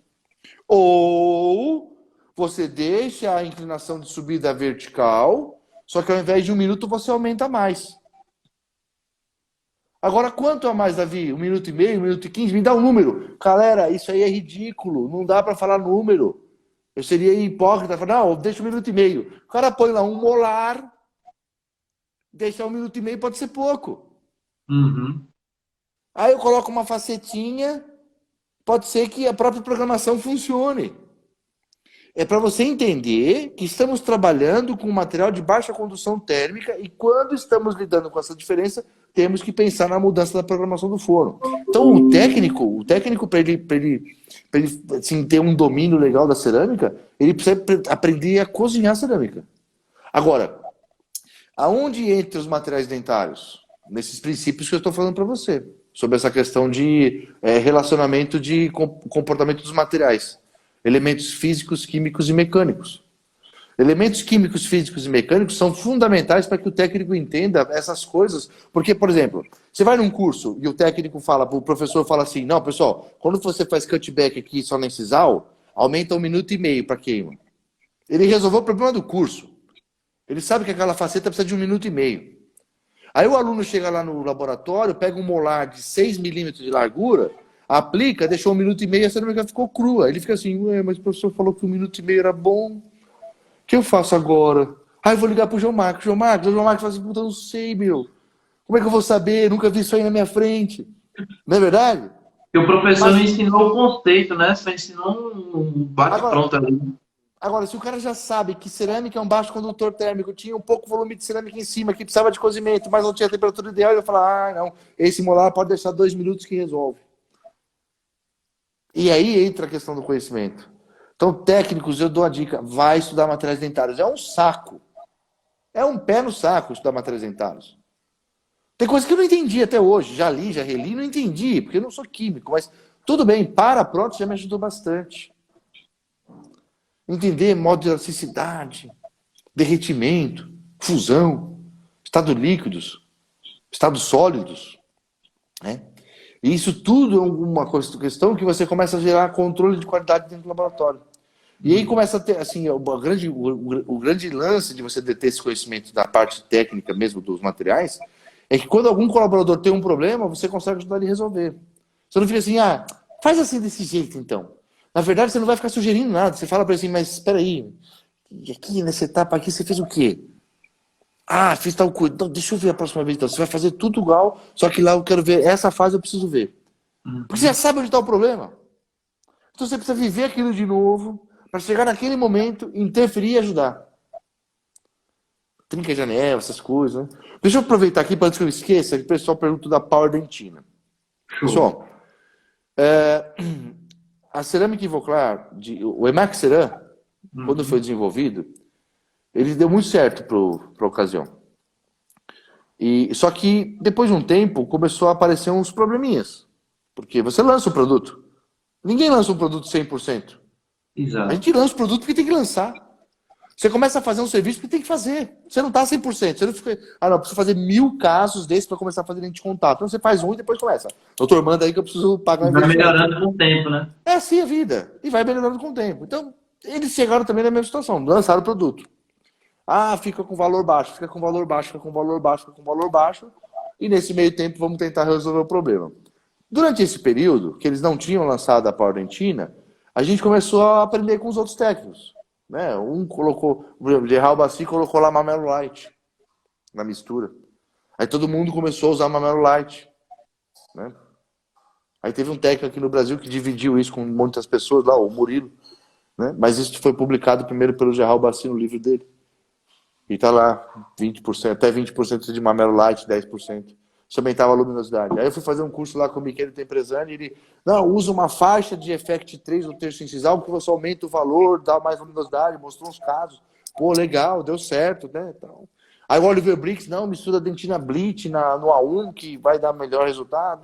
Ou você deixa a inclinação de subida vertical, só que ao invés de 1 minuto você aumenta mais. Agora, quanto a mais, Davi? 1 minuto e meio, 1 minuto e 15? Me dá um número. Galera, isso aí é ridículo. Não dá para falar número. Eu seria hipócrita. Falar, não, deixa 1 minuto e meio. O cara põe lá um molar, deixa 1 minuto e meio, pode ser pouco. Uhum. Aí eu coloco uma facetinha, pode ser que a própria programação funcione. É para você entender que estamos trabalhando com um material de baixa condução térmica e quando estamos lidando com essa diferença, temos que pensar na mudança da programação do forno. Então, o técnico para ele assim, ter um domínio legal da cerâmica, ele precisa aprender a cozinhar cerâmica. Agora, aonde entra os materiais dentários? Nesses princípios que eu estou falando para você, sobre essa questão de relacionamento de comportamento dos materiais. Elementos físicos, químicos e mecânicos. Elementos químicos, físicos e mecânicos são fundamentais para que o técnico entenda essas coisas. Porque, por exemplo, você vai num curso e o técnico fala, o professor fala assim, não, pessoal, quando você faz cutback aqui só na incisal, aumenta 1 minuto e meio para queima. Ele resolveu o problema do curso. Ele sabe que aquela faceta precisa de 1 minuto e meio. Aí o aluno chega lá no laboratório, pega um molar de 6 milímetros de largura, aplica, deixou 1 minuto e meio e a cerâmica ficou crua. Ele fica assim, ué, mas o professor falou que 1 minuto e meio era bom. O que eu faço agora? Aí eu vou ligar pro João Marcos. João Marcos fala assim, puta, eu não sei, meu. Como é que eu vou saber? Nunca vi isso aí na minha frente. Não é verdade? E o professor não Mas ensinou o conceito, né? Só ensinou um agora, bate-pronto ali. agora, se o cara já sabe que cerâmica é um baixo condutor térmico, tinha um pouco volume de cerâmica em cima, que precisava de cozimento, mas não tinha a temperatura ideal, ele vai falar, ah, não, esse molar pode deixar 2 minutos que resolve. E aí entra a questão do conhecimento. Então, técnicos, eu dou a dica, vai estudar materiais dentários. É um saco. É um pé no saco estudar materiais dentários. Tem coisa que eu não entendi até hoje. Já li, já reli, não entendi, porque eu não sou químico, mas tudo bem, pronto, já me ajudou bastante. Entender modo de elasticidade, derretimento, fusão, estado líquidos, estados sólidos, né? E isso tudo é uma questão que você começa a gerar controle de qualidade dentro do laboratório. E aí começa a ter, assim, o grande lance de você ter esse conhecimento da parte técnica mesmo dos materiais, é que quando algum colaborador tem um problema, você consegue ajudar ele a resolver. Você não fica assim, Faz assim desse jeito, então. Na verdade, você não vai ficar sugerindo nada. Você fala para ele assim, mas espera aí, e aqui nessa etapa aqui você fez o quê? Ah, fiz tal coisa. Então, deixa eu ver a próxima vez. Então, você vai fazer tudo igual, só que lá eu quero ver. Essa fase eu preciso ver. Porque você já sabe onde está o problema. Então você precisa viver aquilo de novo para chegar naquele momento, interferir e ajudar. Trinca a janela, essas coisas, né? Deixa eu aproveitar aqui para antes que eu esqueça, que o pessoal pergunta da Power Dentina. Show. Pessoal, a cerâmica Ivoclar, o Emax Ceram, quando foi desenvolvido, ele deu muito certo para a ocasião. Só que depois de um tempo começou a aparecer uns probleminhas. Porque você lança o produto. Ninguém lança um produto 100%. Exato. A gente lança o produto porque tem que lançar. Você começa a fazer um serviço porque tem que fazer. Você não está 100%. Você não fica... não, preciso fazer 1000 casos desses para começar a fazer lente de contato. Então você faz um e depois começa. Doutor, manda aí que eu preciso pagar. Vai melhorando com o tempo, né? É assim a vida. E vai melhorando com o tempo. Então, eles chegaram também na mesma situação. Lançaram o produto. Fica com valor baixo, fica com valor baixo, fica com valor baixo, fica com valor baixo. E nesse meio tempo vamos tentar resolver o problema. Durante esse período, que eles não tinham lançado a Power Dentina, a gente começou a aprender com os outros técnicos. Né? Um colocou, o Gerald Bassi colocou lá Mamelo Light na mistura. Aí todo mundo começou a usar Mamelo Light. Né? Aí teve um técnico aqui no Brasil que dividiu isso com muitas pessoas lá, o Murilo. Né? Mas isso foi publicado primeiro pelo Gerald Bassi no livro dele. E tá lá 20%, até 20% de Mamelo Light, 10%. Isso aumentava a luminosidade. Aí eu fui fazer um curso lá com o Michele Tempresani e ele, usa uma faixa de Effect 3 no terço incisal que você aumenta o valor, dá mais luminosidade, mostrou uns casos. Pô, legal, deu certo, né? Então, aí o Oliver Bricks, mistura dentina Bleach no A1 que vai dar melhor resultado.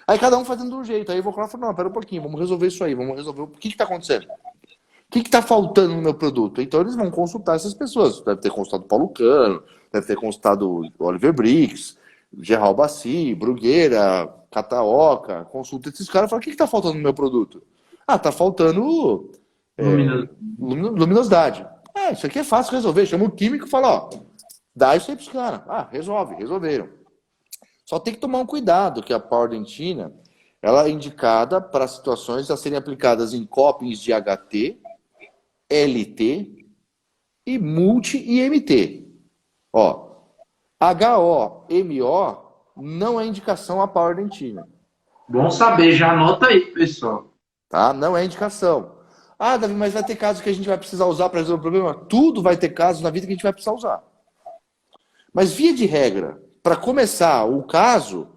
Aí cada um fazendo de um jeito. Aí eu vou falar, não, pera um pouquinho, vamos resolver isso aí, vamos resolver o que está acontecendo. O que está faltando no meu produto? Então eles vão consultar essas pessoas. Deve ter consultado o Paulo Cano, deve ter consultado o Oliver Bricks, Gerald Bassi, Brugueira, Cataoca, consulta esses caras e fala, o que está faltando no meu produto? Está faltando luminosidade. Isso aqui é fácil resolver. Chama o químico e fala, dá isso aí para os caras. Resolveram. Só tem que tomar um cuidado, que a Power Dentina, ela é indicada para situações a serem aplicadas em copings de HT, LT e multi-IMT. HO-MO não é indicação a Power Dentina. Bom saber, já anota aí, pessoal. Tá? Não é indicação. Davi, mas vai ter casos que a gente vai precisar usar para resolver o problema? Tudo vai ter casos na vida que a gente vai precisar usar. Mas via de regra, para começar o caso,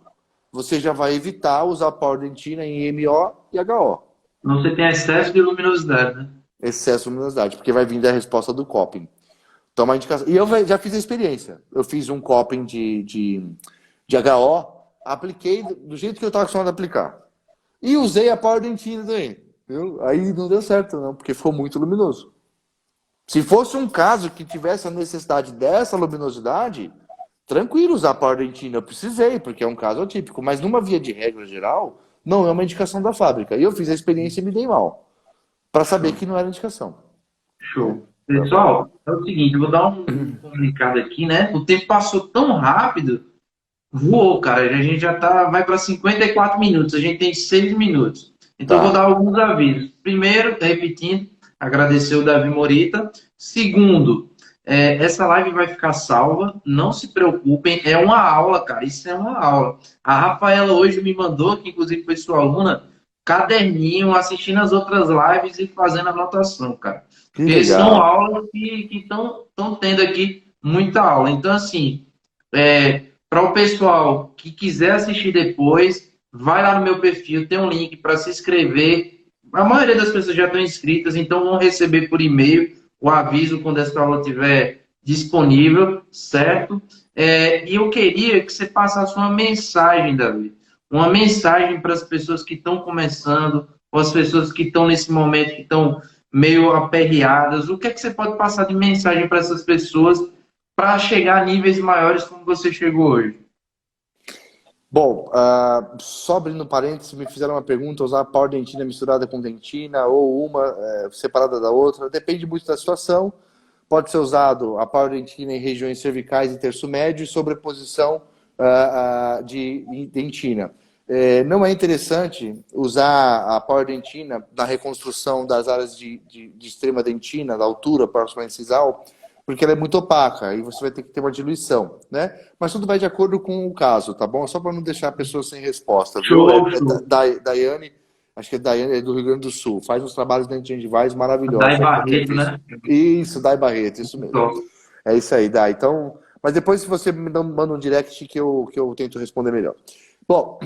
você já vai evitar usar a Power Dentina em MO e HO. Não você tem excesso de luminosidade, né? Excesso de luminosidade, porque vai vir da resposta do coping. Então, uma indicação. E eu já fiz a experiência. Eu fiz um coping de HO, apliquei do jeito que eu estava acostumado a aplicar. E usei a Power Dentina também. Viu? Aí não deu certo, não, porque ficou muito luminoso. Se fosse um caso que tivesse a necessidade dessa luminosidade, tranquilo usar a Power Dentina. Eu precisei, porque é um caso atípico. Mas numa via de regra geral, não é uma indicação da fábrica. E eu fiz a experiência e me dei mal. Para saber que não era indicação. Show. Pessoal, é o seguinte, eu vou dar um comunicado aqui, né? O tempo passou tão rápido, voou, cara. A gente já vai para 54 minutos, a gente tem 6 minutos. Então, eu vou dar alguns avisos. Primeiro, repetindo, agradecer o Davi Morita. Segundo, essa live vai ficar salva, não se preocupem, é uma aula, cara, isso é uma aula. A Rafaela hoje me mandou, que inclusive foi sua aluna, caderninho, assistindo as outras lives e fazendo anotação, cara. Porque são aulas que estão tendo aqui muita aula. Então, assim, para o pessoal que quiser assistir depois, vai lá no meu perfil, tem um link para se inscrever. A maioria das pessoas já estão inscritas, então vão receber por e-mail o aviso quando essa aula estiver disponível, certo? E eu queria que você passasse uma mensagem, Davi. Uma mensagem para as pessoas que estão começando, ou as pessoas que estão nesse momento, que estão meio aperreadas. O que é que você pode passar de mensagem para essas pessoas para chegar a níveis maiores como você chegou hoje? Bom, só abrindo parênteses, me fizeram uma pergunta, usar Power Dentina misturada com dentina ou uma separada da outra, depende muito da situação. Pode ser usado a Power Dentina em regiões cervicais e terço médio e sobreposição de dentina. Não é interessante usar a Power Dentina na reconstrução das áreas de extrema dentina, da altura próxima incisal, porque ela é muito opaca e você vai ter que ter uma diluição, né? Mas tudo vai de acordo com o caso, tá bom? Só para não deixar a pessoa sem resposta, viu? Show. Daiane, acho que é Daiane, é do Rio Grande do Sul, faz uns trabalhos dentro de Endivais maravilhosos. Dai Barreto, né? Isso, Dai Barreto, isso mesmo. Top. É isso aí, Dai. Então, mas depois se você me manda um direct que eu tento responder melhor. Bom,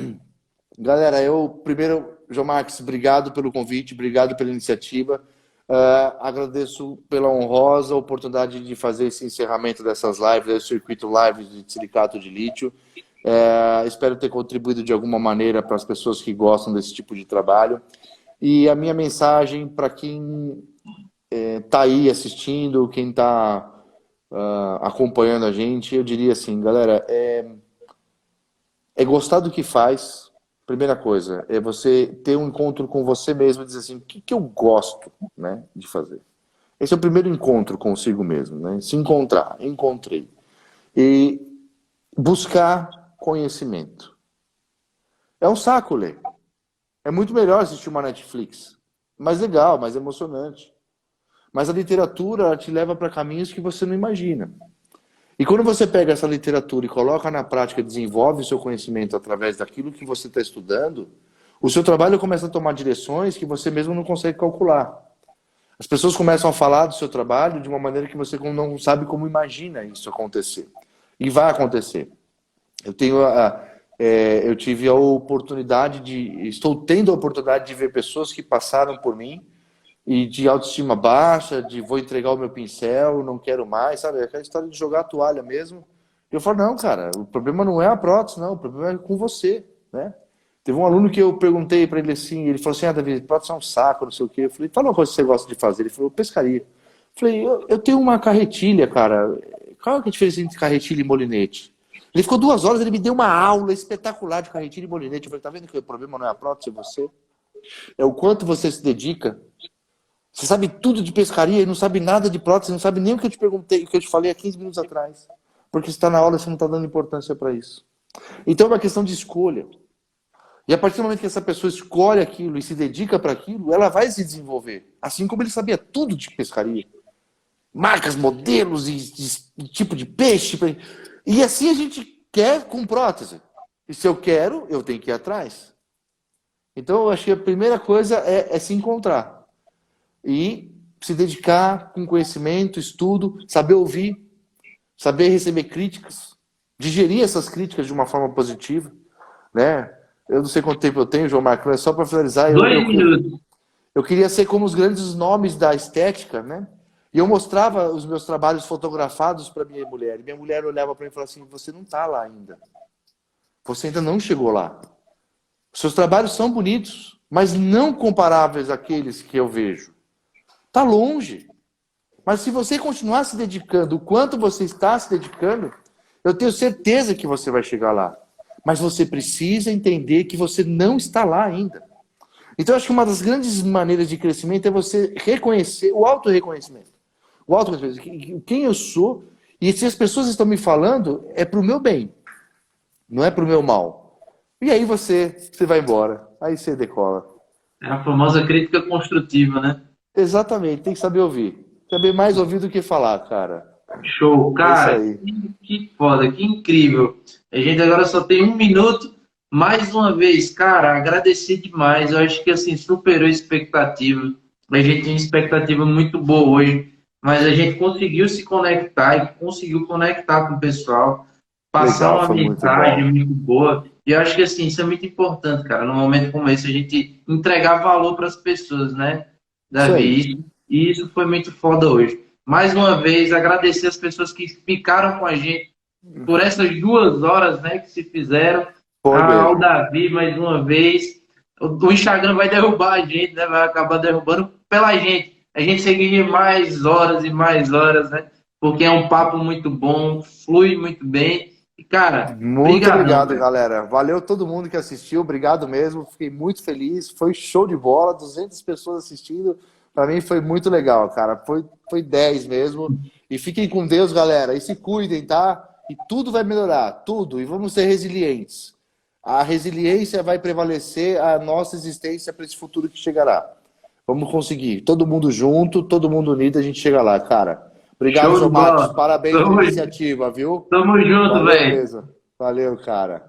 galera, primeiro, João Marques, obrigado pelo convite, obrigado pela iniciativa. Agradeço pela honrosa oportunidade de fazer esse encerramento dessas lives, do circuito lives de silicato de lítio. Espero ter contribuído de alguma maneira para as pessoas que gostam desse tipo de trabalho. E a minha mensagem para quem está aí assistindo, quem está acompanhando a gente, eu diria assim, galera, gostar do que faz. Primeira coisa, é você ter um encontro com você mesmo e dizer assim, o que eu gosto, né, de fazer. Esse é o primeiro encontro consigo mesmo, né? Se encontrar, encontrei. E buscar conhecimento. É um saco ler. É muito melhor assistir uma Netflix. Mais legal, mais emocionante. Mas a literatura ela te leva para caminhos que você não imagina. E quando você pega essa literatura e coloca na prática, desenvolve o seu conhecimento através daquilo que você está estudando, o seu trabalho começa a tomar direções que você mesmo não consegue calcular. As pessoas começam a falar do seu trabalho de uma maneira que você não sabe como imagina isso acontecer. E vai acontecer. Eu tive a oportunidade estou tendo a oportunidade de ver pessoas que passaram por mim e de autoestima baixa, de vou entregar o meu pincel, não quero mais, sabe? Aquela história de jogar a toalha mesmo. Eu falo, não, cara, o problema não é a prótese, não, o problema é com você, né? Teve um aluno que eu perguntei para ele assim, ele falou assim, Davi, prótese é um saco, não sei o quê. Eu falei, fala uma coisa que você gosta de fazer. Ele falou, pescaria. Eu falei, eu tenho uma carretilha, cara. Qual é a diferença entre carretilha e molinete? Ele ficou 2 horas, ele me deu uma aula espetacular de carretilha e molinete. Eu falei, tá vendo que o problema não é a prótese, é você? É o quanto você se dedica. Você sabe tudo de pescaria e não sabe nada de prótese, não sabe nem o que eu te perguntei, o que eu te falei há 15 minutos atrás. Porque você está na aula e você não está dando importância para isso. Então é uma questão de escolha. E a partir do momento que essa pessoa escolhe aquilo e se dedica para aquilo, ela vai se desenvolver. Assim como ele sabia tudo de pescaria. Marcas, modelos e tipo de peixe. E assim a gente quer com prótese. E se eu quero, eu tenho que ir atrás. Então eu acho que a primeira coisa é se encontrar. E se dedicar com conhecimento, estudo, saber ouvir, saber receber críticas, digerir essas críticas de uma forma positiva, né? Eu não sei quanto tempo eu tenho, João Marcos, é só para finalizar. 2 minutos. Eu queria ser como os grandes nomes da estética, né? E eu mostrava os meus trabalhos fotografados para minha mulher. E minha mulher olhava para mim e falava assim, você não está lá ainda. Você ainda não chegou lá. Seus trabalhos são bonitos, mas não comparáveis àqueles que eu vejo. Está longe. Mas se você continuar se dedicando o quanto você está se dedicando, eu tenho certeza que você vai chegar lá. Mas você precisa entender que você não está lá ainda. Então, eu acho que uma das grandes maneiras de crescimento é você reconhecer o autorreconhecimento. O autorreconhecimento. Quem eu sou, e se as pessoas estão me falando, é para o meu bem. Não é para o meu mal. E aí você vai embora. Aí você decola. É a famosa crítica construtiva, né? Exatamente, tem que saber ouvir. Saber mais ouvir do que falar, cara. Show, cara. Que foda, que incrível. A gente agora só tem 1 minuto. Mais uma vez, cara, agradecer demais. Eu acho que assim, superou a expectativa. A gente tem uma expectativa muito boa hoje, mas a gente conseguiu se conectar e conseguiu conectar com o pessoal, passar Legal, uma foi muito mensagem bom. muito boa. E eu acho que assim, isso é muito importante, cara. Num momento como esse, a gente entregar valor para as pessoas, né, Isso aí. Davi? E isso foi muito foda hoje. Mais uma vez, agradecer as pessoas que ficaram com a gente por essas 2 horas, né, que se fizeram. Foi Ao mesmo. Davi, mais uma vez. O Instagram vai derrubar a gente, né? Vai acabar derrubando pela gente. A gente seguiria mais horas, né? Porque é um papo muito bom, flui muito bem. E, cara, Muito brigadão, obrigado, velho. galera. Valeu todo mundo que assistiu. Obrigado mesmo. Fiquei muito feliz. Foi show de bola. 200 pessoas assistindo. Para mim foi muito legal, cara. Foi 10 mesmo. E fiquem com Deus, galera. E se cuidem, tá? E tudo vai melhorar. Tudo. E vamos ser resilientes. a resiliência vai prevalecer a nossa existência para esse futuro que chegará. Vamos conseguir. Todo mundo junto, todo mundo unido, a gente chega lá, cara. Obrigado, Show João de Marcos. bola. Parabéns pela iniciativa, viu? Tamo junto, Valeu velho. mesmo. Valeu, cara.